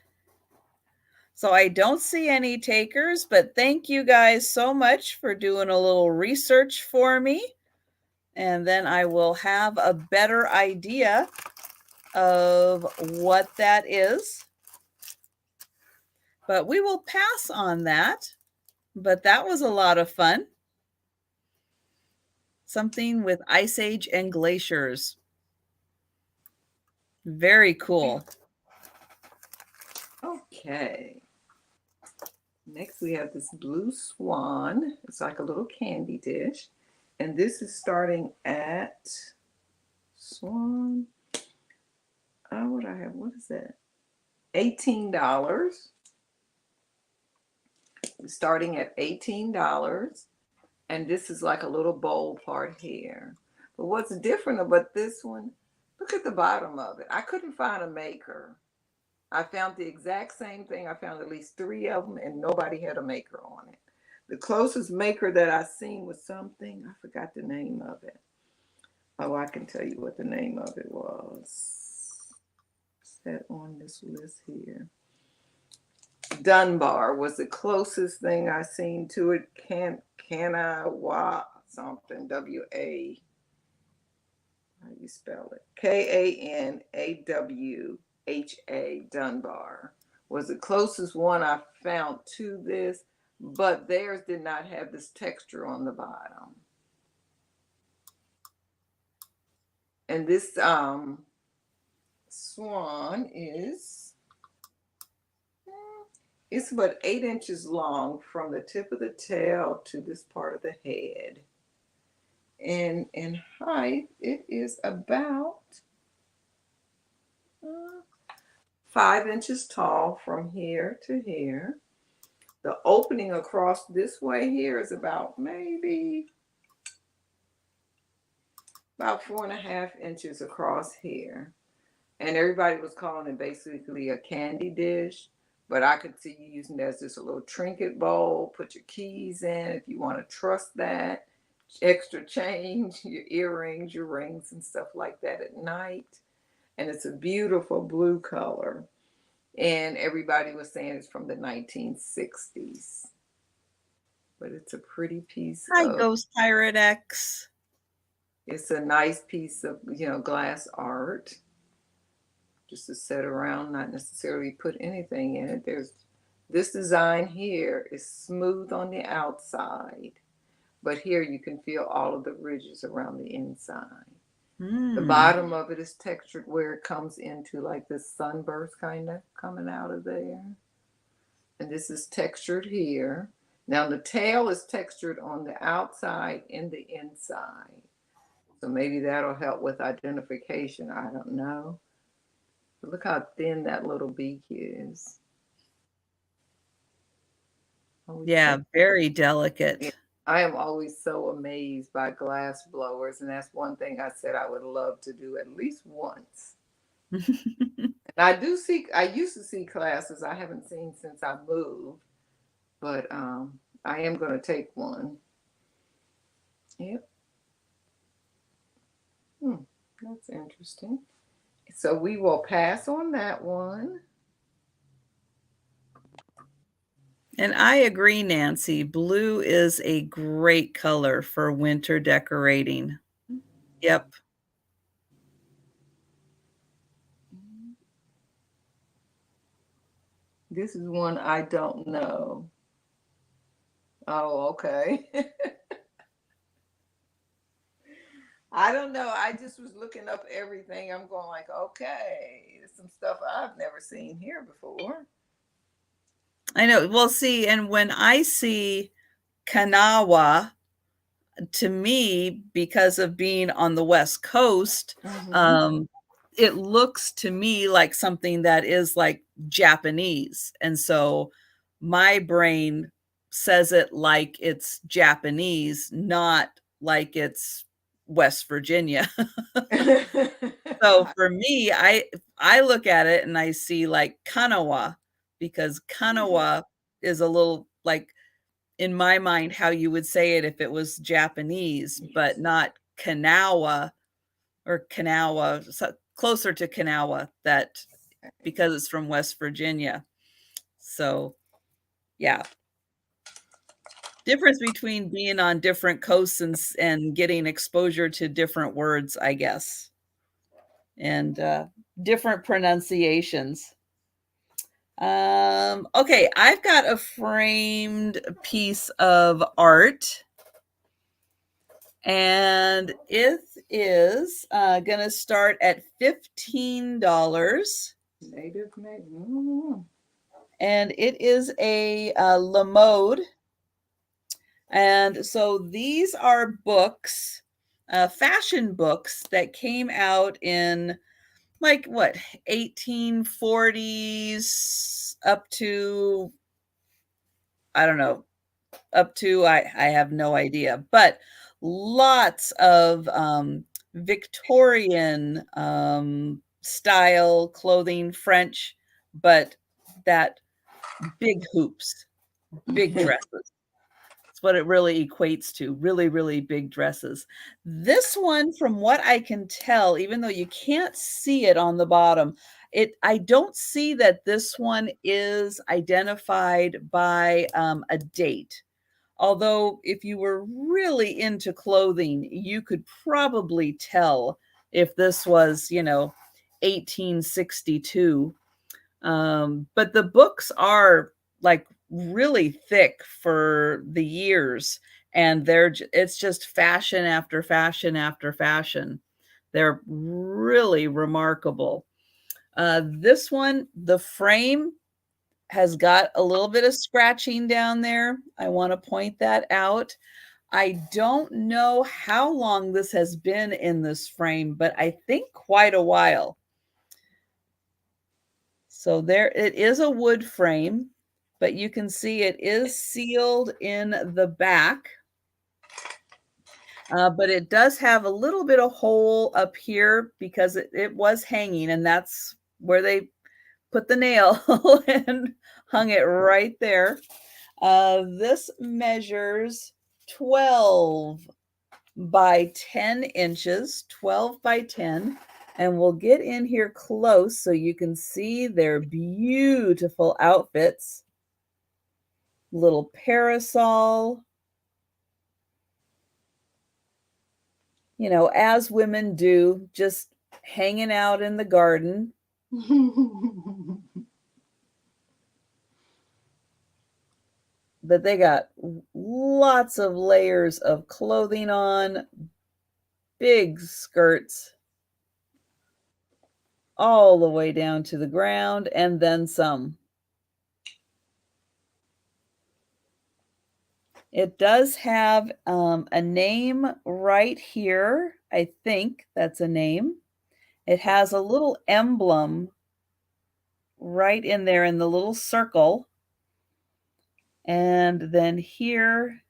So I don't see any takers, but thank you guys so much for doing a little research for me. And then I will have a better idea of what that is. But we will pass on that. But that was a lot of fun. Something with Ice Age and glaciers. Very cool. Okay. Next, we have this blue swan. It's like a little candy dish. And this is starting at swan. Oh, what I have? What is that? $18. Starting at $18. And this is like a little bowl part here. But what's different about this one? Look at the bottom of it. I couldn't find a maker. I found the exact same thing. I found at least 3 of them, and nobody had a maker on it. The closest maker that I seen was something, I forgot the name of it. Oh, I can tell you what the name of it was. Is that on this list here? Dunbar was the closest thing I seen to it. Something, W-A. How do you spell it? Kanawha, Dunbar was the closest one I found to this, but theirs did not have this texture on the bottom. And this swan is it's about 8 inches long from the tip of the tail to this part of the head. And in height, it is about 5 inches tall from here to here. The opening across this way here is about maybe about 4.5 inches across here. And everybody was calling it basically a candy dish, but I could see you using it as just a little trinket bowl, put your keys in if you want to trust that, extra change, your earrings, your rings, and stuff like that at night. And it's a beautiful blue color. And everybody was saying it's from the 1960s. But it's a pretty piece Hi, of, Ghost Pirate X. it's a nice piece of, glass art. Just to set around, not necessarily put anything in it. There's this design here is smooth on the outside, but here you can feel all of the ridges around the inside. The bottom of it is textured where it comes into like this sunburst kind of coming out of there. And this is textured here. Now the tail is textured on the outside and the inside. So maybe that'll help with identification. I don't know. But look how thin that little beak is. Yeah, very delicate. Yeah, I am always so amazed by glass blowers, and that's one thing I said I would love to do at least once. And I used to see classes I haven't seen since I moved, but I am going to take one. Yep. That's interesting. So we will pass on that one. And I agree, Nancy. Blue is a great color for winter decorating. Yep. This is one I don't know. Oh, okay. I don't know. I just was looking up everything. I'm going like, okay, there's some stuff I've never seen here before. I know. Well, see, and when I see Kanawha, to me, because of being on the West Coast, it looks to me like something that is like Japanese. And so my brain says it like it's Japanese, not like it's West Virginia. So for me, I look at it and I see like Kanawha, because Kanawha is a little like, in my mind, how you would say it if it was Japanese, but not Kanawha or Kanawha, so closer to Kanawha, that because it's from West Virginia. So yeah. Difference between being on different coasts and getting exposure to different words, I guess. And different pronunciations. Okay, I've got a framed piece of art, and it is going to start at $15. Native made. And it is a Lamode. And so these are books, fashion books that came out in like what, 1840s up to, I don't know, up to, I have no idea, but lots of Victorian style clothing, French, but that big hoops, big dresses. That's what it really equates to, really, really big dresses. This one, from what I can tell, even though you can't see it on the bottom, I don't see that this one is identified by a date. Although if you were really into clothing, you could probably tell if this was, 1862. But the books are like really thick for the years, and it's just fashion after fashion after fashion. They're really remarkable. This one, the frame has got a little bit of scratching down there. I want to point that out. I don't know how long this has been in this frame, but I think quite a while. So there, it is a wood frame, but you can see it is sealed in the back. But it does have a little bit of hole up here because it was hanging, and that's where they put the nail and hung it right there. This measures 12 by 10 inches, 12 by 10. And we'll get in here close so you can see their beautiful outfits. Little parasol, you know, as women do, just hanging out in the garden. But they got lots of layers of clothing on, big skirts, all the way down to the ground, and then some. It does have a name right here. I think that's a name. It has a little emblem right in there in the little circle. And then here,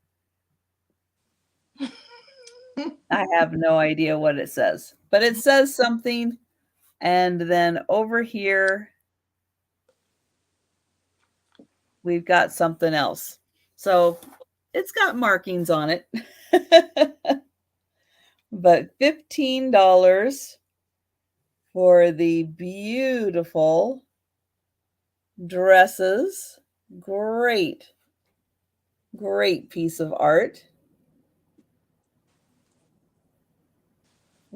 I have no idea what it says, but it says something. And then over here, we've got something else. So it's got markings on it. But $15 for the beautiful dresses. Great, great piece of art.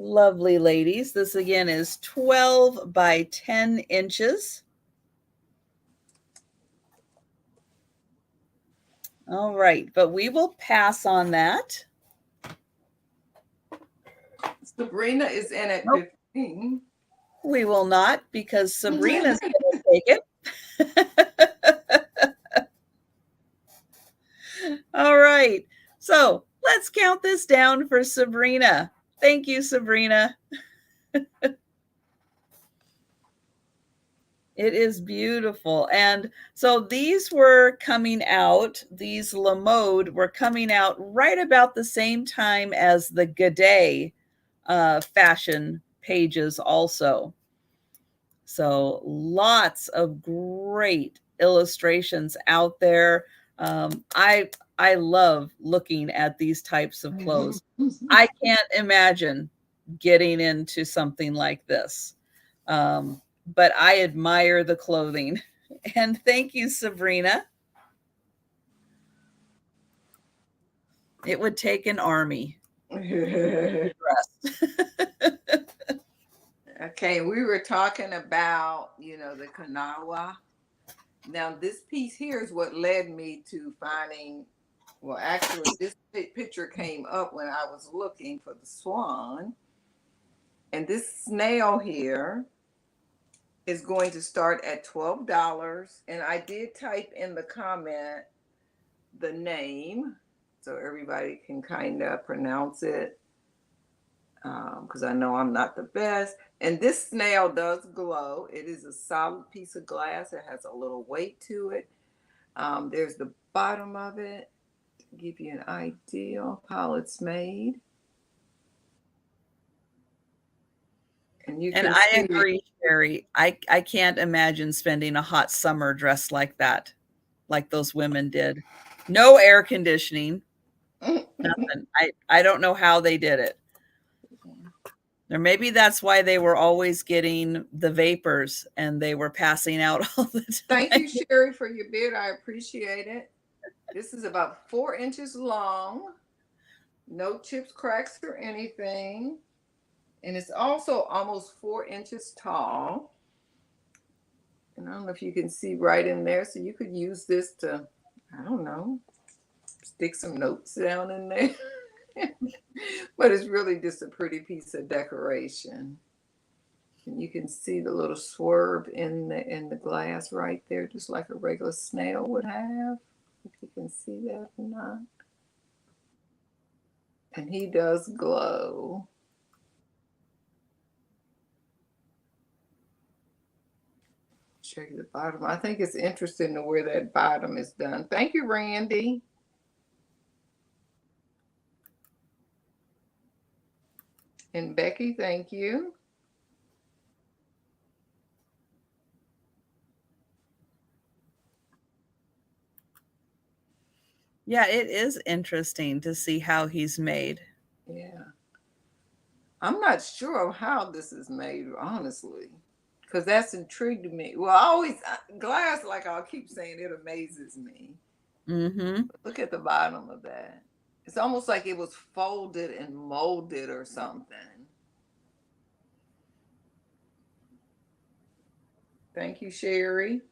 Lovely ladies. This again is 12 by 10 inches. All right, but we will pass on that. Sabrina is in at 15. We will not, because Sabrina's going to take it. All right, so let's count this down for Sabrina. Thank you, Sabrina. It is beautiful. And so these were coming out, these La Mode were coming out right about the same time as the G'day fashion pages also. So lots of great illustrations out there. I love looking at these types of clothes. I can't imagine getting into something like this. But I admire the clothing. And thank you, Sabrina. It would take an army. Okay, we were talking about, the Kanawa. Now, this piece here is what led me to finding, well, actually, this picture came up when I was looking for the swan. And this snail here is going to start at $12. And I did type in the comment the name so everybody can kind of pronounce it, because I know I'm not the best. And this snail does glow. It is a solid piece of glass. It has a little weight to it. There's the bottom of it to give you an idea of how it's made. And I agree, Sherry. I can't imagine spending a hot summer dressed like that, like those women did. No air conditioning, nothing. I don't know how they did it. Or maybe that's why they were always getting the vapors and they were passing out all the time. Thank you, Sherry, for your bid. I appreciate it. This is about 4 inches long. No chips, cracks, or anything. And it's also almost 4 inches tall. And I don't know if you can see right in there. So you could use this to, I don't know, stick some notes down in there. But it's really just a pretty piece of decoration. And you can see the little swerve in the glass right there, just like a regular snail would have. If you can see that or not. And he does glow. check the bottom. I think it's interesting to where that bottom is done. Thank you, Randy. And Becky, thank you. Yeah, it is interesting to see how he's made. Yeah. I'm not sure of how this is made, honestly, because that's intrigued me. Well, I always, glass, like I'll keep saying, it amazes me. Mm-hmm. Look at the bottom of that. It's almost like it was folded and molded or something. Thank you, Sherry.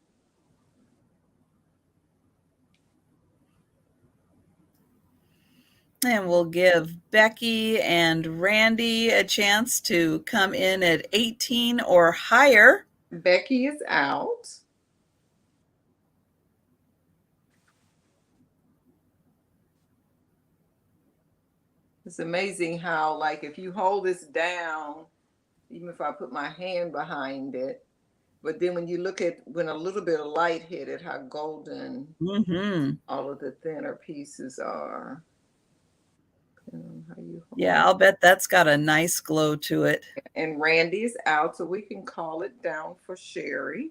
And we'll give Becky and Randy a chance to come in at 18 or higher. Becky is out. It's amazing how, like, if you hold this down, even if I put my hand behind it, but then when you look at when a little bit of light hit it, how golden all of the thinner pieces are. How you Yeah, I'll bet that's got a nice glow to it. And Randy's out, so we can call it down for Sherry.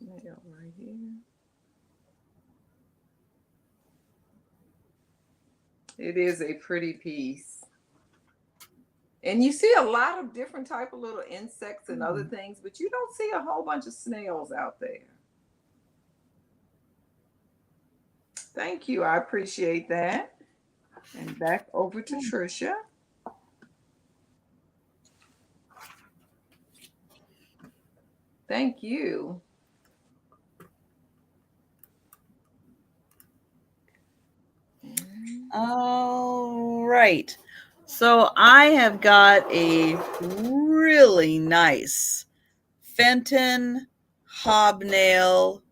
Right here. It is a pretty piece. And you see a lot of different type of little insects and other things, but you don't see a whole bunch of snails out there. Thank you. I appreciate that. And back over to Trisha. Thank you. All right. So I have got a really nice Fenton hobnail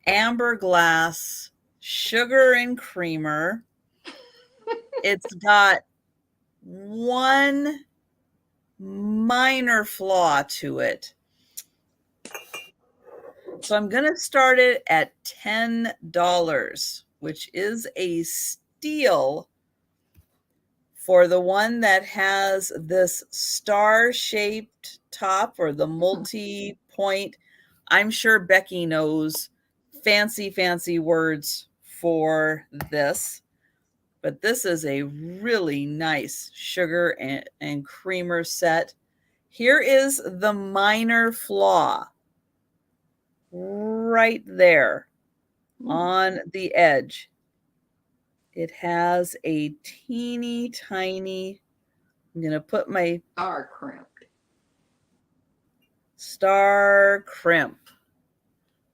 amber glass sugar and creamer. It's got one minor flaw to it. So I'm going to start it at $10, which is a steal for the one that has this star-shaped top or the multi-point. I'm sure Becky knows fancy words for this, but this is a really nice sugar and creamer set. Here is the minor flaw right there on the edge. It has a teeny tiny, I'm going to put my star crimp.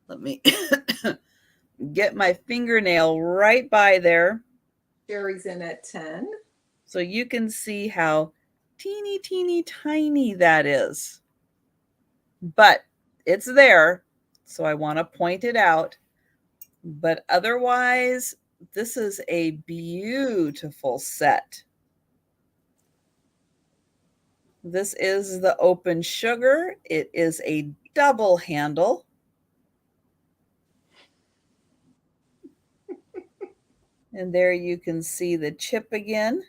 Let me get my fingernail right by there. Sherry's in at 10. So you can see how teeny tiny that is. But it's there, so I want to point it out. But otherwise, this is a beautiful set. This is the open sugar. It is a double handle. And there you can see the chip again.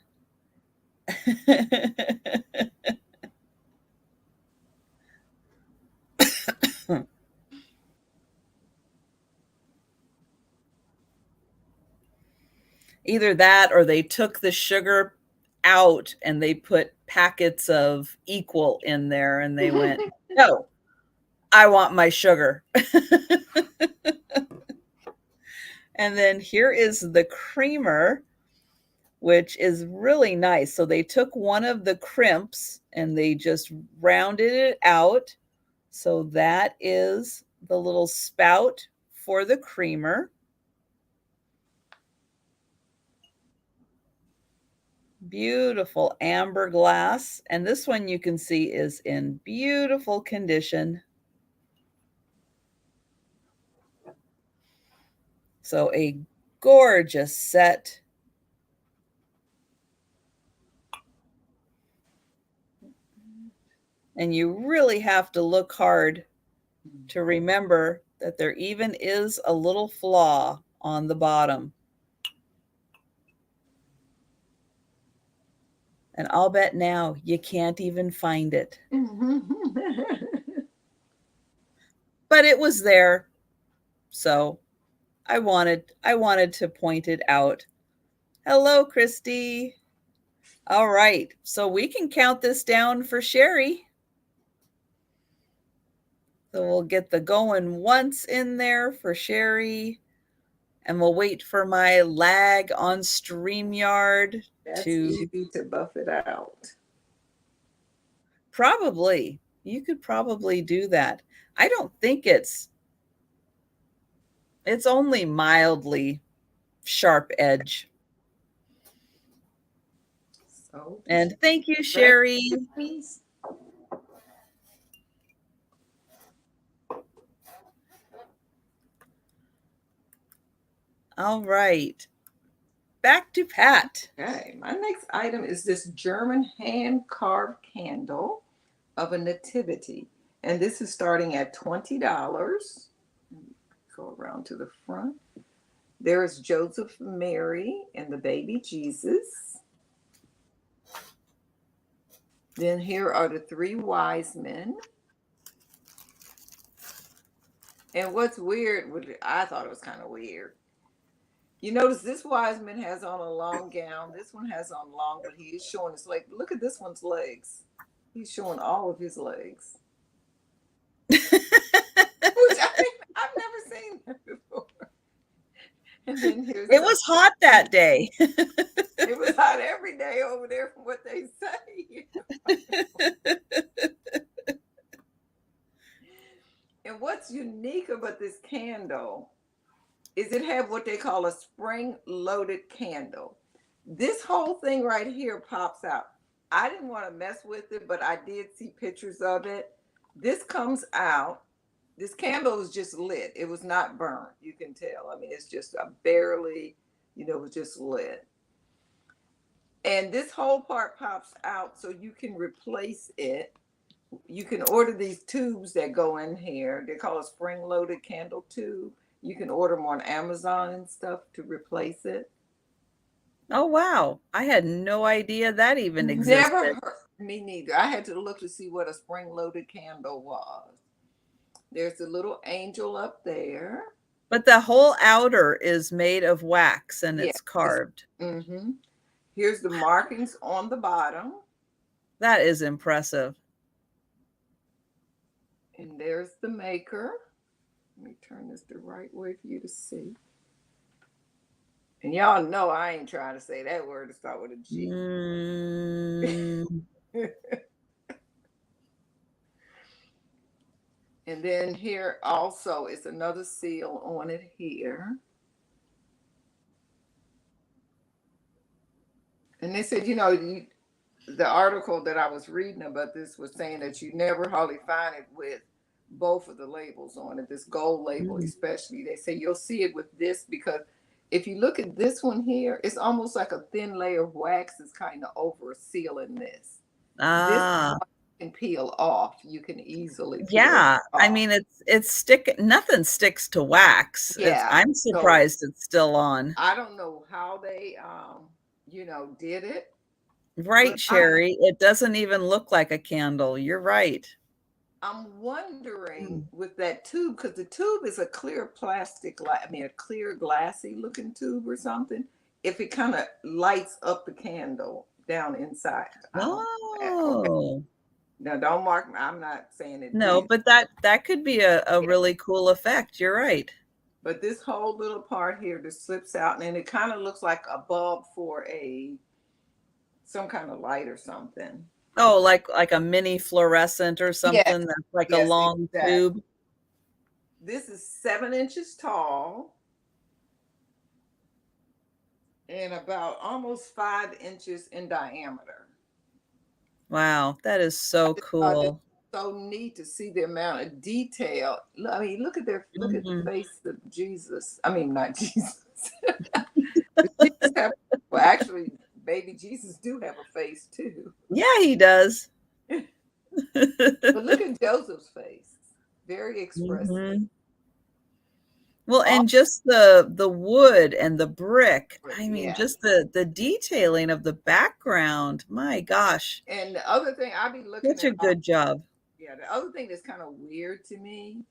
Either that or they took the sugar out and they put packets of equal in there and they went, no, I want my sugar. And then here is the creamer, which is really nice. So they took one of the crimps and they just rounded it out. So that is the little spout for the creamer. Beautiful amber glass. And this one you can see is in beautiful condition. So a gorgeous set. And you really have to look hard to remember that there even is a little flaw on the bottom. And I'll bet now you can't even find it. But it was there. So I wanted to point it out. Hello, Christy. All right. So we can count this down for Sherry. So we'll get the going once in there for Sherry. And we'll wait for my lag on StreamYard. That's easy to buff it out. Probably. You could probably do that. I don't think it's only mildly sharp edge. So, and thank you, Sherry. All right. Back to Pat. Okay, my next item is this German hand-carved candle of a nativity. And this is starting at $20. Go around to the front. There is Joseph, Mary, and the baby Jesus. Then here are the three wise men. And what's weird, I thought it was kind of weird. You notice this wise man has on a long gown. This one has on long, but he is showing his leg. Look at this one's legs. He's showing all of his legs. Which I've never seen that before. And then it was hot that day. It was hot every day over there from what they say. And what's unique about this candle is it have what they call a spring-loaded candle. This whole thing right here pops out. I didn't want to mess with it, but I did see pictures of it. This comes out. This candle is just lit. It was not burned. You can tell. I mean, it's just barely, it was just lit. And this whole part pops out so you can replace it. You can order these tubes that go in here. They're called a spring-loaded candle tube. You can order them on Amazon and stuff to replace it. Oh, wow. I had no idea that even existed. Never heard. Me neither. I had to look to see what a spring-loaded candle was. There's a little angel up there. But the whole outer is made of wax and it's carved. Here's the markings on the bottom. That is impressive. And there's the maker. Let me turn this the right way for you to see. And y'all know I ain't trying to say that word to start with a G. And then here also is another seal on it here. And they said, the article that I was reading about this was saying that you never hardly find it with both of the labels on it, this gold label especially. They say you'll see it with this because if you look at this one here, it's almost like a thin layer of wax is kind of over a seal in this. This one can peel off. You can easily peel off. I mean, it's nothing sticks to wax. Yeah. I'm surprised it's still on. I don't know how they did it. Right, Sherry. It doesn't even look like a candle. You're right. I'm wondering with that tube, because the tube is a clear plastic, a clear glassy looking tube or something, if it kind of lights up the candle down inside. Oh. Now, don't mark me. I'm not saying it. No, but that could be a really cool effect. You're right. But this whole little part here just slips out, and it kind of looks like a bulb for some kind of light or something. Oh, like a mini fluorescent or something that's like a long tube. This is 7 inches tall and about almost 5 inches in diameter. Wow, that is so cool. So neat to see the amount of detail. I mean, look at the face of Jesus. I mean, not Jesus. Actually, baby Jesus do have a face too. Yeah, he does. But look at Joseph's face. Very expressive. Mhm. Well, All and just the wood and the brick. I mean, yeah. just the detailing of the background. My gosh, And the other thing I be looking such at, a good job. yeah, the other thing that's kind of weird to me,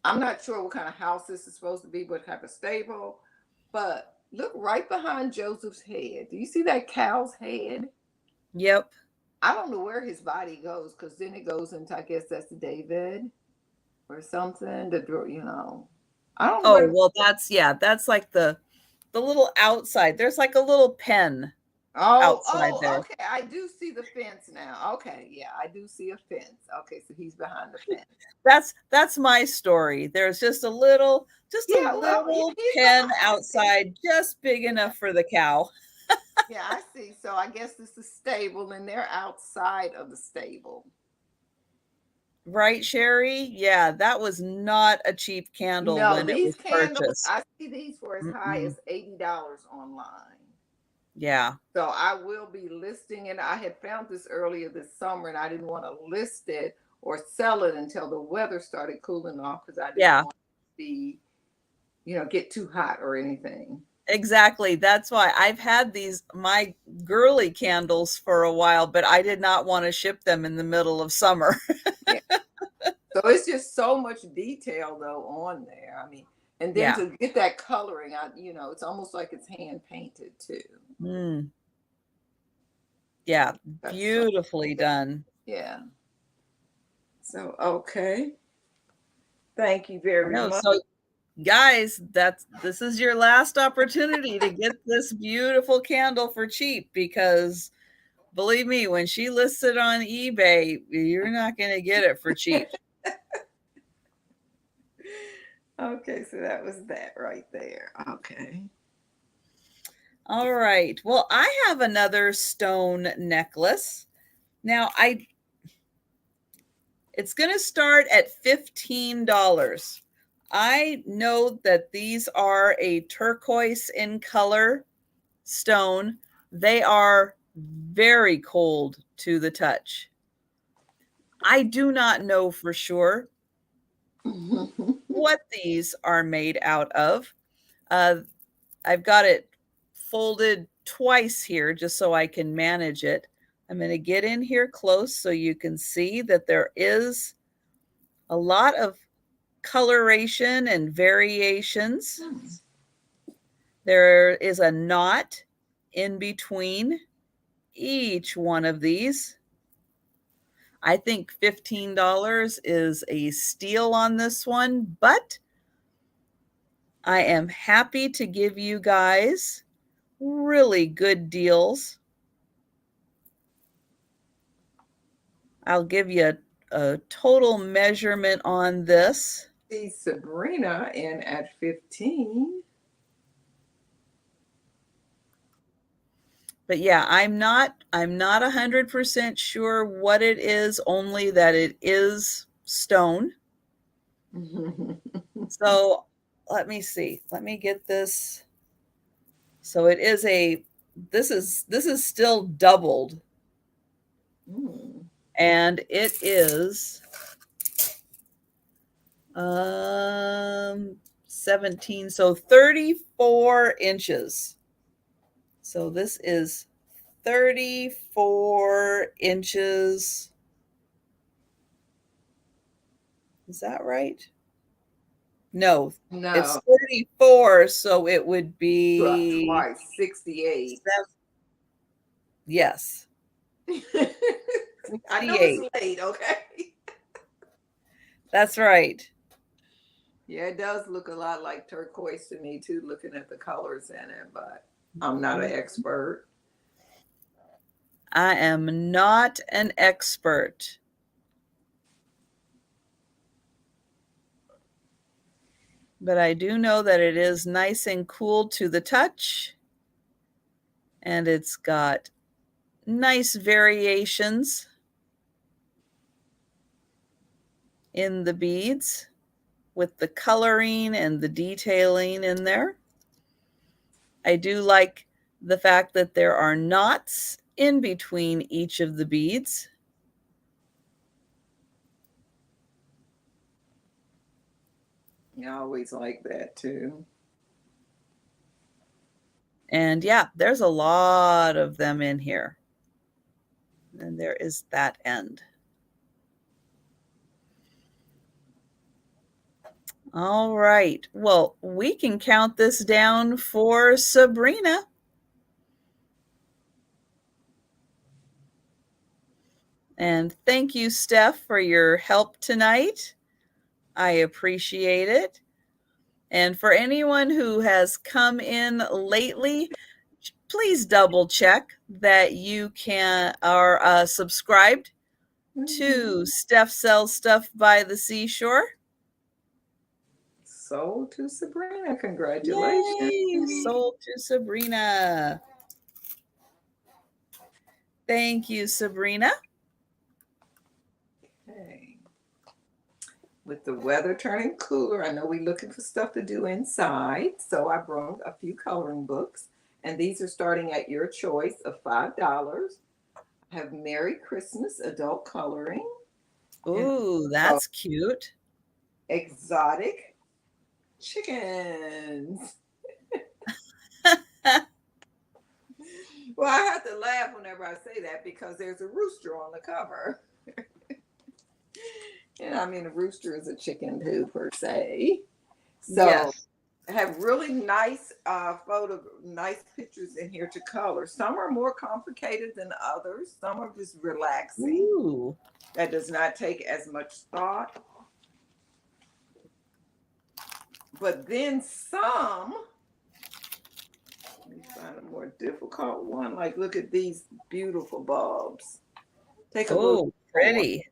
I'm not sure what kind of house this is supposed to be, what type of stable, but look right behind Joseph's head. Do you see that cow's head? Yep. I don't know where his body goes because then it goes into, I guess that's David or something. I don't know Oh, where. well, that's like the little outside. There's like a little pen Oh, outside oh, there. okay. I do see the fence now. Okay, yeah, I do see a fence. Okay, so he's behind the fence. That's my story. There's just a Yeah, well, yeah, little he's pen behind. I see. outside, just big Yeah, enough for the cow. yeah, I see. So I guess this is stable, and they're outside of the stable. Right, Sherry? Yeah, that was not a cheap candle No, when it these was candles, purchased. I see these for as high Mm-mm. as $80 online. Yeah. So I will be listing it. I had found this earlier this summer and I didn't want to list it or sell it until the weather started cooling off because I didn't Yeah. want to be, get too hot or anything. Exactly. That's why I've had my girly candles for a while, but I did not want to ship them in the middle of summer. Yeah. So it's just so much detail though on there. I mean, and then Yeah. to get that coloring, it's almost like it's hand painted too. Mm. Yeah. That's so, Beautifully done. yeah. So, okay. Thank you I very know. much. So guys, this is your last opportunity to get this beautiful candle for cheap because believe me, when she lists it on eBay, you're not going to get it for cheap. Okay, so that was that right there. Okay. All right. Well, I have another stone necklace. Now, it's going to start at $15. I know that these are a turquoise in color stone. They are very cold to the touch. I do not know for sure what these are made out of. Uh, I've got it folded twice here just so I can manage it. I'm going to get in here close so you can see that there is a lot of coloration and variations. There is a knot in between each one of these. I think $15 is a steal on this one, but I am happy to give you guys really good deals. I'll give you a total measurement on this. See Sabrina in at 15. But yeah, I'm not 100% sure what it is, only that it is stone. So let me see. Let me get this. So it is this is still doubled, Mm. and it is 17, so 34 inches. So this is 34 inches. Is that right? No, it's No, 34, so it would be twice, 68. yes, I know it's 68. late, okay? That's right. Yeah, it does look a lot like turquoise to me too, looking at the colors in it, but I'm not an expert. I am not an expert, but I do know that it is nice and cool to the touch, and it's got nice variations in the beads with the coloring and the detailing in there. I do like the fact that there are knots in between each of the beads. I always like that too. And yeah, there's a lot of them in here. And there is that end. All right. Well, we can count this down for Sabrina. And thank you, Steph, for your help tonight. I appreciate it. And for anyone who has come in lately, please double check that you are subscribed to Steph Sells Stuff by the Seashore. Sold to Sabrina. Congratulations. Yay! Sold to Sabrina. Thank you, Sabrina. Okay. With the weather turning cooler, I know we're looking for stuff to do inside. So I brought a few coloring books. And these are starting at your choice of $5. I have Merry Christmas Adult Coloring. Ooh, that's cute. Exotic Chickens. Well, I have to laugh whenever I say that because there's a rooster on the cover. And I mean, a rooster is a chicken too, per se. So Yes. I have really nice nice pictures in here to color. Some are more complicated than others. Some are just relaxing. Ooh. That does not take as much thought. But then some, let me find a more difficult one. Like, look at these beautiful bulbs. Take a look. Oh, pretty.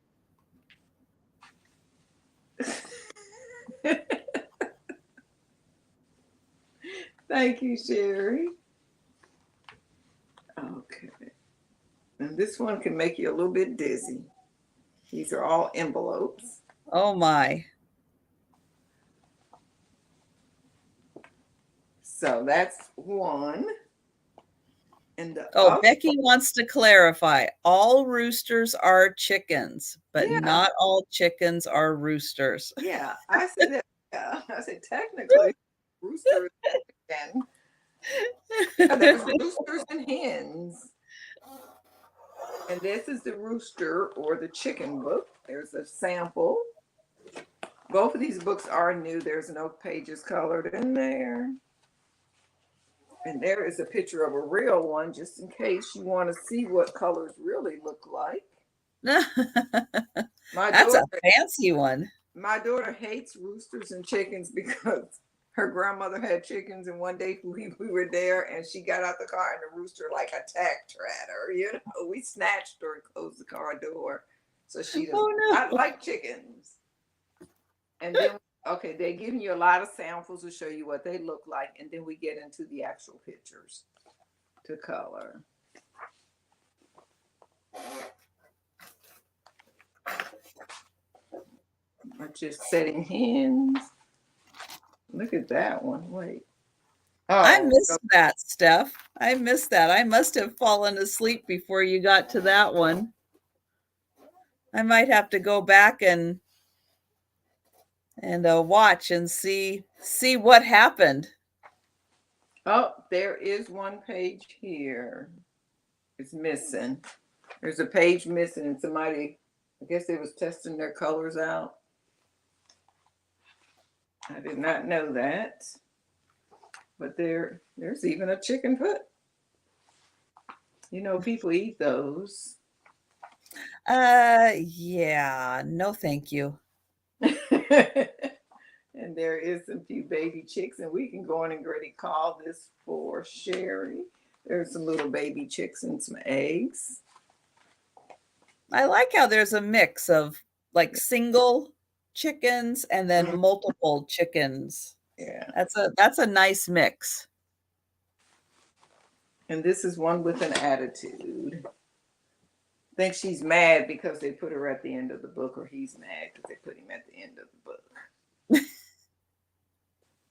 Thank you, Sherry. Okay. And this one can make you a little bit dizzy. These are all envelopes. Oh, my. So that's one. And Becky wants to clarify. All roosters are chickens, but not all chickens are roosters. Yeah, I said that. Yeah, I said technically, rooster is chicken. Yeah, there's roosters and hens. And this is the rooster or the chicken book. There's a sample. Both of these books are new. There's no pages colored in there. And there is a picture of a real one, just in case you want to see what colors really look like. That's a fancy one. My daughter hates roosters and chickens because her grandmother had chickens, and one day we were there and she got out the car and the rooster like attacked her at her. You know, we snatched her and closed the car door. So she does not like chickens. And then, okay, they're giving you a lot of samples to show you what they look like, and then we get into the actual pictures to color. I'm just setting hens. Look at that one. Wait. Oh, I missed that, Steph. I missed that. I must have fallen asleep before you got to that one. I might have to go back and watch and see what happened. Oh, there is one page here. It's missing. There's a page missing, and somebody, I guess they was testing their colors out. I did not know that. But there's even a chicken foot. You know, people eat those. Yeah, no thank you. And there is some few baby chicks, and we can go on and ready call this for Sherry. There's some little baby chicks and some eggs. I like how there's a mix of like single chickens and then multiple chickens. Yeah. That's a nice mix. And this is one with an attitude. I think she's mad because they put her at the end of the book, or he's mad because they put him at the end of the book.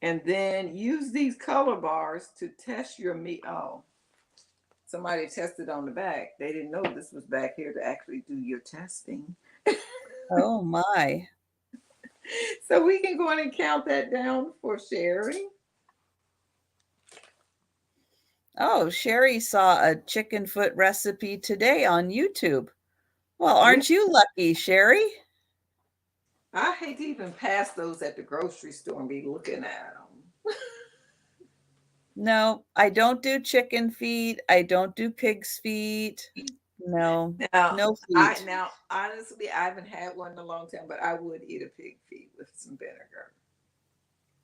And then use these color bars to test your meat. Oh, somebody tested on the back. They didn't know this was back here to actually do your testing. Oh my. So we can go in and count that down for Sherry. Oh, Sherry saw a chicken foot recipe today on YouTube. Well, Yeah. aren't you lucky, Sherry? I hate to even pass those at the grocery store and be looking at them. No, I don't do chicken feet. I don't do pig's feet. No, Now, no feet. now honestly, I haven't had one in a long time, but I would eat a pig feet with some vinegar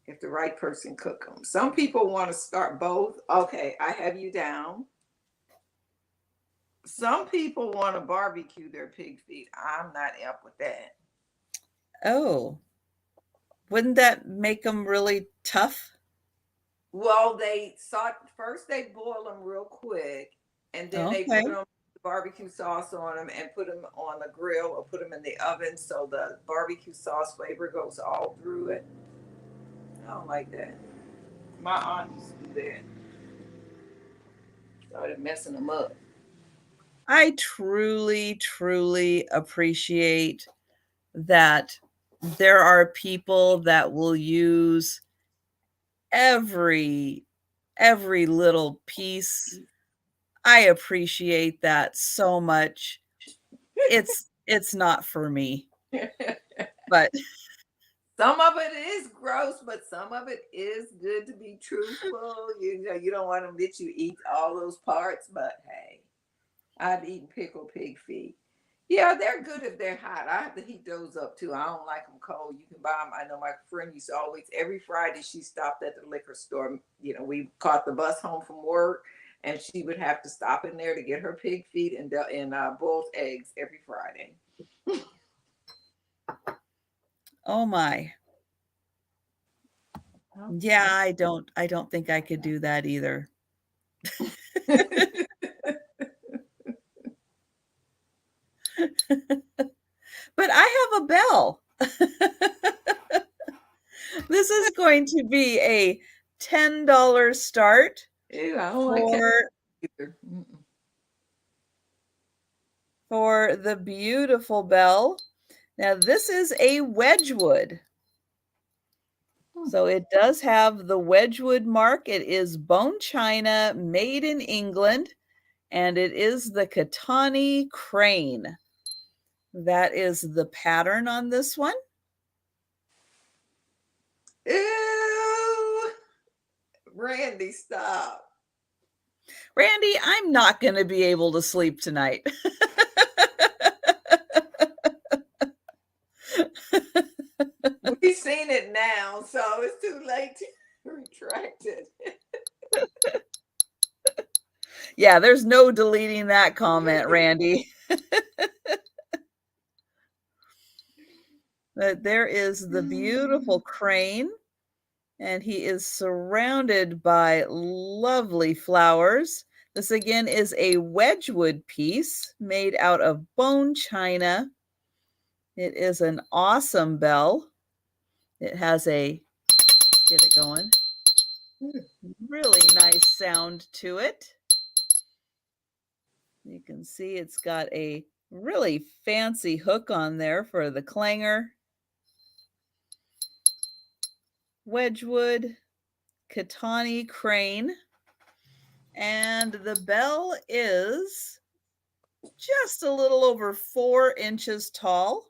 if the right person cook them. Some people want to start both. Okay, I have you down. Some people want to barbecue their pig feet. I'm not up with that. Oh, wouldn't that make them really tough? Well, they sought first they boil them real quick, and then they Okay. put them barbecue sauce on them and put them on the grill or put them in the oven so the barbecue sauce flavor goes all through it. I don't like that. My aunt used to do that. Started messing them up. I truly, truly appreciate that there are people that will use every every little piece. I appreciate that so much. It's not for me, but Some of it is gross, but some of it is good to be truthful. You know, you don't want to let you eat all those parts, but hey, I've eaten pickled pig feet. Yeah, they're good if they're hot. I have to heat those up too. I don't like them cold. You can buy them. I know my friend used to always, every Friday, she stopped at the liquor store. You know, we caught the bus home from work, and she would have to stop in there to get her pig feet and boiled eggs every Friday. oh my. Yeah, I don't think I could do that either. But I have a bell. This is going to be a $10 start Ew, I don't like cat for either. for the beautiful bell. Now this is a Wedgwood. So it does have the Wedgwood mark. It is bone china, made in England, and it is the Katani crane. That is the pattern on this one. Ew, Randy, stop. Randy, I'm not going to be able to sleep tonight. We've seen it now, so it's too late to retract it. Yeah, there's no deleting that comment, Randy. But there is the beautiful crane, and he is surrounded by lovely flowers. This again is a Wedgwood piece made out of bone china. It is an awesome bell. It has a, let's get it going, really nice sound to it. You can see it's got a really fancy hook on there for the clanger. Wedgwood, Katani crane, and the bell is just a little over 4 inches tall.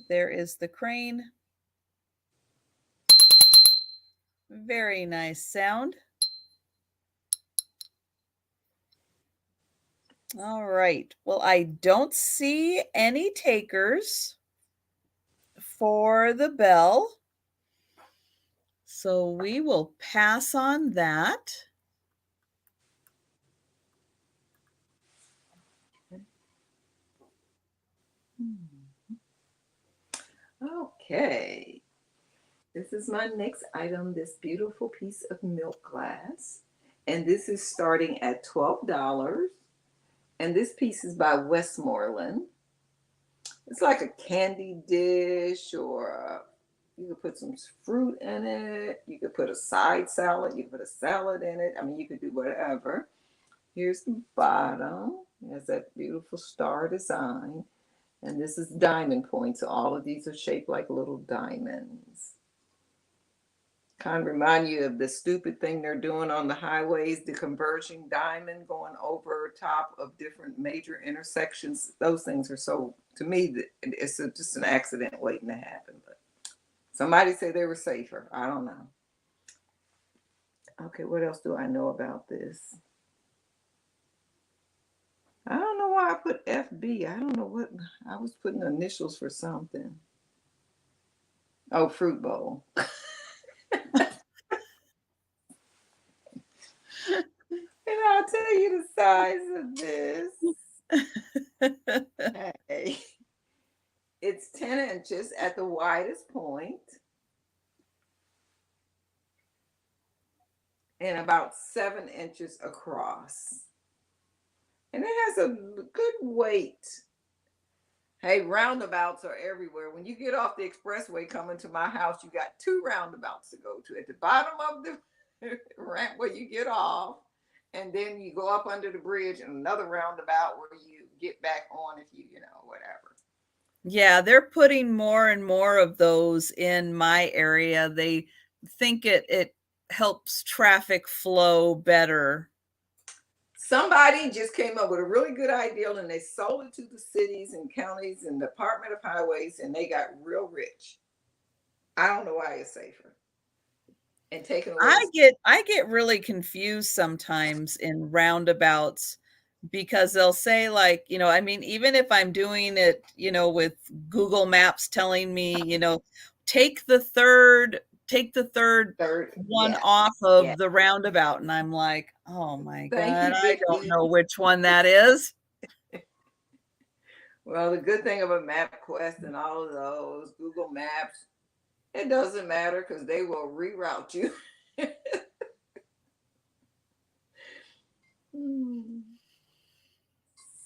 There is the crane. Very nice sound. All right. Well, I don't see any takers for the bell. So we will pass on that. Okay. This is my next item, this beautiful piece of milk glass. And this is starting at $12. And this piece is by Westmoreland. It's like a candy dish, or you could put some fruit in it. You could put a side salad. You could put a salad in it. I mean, you could do whatever. Here's the bottom. It has that beautiful star design. And this is diamond points. So all of these are shaped like little diamonds. Kind of remind you of the stupid thing they're doing on the highways, the converging diamond going over top of different major intersections. Those things are so, to me, it's just an accident waiting to happen. But somebody said they were safer. I don't know. Okay, what else do I know about this? I don't know why I put FB. I don't know what, I was putting initials for something. Oh, fruit bowl. And I'll tell you the size of this. Hey, it's 10 inches at the widest point and about 7 inches across. And it has a good weight. Hey, roundabouts are everywhere. When you get off the expressway coming to my house, you got 2 roundabouts to go to. At the bottom of the ramp where you get off, and then you go up under the bridge and another roundabout where you get back on if you know, whatever. Yeah, they're putting more and more of those in my area. They think it helps traffic flow better. Somebody just came up with a really good idea and they sold it to the cities and counties and Department of Highways and they got real rich. I don't know why it's safer. And taking away I get really confused sometimes in roundabouts because they'll say like, I mean, even if I'm doing it, with Google Maps telling me, take the third one yeah, off of yeah. the roundabout. And I'm like, oh my Thank God, you, I don't Vicky. know which one that is. Well, the good thing about MapQuest and all of those Google Maps, it doesn't matter because they will reroute you.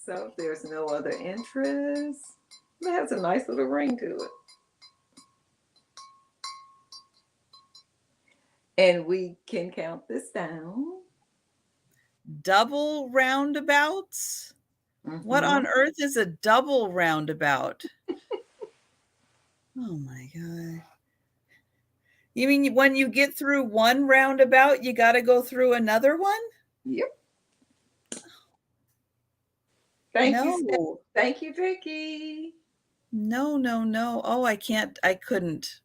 So if there's no other interest, it has a nice little ring to it. And we can count this down. Double roundabouts? What on earth is a double roundabout? Oh my God. You mean when you get through one roundabout, you got to go through another one? Yep. Thank No. you. Thank you, Vicky. No. Oh, I couldn't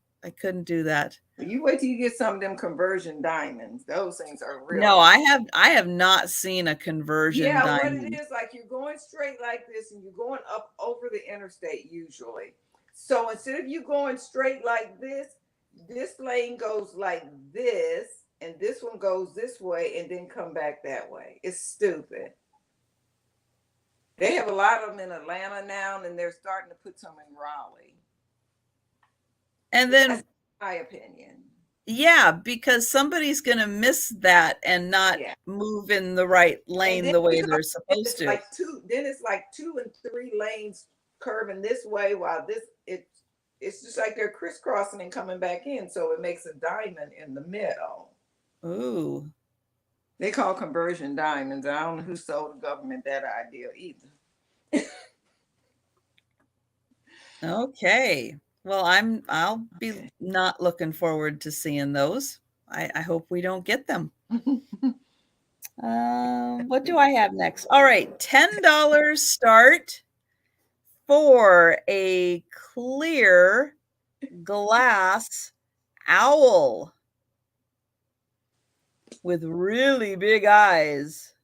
do that. You wait till you get some of them conversion diamonds. Those things are real. No, I have not seen a conversion diamond. What it is, like you're going straight like this and you're going up over the interstate usually. So instead of you going straight like this lane goes like this, and this one goes this way and then come back that way. It's stupid. They have a lot of them in Atlanta now, and they're starting to put some in Raleigh. And then, that's my opinion. Yeah, because somebody's going to miss that and not move in the right lane the way they're supposed to. Then it's like 2 and 3 lanes curving this way, while it's just like they're crisscrossing and coming back in, so it makes a diamond in the middle. Ooh. They call conversion diamonds. I don't know who sold the government that idea either. Okay. Well, I'll be not looking forward to seeing those. I hope we don't get them. What do I have next? All right, $10 start for a clear glass owl with really big eyes.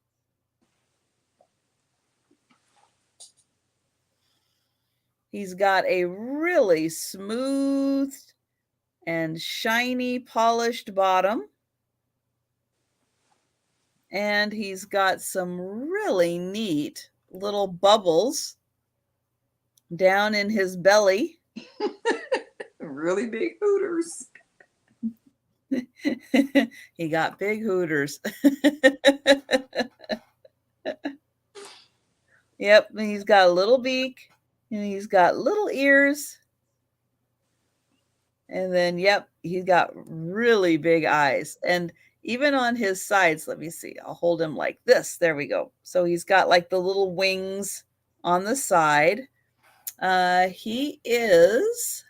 He's got a really smooth and shiny polished bottom. And he's got some really neat little bubbles down in his belly. Really big hooters. He got big hooters. Yep, and he's got a little beak, and he's got little ears. And then, yep, he's got really big eyes. And even on his sides, let me see, I'll hold him like this. There we go. So he's got like the little wings on the side. He is,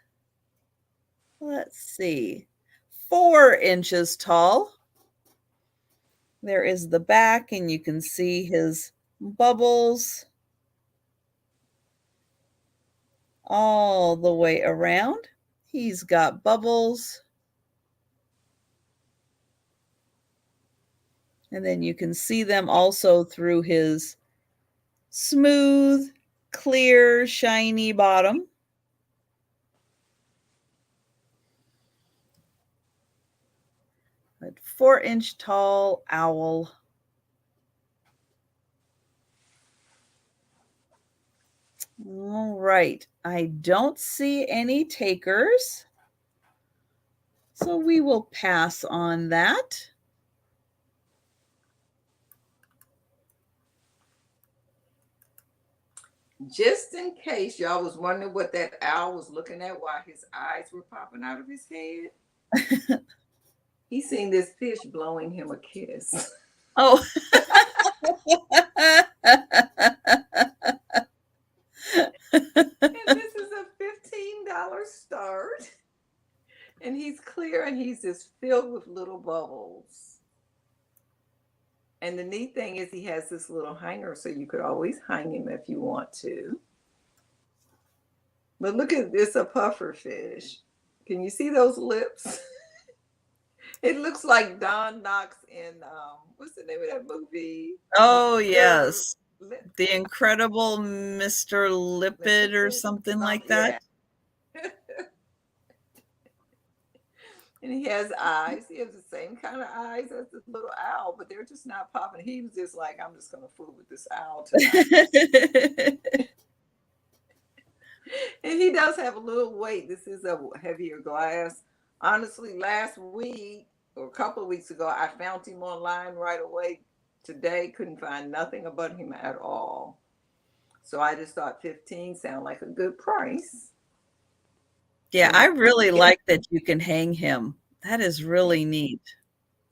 let's see, 4 inches tall. There is the back, and you can see his bubbles all the way around. He's got bubbles. And then you can see them also through his smooth, clear, shiny bottom. A 4-inch tall owl. All right, I don't see any takers, so we will pass on that. Just in case y'all was wondering what that owl was looking at while his eyes were popping out of his head, he seen this fish blowing him a kiss. Oh. And this is a $15 start. And he's clear and he's just filled with little bubbles. And the neat thing is he has this little hanger, so you could always hang him if you want to. But look at this, a puffer fish. Can you see those lips? It looks like Don Knotts in, what's the name of that movie? Oh, yes. Lip. The Incredible Mr. Lipid or something like that. Yeah. And he has eyes. He has the same kind of eyes as this little owl, but they're just not popping. He was just like, I'm just going to fool with this owl tonight. And he does have a little weight. This is a heavier glass. Honestly, last week or a couple of weeks ago, I found him online right away. Today, couldn't find nothing about him at all. So I just thought 15 sounded like a good price. Yeah, I really like that you can hang him. That is really neat.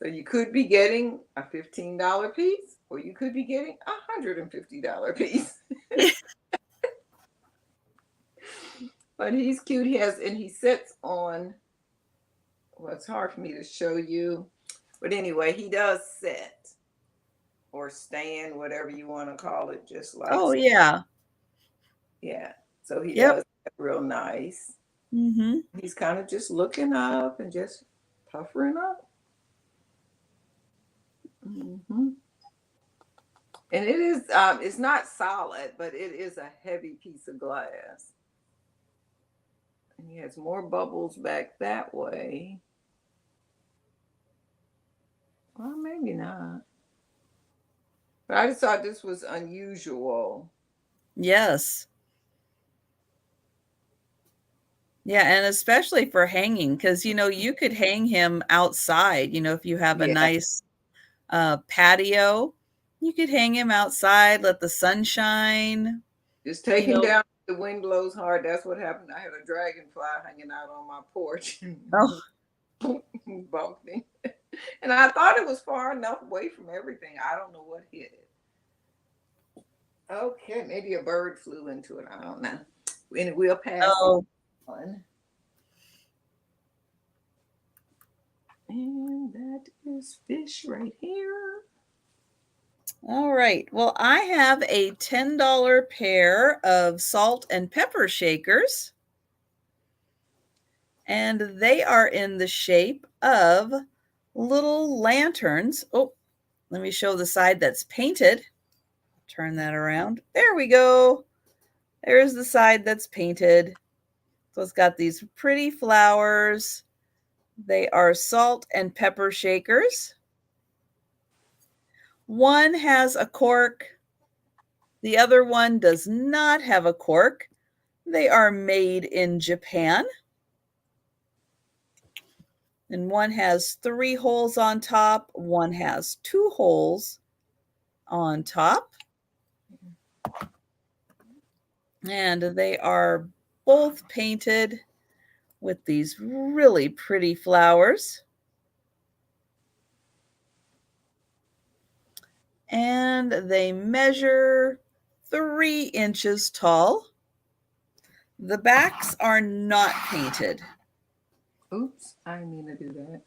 So you could be getting a $15 piece, or you could be getting a $150 piece. But he's cute. He sits on, well, it's hard for me to show you. But anyway, he does sit or stand, whatever you want to call it, just like. Oh, yeah. Yeah. So he Yep. does real nice. Mm-hmm. He's kind of just looking up and just puffering up. Mm-hmm. And it is, it's not solid, but it is a heavy piece of glass. And he has more bubbles back that way. Well, maybe not. But I just thought this was unusual. Yes. Yeah, and especially for hanging, because, you could hang him outside, if you have a nice patio, you could hang him outside, let the sun shine. Just take him down. The wind blows hard. That's what happened. I had a dragonfly hanging out on my porch. Oh. Bumped me. And I thought it was far enough away from everything. I don't know what hit it. Okay, maybe a bird flew into it. I don't know. And we'll pass on. And that is fish right here. All right. Well, I have a $10 pair of salt and pepper shakers. And they are in the shape of little lanterns. Oh, let me show the side that's painted. Turn that around. There we go. There's the side that's painted. So it's got these pretty flowers. They are salt and pepper shakers. One has a cork. The other one does not have a cork. They are made in Japan. And one has 3 holes on top. One has 2 holes on top. And they are both painted with these really pretty flowers. And they measure 3 inches tall. The backs are not painted. Oops, I didn't mean to do that.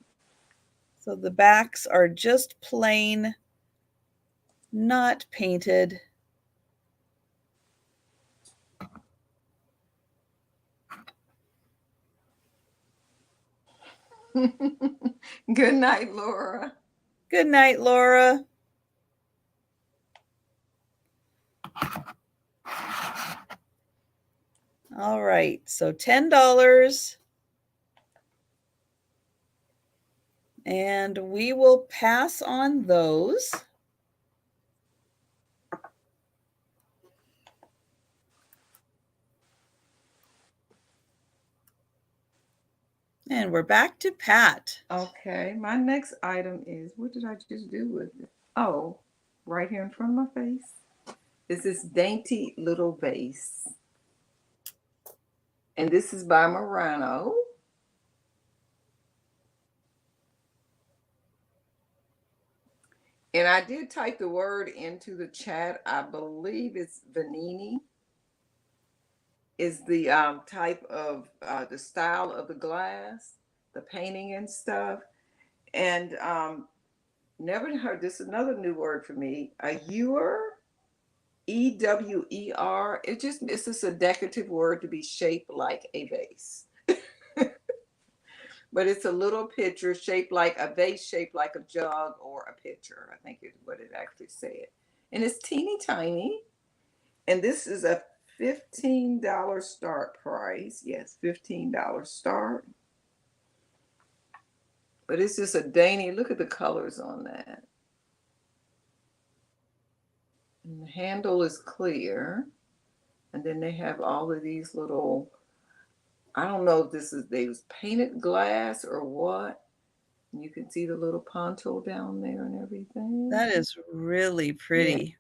So the backs are just plain, not painted. Good night, Laura. Good night, Laura. All right, so $10. And we will pass on those. And we're back to Pat. Okay, my next item is, what did I just do with it? Oh, right here in front of my face is this dainty little vase. And this is by Murano. And I did type the word into the chat. I believe it's Vanini is the type of the style of the glass, the painting and stuff. And never heard this is another new word for me. A ewer, EWER. It's just a decorative word to be shaped like a vase. But it's a little pitcher shaped like a vase, shaped like a jug or a pitcher, I think is what it actually said. And it's teeny tiny. And this is a $15 start price. Yes, $15 start. But it's just a dainty, look at the colors on that. And the handle is clear. And then they have all of these little, I don't know if they was painted glass or what. You can see the little poncho down there and everything. That is really pretty. Yeah.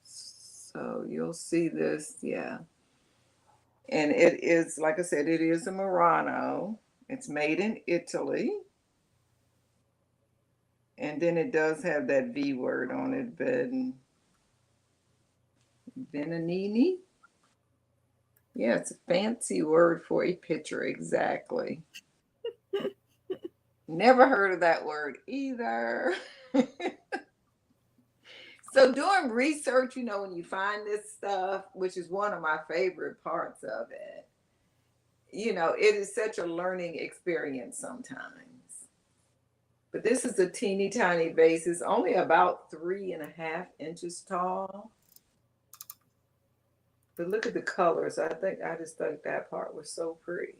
So you'll see this, yeah. And it is, like I said, it is a Murano. It's made in Italy. And then it does have that V word on it, Venanini. Yeah, it's a fancy word for a picture, exactly. Never heard of that word either. So doing research, when you find this stuff, which is one of my favorite parts of it, it is such a learning experience sometimes. But this is a teeny tiny vase. It's only about 3.5 inches tall. But look at the colors. I just thought that part was so pretty.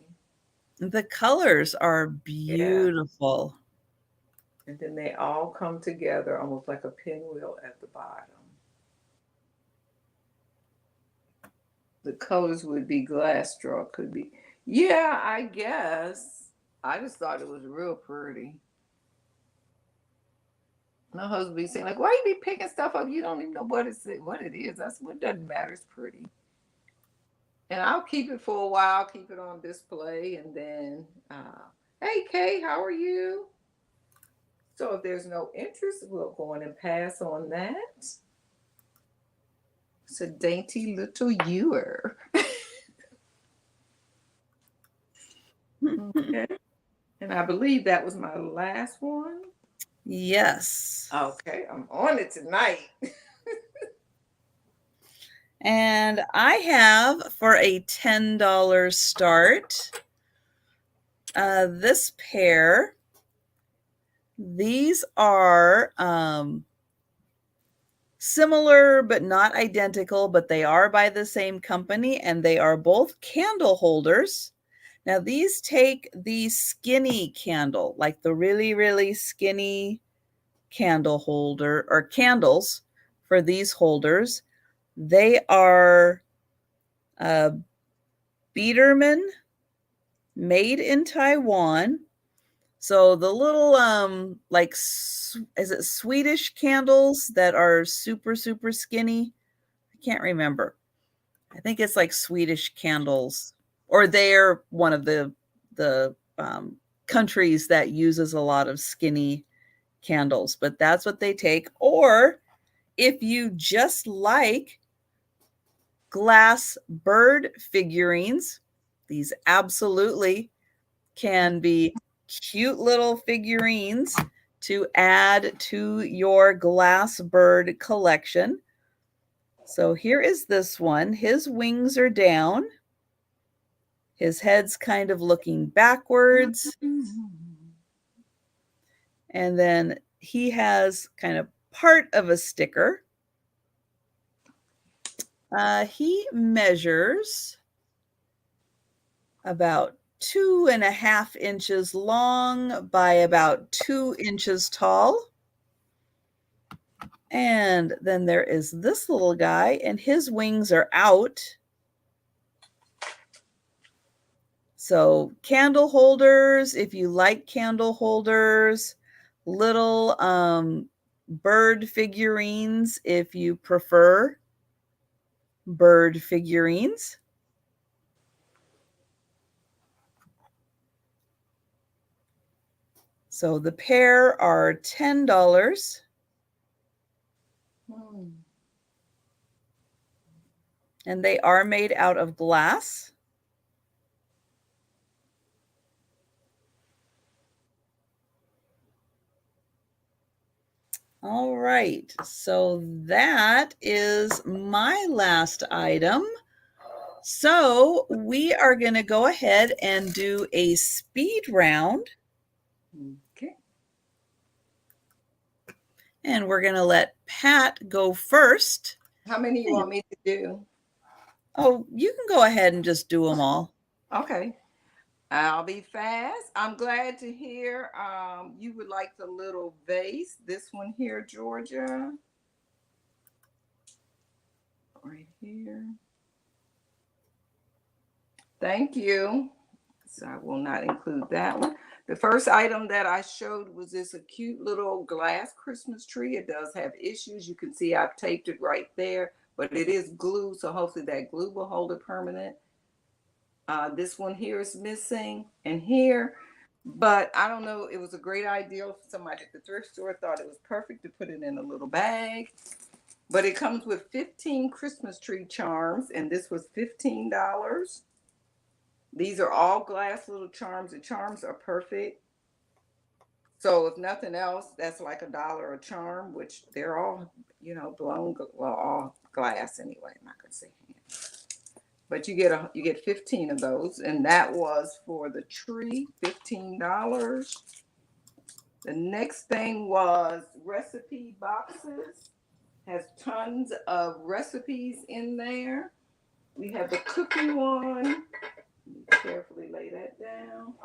The colors are beautiful. Yeah. And then they all come together almost like a pinwheel at the bottom. The colors would be glass straw, could be. Yeah, I guess. I just thought it was real pretty. My husband be saying, like, why you be picking stuff up? You don't even know what it is. That's what doesn't matter. It's pretty. And I'll keep it for a while, keep it on display, and then, hey, Kay, how are you? So if there's no interest, we'll go on and pass on that. It's a dainty little ewer. Okay. And I believe that was my last one. Yes. Okay, I'm on it tonight. And I have, for a $10 start, this pair. These are similar but not identical, but they are by the same company, and they are both candle holders. Now these take the skinny candle, like the really, really skinny candle holder or candles for these holders. They are Biederman, made in Taiwan. So the little is it Swedish candles that are super, super skinny? I can't remember. I think it's like Swedish candles, or they're one of the countries that uses a lot of skinny candles, but that's what they take. Or if you just like glass bird figurines. These absolutely can be cute little figurines to add to your glass bird collection. So here is this one. His wings are down. His head's kind of looking backwards. And then he has kind of part of a sticker. He measures about 2.5 inches long by about 2 inches tall. And then there is this little guy, and his wings are out. So candle holders, if you like candle holders, little bird figurines, if you prefer bird figurines. So the pair are $10. And they are made out of glass. All right, so that is my last item. So we are going to go ahead and do a speed round. Okay. And we're going to let Pat go first. How many you want me to do? Oh, you can go ahead and just do them all. Okay. I'll be fast. I'm glad to hear you would like the little vase. This one here, Georgia. Right here. Thank you. So I will not include that one. The first item that I showed was this a cute little glass Christmas tree. It does have issues. You can see I've taped it right there, but it is glue, so hopefully that glue will hold it permanent. This one here is missing, and here, but I don't know. It was a great idea for somebody at the thrift store. Thought it was perfect to put it in a little bag. But it comes with 15 Christmas tree charms, and this was $15. These are all glass little charms. The charms are perfect. So if nothing else, that's like $1 a charm, which they're all, blown, well, all glass anyway. I'm not gonna say hand. But you get 15 of those, and that was for the tree, $15. The next thing was recipe boxes. Has tons of recipes in there. We have the cookie one. Carefully lay that down.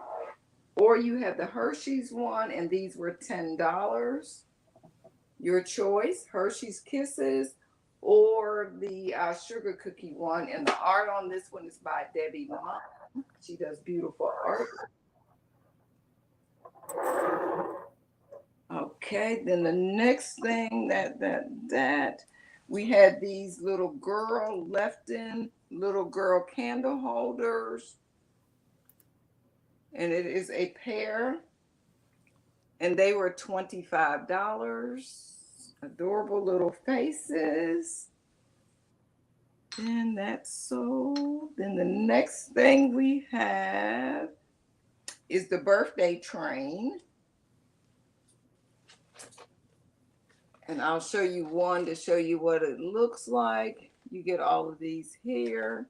Or you have the Hershey's one, and these were $10. Your choice, Hershey's Kisses or the sugar cookie one. And the art on this one is by Debbie Long. She does beautiful art. Okay, then the next thing that we had these little girl candle holders. And it is a pair. And they were $25. Adorable little faces. And that's sold. Then the next thing we have is the birthday train. And I'll show you one to show you what it looks like. You get all of these here.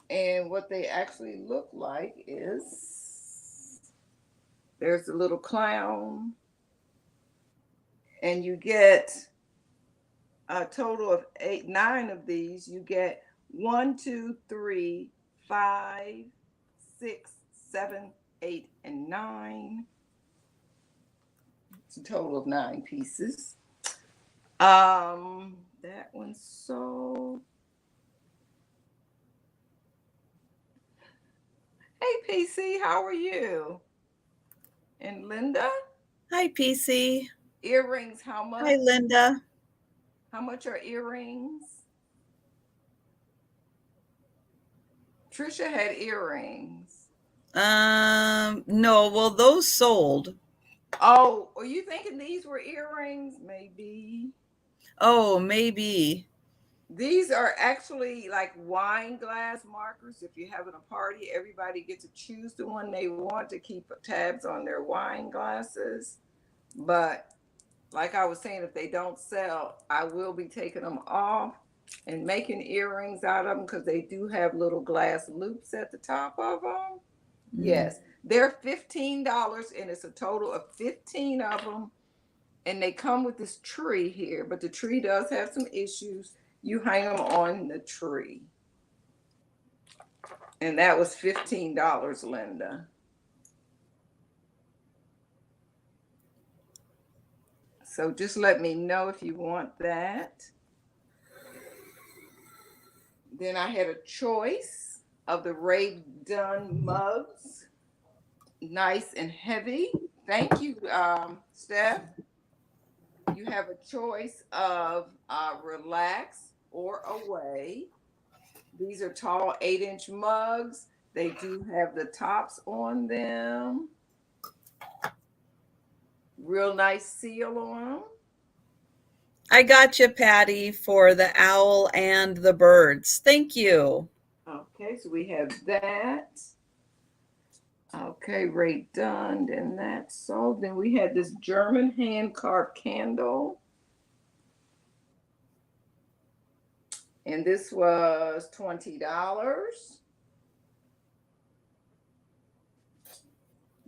And what they actually look like is there's a little clown. And you get a total of 9 of these. You get 1, 2, 3, 5, 6, 7, 8, and 9. It's a total of 9 pieces. That one's sold. Hey, PC, how are you? And Linda? Hi, PC. Earrings, how much? Hi, Linda. How much are earrings? Trisha had earrings. No, well, those sold. Oh, are you thinking these were earrings? Maybe. Oh, maybe. These are actually like wine glass markers. If you're having a party, everybody gets to choose the one they want to keep tabs on their wine glasses. But like I was saying, if they don't sell, I will be taking them off and making earrings out of them because they do have little glass loops at the top of them. Yes, they're $15 and it's a total of 15 of them. And they come with this tree here, but the tree does have some issues. You hang them on the tree. And that was $15, Linda. So just let me know if you want that. Then I had a choice of the Ray Dunn mugs. Nice and heavy. Thank you, Steph. You have a choice of relax or away. These are tall 8-inch mugs. They do have the tops on them. Real nice seal on them. I got you, Patty, for the owl and the birds. Thank you. Okay, so we have that. Okay, Ray Dunn, and that's sold. Then we had this German hand carved candle. And this was $20.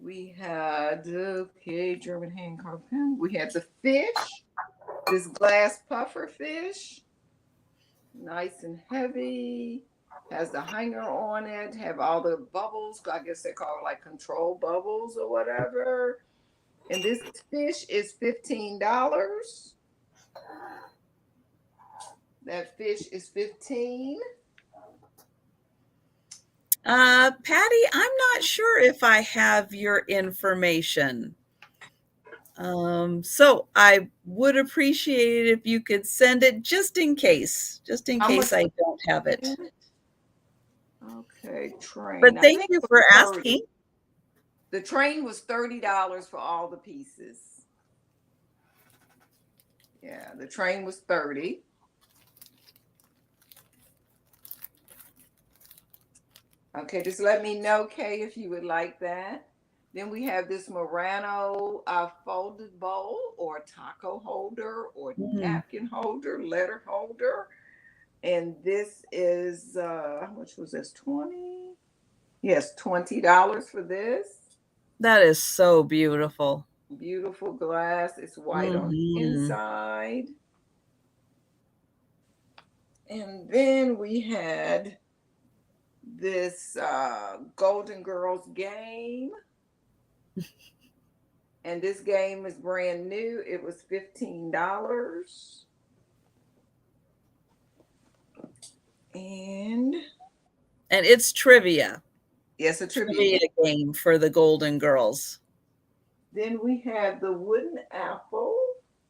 We had, okay, German hand carved pen. We had the fish, this glass puffer fish. Nice and heavy. Has the hanger on it. Have all the bubbles. I guess they call it like control bubbles or whatever. And this fish is $15. That fish is 15. Patty, I'm not sure if I have your information. So I would appreciate it if you could send it just in case How much? I don't have it. Okay, train. But I thank think you it for was 30. asking. The train was $30 for all the pieces. Yeah, the train was 30. Okay, just let me know, Kay, if you would like that. Then we have this Murano folded bowl or taco holder or Mm, napkin holder, letter holder. And this is, how much was this? 20? Yes, $20 for this. that is so beautiful. Beautiful glass. It's white on the Hmm. inside. And then we had this Golden Girls game. And this game is brand new. It was $15. And And it's trivia. yes, a trivia Trivia game. game for the Golden Girls. Then we have the wooden apple.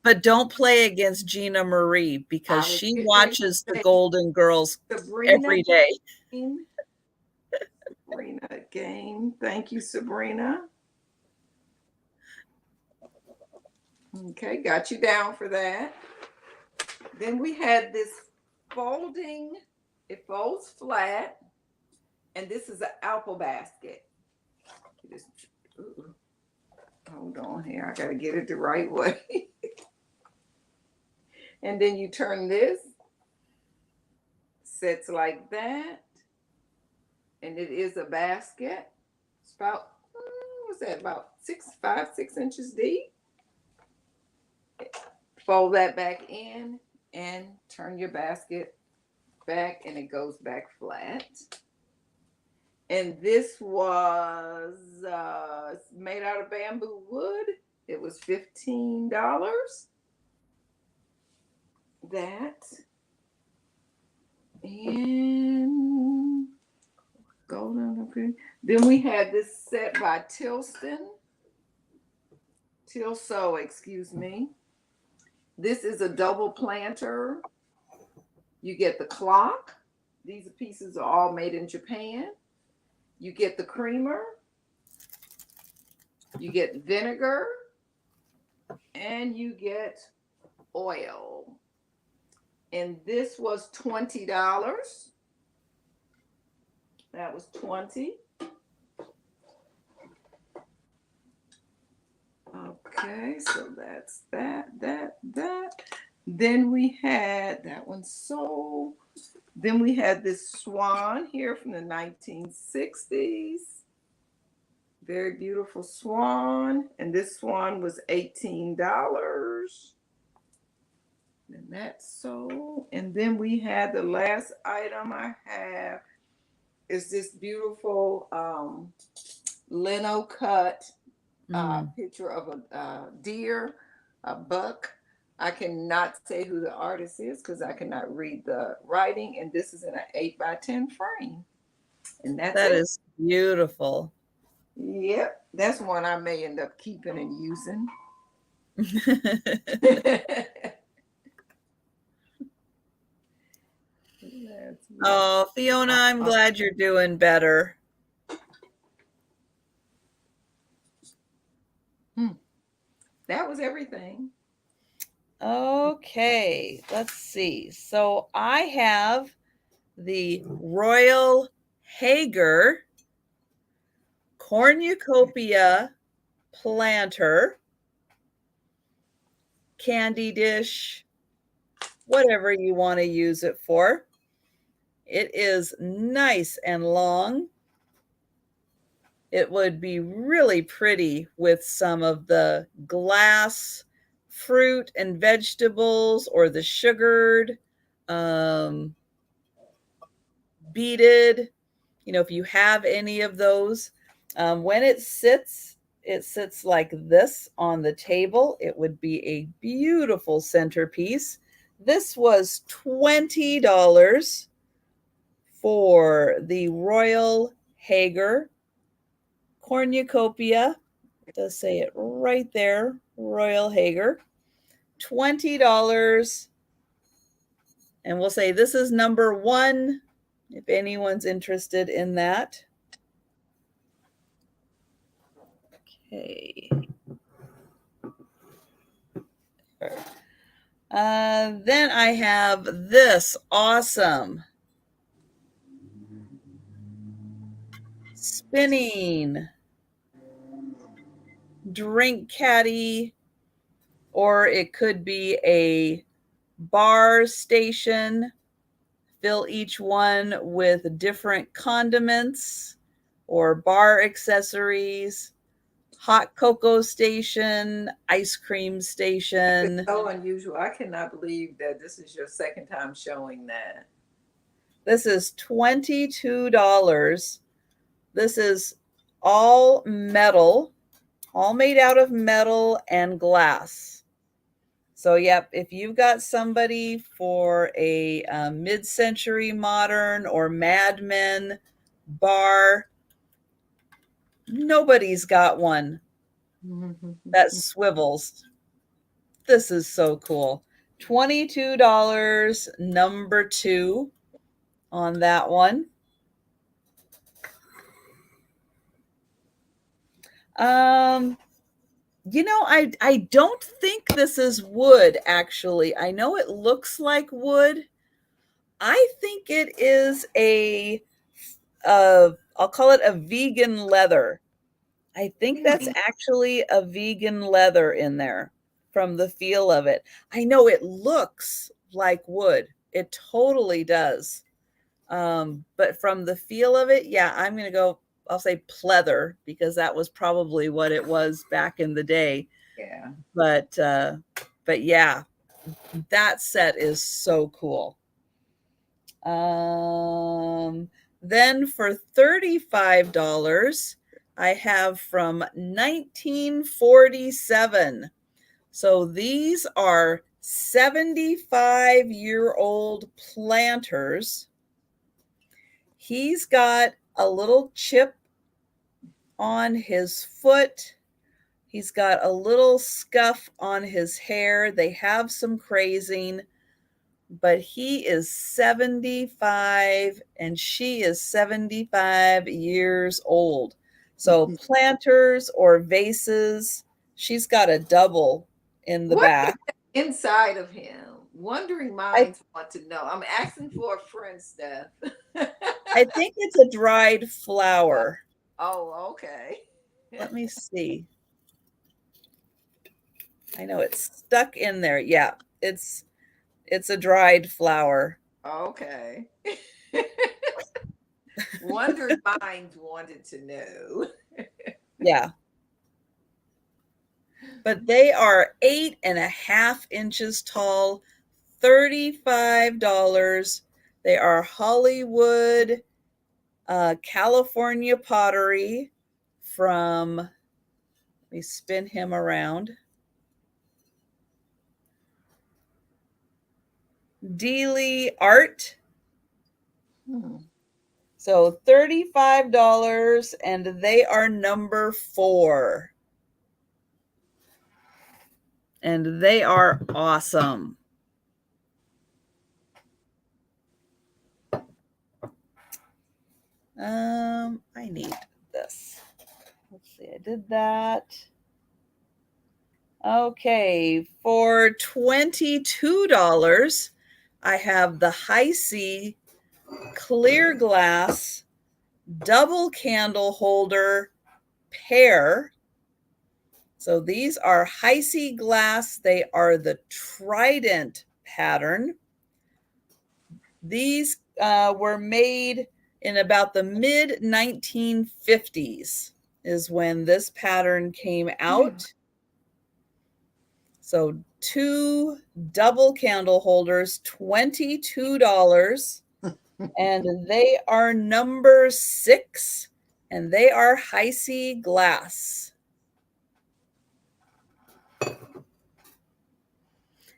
But don't play against Gina Marie because I was she getting ready watches the to say Golden Girls Sabrina every day. game. Sabrina game. Thank you, Sabrina. Okay, got you down for that. Then we had this folding, it folds flat, and this is an apple basket. Just, hold on here, I gotta get it the right way. And then you turn this, sits like that, and it is a basket. It's about, what's that, about 6 inches deep. Fold that back in and turn your basket back, and it goes back flat. And this was made out of bamboo wood. It was $15. That. And golden. Okay. Then we had this set by Tilso, excuse me. This is a double planter. You get the clock. These pieces are all made in Japan. You get the creamer. You get vinegar. And you get oil. And this was $20. That was 20. Okay, so that's that. Then we had that one sold. Then we had this swan here from the 1960s. Very beautiful swan. And this swan was $18. And that's sold. And then we had the last item I have is this beautiful lino cut picture of a deer, a buck. I cannot say who the artist is because I cannot read the writing. And this is in an 8x10 frame. And that's That it. is beautiful. Yep. That's one I may end up keeping and using. Oh, Fiona, I'm glad you're doing better. That was everything. Okay, let's see. So I have the Royal Hager cornucopia planter, candy dish, whatever you want to use it for. It is nice and long. It would be really pretty with some of the glass fruit and vegetables or the sugared, beaded, if you have any of those. When it sits like this on the table. It would be a beautiful centerpiece. This was $20 for the Royal Hager cornucopia. It does say it right there, Royal Hager. $20. And we'll say this is number 1 if anyone's interested in that. Okay. Then I have this awesome spinning drink caddy, or it could be a bar station. Fill each one with different condiments or bar accessories. Hot cocoa station, ice cream station. It's so unusual. I cannot believe that this is your second time showing that. This is $22. This is all metal, all made out of metal and glass. So, yep, if you've got somebody for a mid-century modern or Mad Men bar, nobody's got one that swivels. This is so cool. $22, number 2 on that one. I don't think this is wood, actually. I know it looks like wood. I think it is I'll call it a vegan leather. I think that's actually a vegan leather in there from the feel of it. I know it looks like wood. It totally does. But from the feel of it, yeah, I'm going to go, I'll say pleather, because that was probably what it was back in the day. Yeah. But yeah, that set is so cool. Then for $35, I have from 1947. So these are 75-year-old planters. He's got a little chip on his foot. He's got a little scuff on his hair. They have some crazing, but he is 75 and she is 75 years old. So planters or vases, she's got a double in the back. Inside of him? Wondering I, minds want to know. I'm asking for a friend, Steph. I think it's a dried flower. Oh, okay. Let me see. I know it's stuck in there. Yeah, it's a dried flower. Okay. Wondering minds wanted to know. Yeah. But they are 8.5 inches tall, $35. They are Hollywood, California pottery from, let me spin him around. Dealey Art. So $35, and they are number 4. And they are awesome. I need this. Let's see, I did that. Okay, for $22, I have the High C clear glass double candle holder pair. So these are High C glass. They are the Trident pattern. These were made in about the mid 1950s is when this pattern came out. So 2 double candle holders, $22. And they are number 6. And they are High C glass.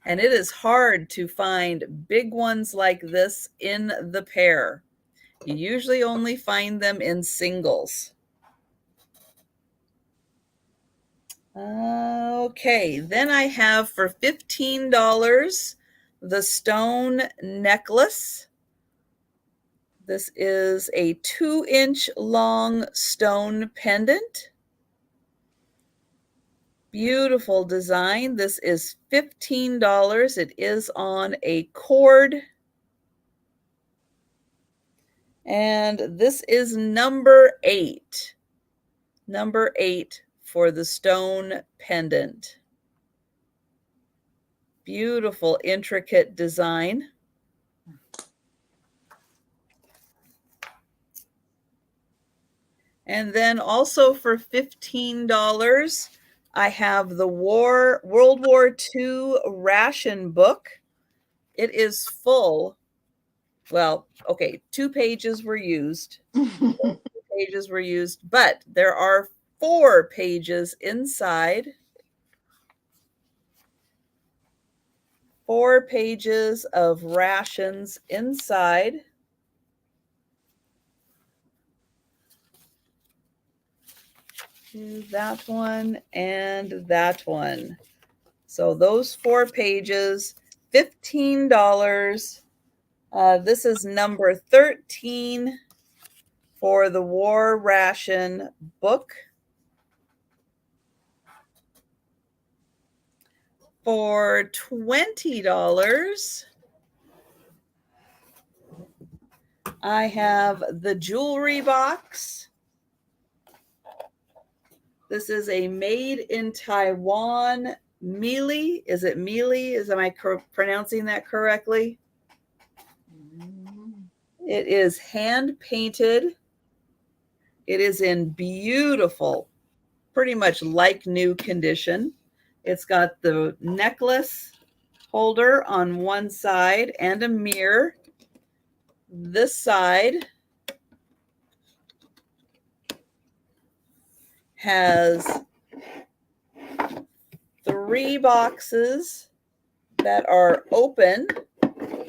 And it is hard to find big ones like this in the pair. You usually only find them in singles. Okay, then I have for $15 the stone necklace. This is a 2-inch long stone pendant. Beautiful design. This is $15. It is on a cord. And this is number 8. Number 8 for the stone pendant. Beautiful, intricate design. And then also for $15, I have the World War II ration book. It is full. Well, okay, 2 pages were used. 2 pages were used, but there are 4 pages inside. 4 pages of rations inside. That one and that one. So those 4 pages, $15. This is number 13 for the war ration book. For $20, I have the jewelry box. This is a made in Taiwan mealy. Is it mealy? Am I pronouncing that correctly? It is hand painted. It is in beautiful, pretty much like new condition. It's got the necklace holder on one side and a mirror. This side has 3 boxes that are open,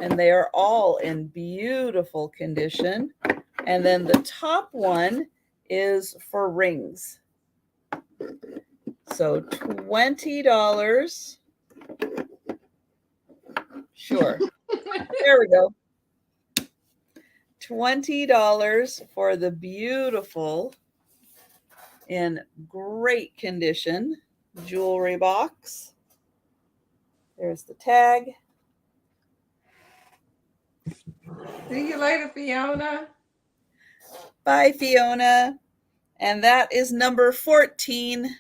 and they are all in beautiful condition. And then the top one is for rings. So $20. Sure. There we go. $20 for the beautiful, in great condition, jewelry box. There's the tag. See you later, Fiona. Bye, Fiona. And that is number 14.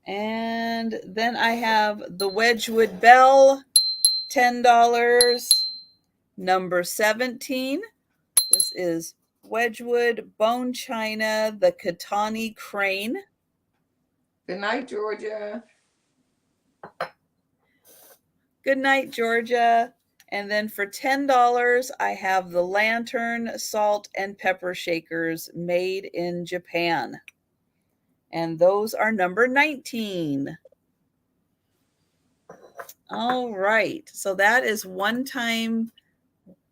And then I have the Wedgwood Bell, $10. Number 17. This is Wedgwood Bone China, the Katani Crane. Good night, Georgia. Good night, Georgia. And then for $10, I have the Lantern Salt and Pepper Shakers made in Japan. And those are number 19. All right. So that is one time.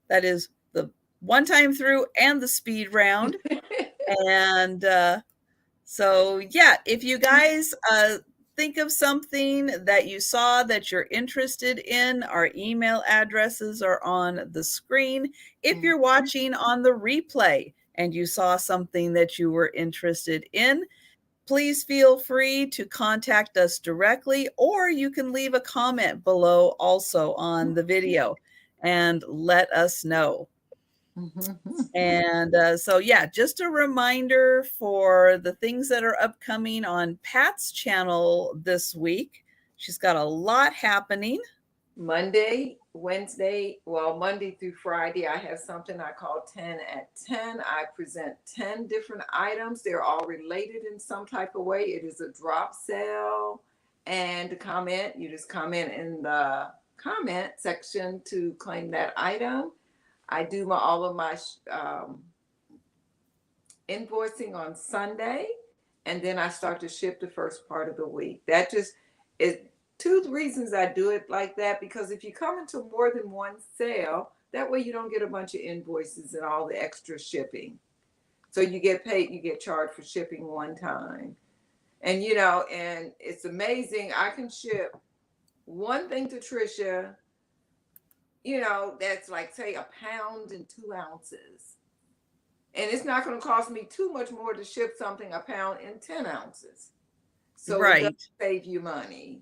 That is the one time through and the speed round. And so, yeah, if you guys think of something that you saw that you're interested in, our email addresses are on the screen. If you're watching on the replay and you saw something that you were interested in, please feel free to contact us directly, or you can leave a comment below also on the video and let us know. And so, yeah, just a reminder for the things that are upcoming on Pat's channel this week. She's got a lot happening. Monday, Wednesday, well, Monday through Friday, I have something I call 10 at 10. I present 10 different items. They're all related in some type of way. It is a drop sale. And to comment, you just comment in the comment section to claim that item. I do all of my invoicing on Sunday, and then I start to ship the first part of the week. That just is two reasons I do it like that, because if you come into more than one sale, that way you don't get a bunch of invoices and all the extra shipping. So you get paid, you get charged for shipping one time. And and it's amazing. I can ship one thing to Trisha, that's like, say, 1 pound and 2 ounces. And it's not going to cost me too much more to ship something 1 pound and 10 ounces. So it does save you money.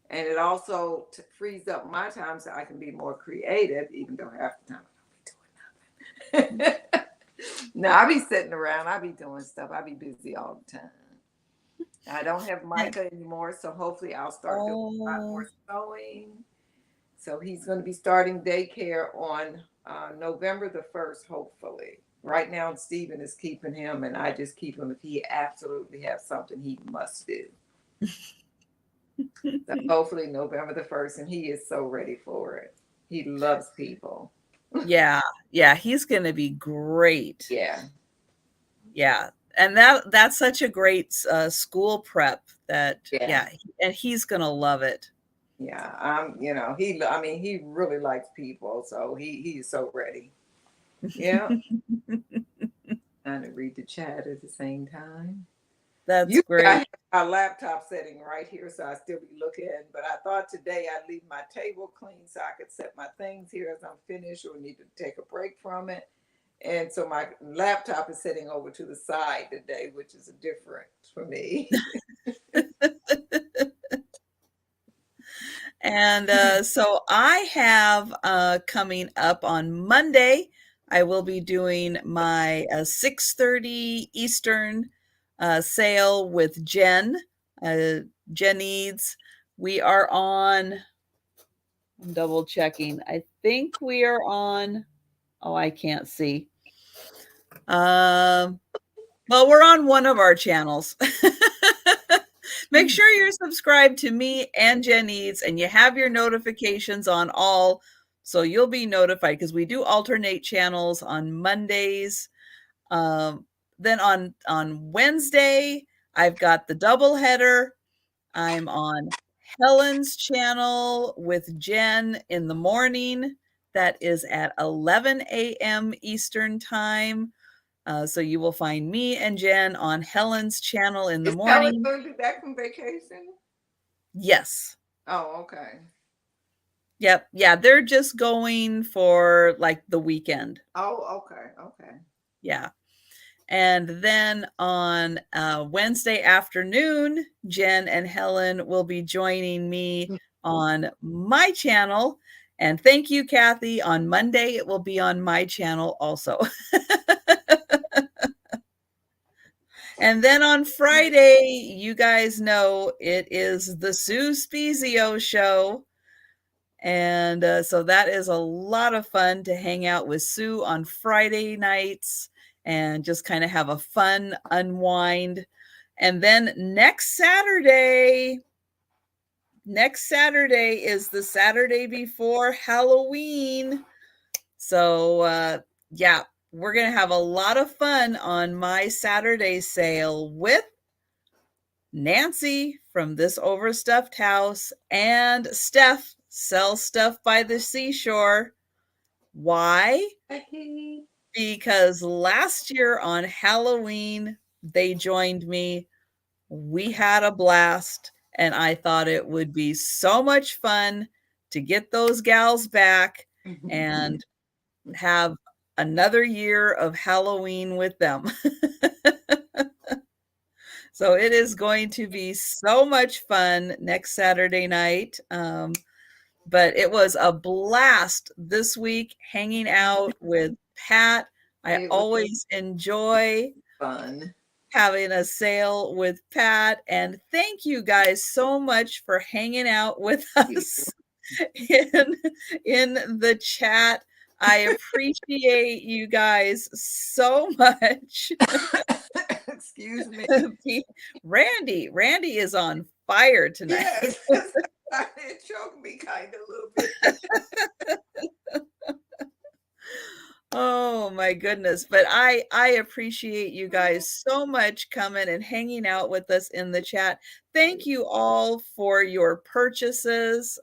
And it also frees up my time so I can be more creative, even though half the time I don't be doing nothing. No, I be sitting around. I be doing stuff. I be busy all the time. I don't have Micah anymore, so hopefully I'll start doing a lot more sewing. So he's going to be starting daycare on November the 1st, hopefully. Right now, Stephen is keeping him, and I just keep him if he absolutely has something he must do. So hopefully November the 1st, and he is so ready for it. He loves people. Yeah, he's going to be great. Yeah. And that's such a great school prep that, and he's going to love it. Yeah, he really likes people, so he's so ready. Yeah. Trying to read the chat at the same time. That's great. I have a laptop setting right here, so I still be looking. But I thought today I'd leave my table clean so I could set my things here as I'm finished or need to take a break from it. And so my laptop is sitting over to the side today, which is a difference for me. And so I have coming up on Monday, I will be doing my 6:30 Eastern sale with Jen. Jen Eads. We are on, I'm double checking. I think we are on, oh, I can't see. Well, we're on one of our channels. Make sure you're subscribed to me and Jen Eads and you have your notifications on all, so you'll be notified, because we do alternate channels on Mondays. Then on Wednesday, I've got the double header. I'm on Helen's channel with Jen in the morning. That is at 11 a.m. Eastern time. So you will find me and Jen on Helen's channel in the morning. Is Helen going to be back from vacation? Yes. Oh, okay. Yep. Yeah, they're just going for like the weekend. Oh, okay. Yeah. And then on Wednesday afternoon, Jen and Helen will be joining me on my channel. And thank you, Kathy. On Monday, it will be on my channel also. And then on Friday, you guys know it is the Sue Spezio show. And so that is a lot of fun to hang out with Sue on Friday nights and just kind of have a fun unwind. And then next Saturday is the Saturday before Halloween. So yeah, we're going to have a lot of fun on my Saturday sale with Nancy from This Overstuffed House and Steph, Sell Stuff by the Seashore. Why? Because last year on Halloween, they joined me. We had a blast, and I thought it would be so much fun to get those gals back and have another year of Halloween with them. So it is going to be so much fun next Saturday night. But it was a blast this week hanging out with Pat. I always enjoy fun having a sale with Pat. And thank you guys so much for hanging out with us in the chat. I appreciate you guys so much. Excuse me. Randy is on fire tonight. Yes. It choked me kind of a little bit. Oh my goodness. But I appreciate you guys so much coming and hanging out with us in the chat. Thank you all for your purchases.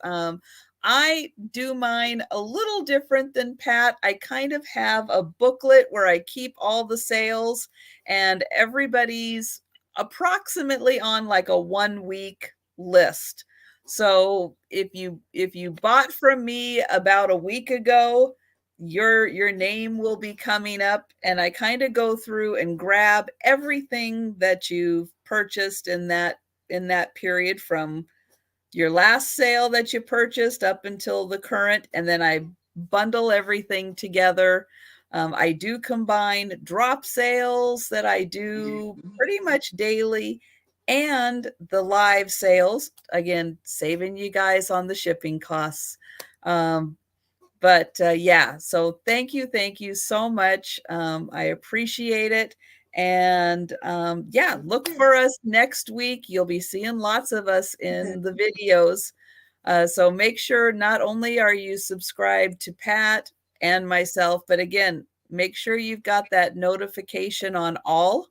I do mine a little different than Pat. I kind of have a booklet where I keep all the sales, and everybody's approximately on like a 1 week list. So if you bought from me about a week ago, your name will be coming up, and I kind of go through and grab everything that you've purchased in that period from your last sale that you purchased up until the current, and then I bundle everything together. I do combine drop sales that I do pretty much daily and the live sales, again, saving you guys on the shipping costs. But yeah, so thank you so much. I appreciate it. And yeah, look for us next week. You'll be seeing lots of us in the videos. So make sure not only are you subscribed to Pat and myself, but again, make sure you've got that notification on all.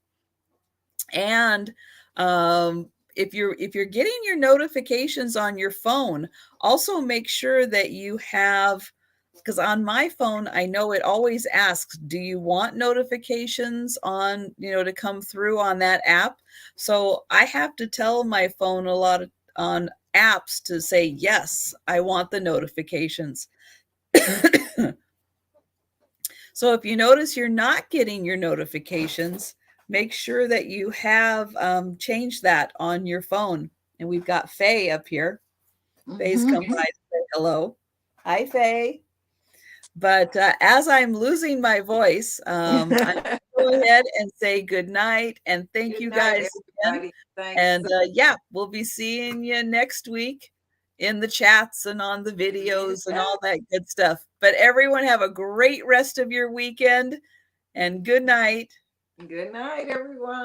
And if you're getting your notifications on your phone, also make sure that you have, because on my phone, I know it always asks, do you want notifications on, to come through on that app? So I have to tell my phone a lot on apps to say, yes, I want the notifications. So if you notice you're not getting your notifications, make sure that you have changed that on your phone. And we've got Faye up here. Faye's come by to say hello. Hi, Faye. But as I'm losing my voice, I'm going to go ahead and say good night. And thank you guys again. And yeah, we'll be seeing you next week in the chats and on the videos and all that good stuff. But everyone have a great rest of your weekend, and good night. Good night, everyone.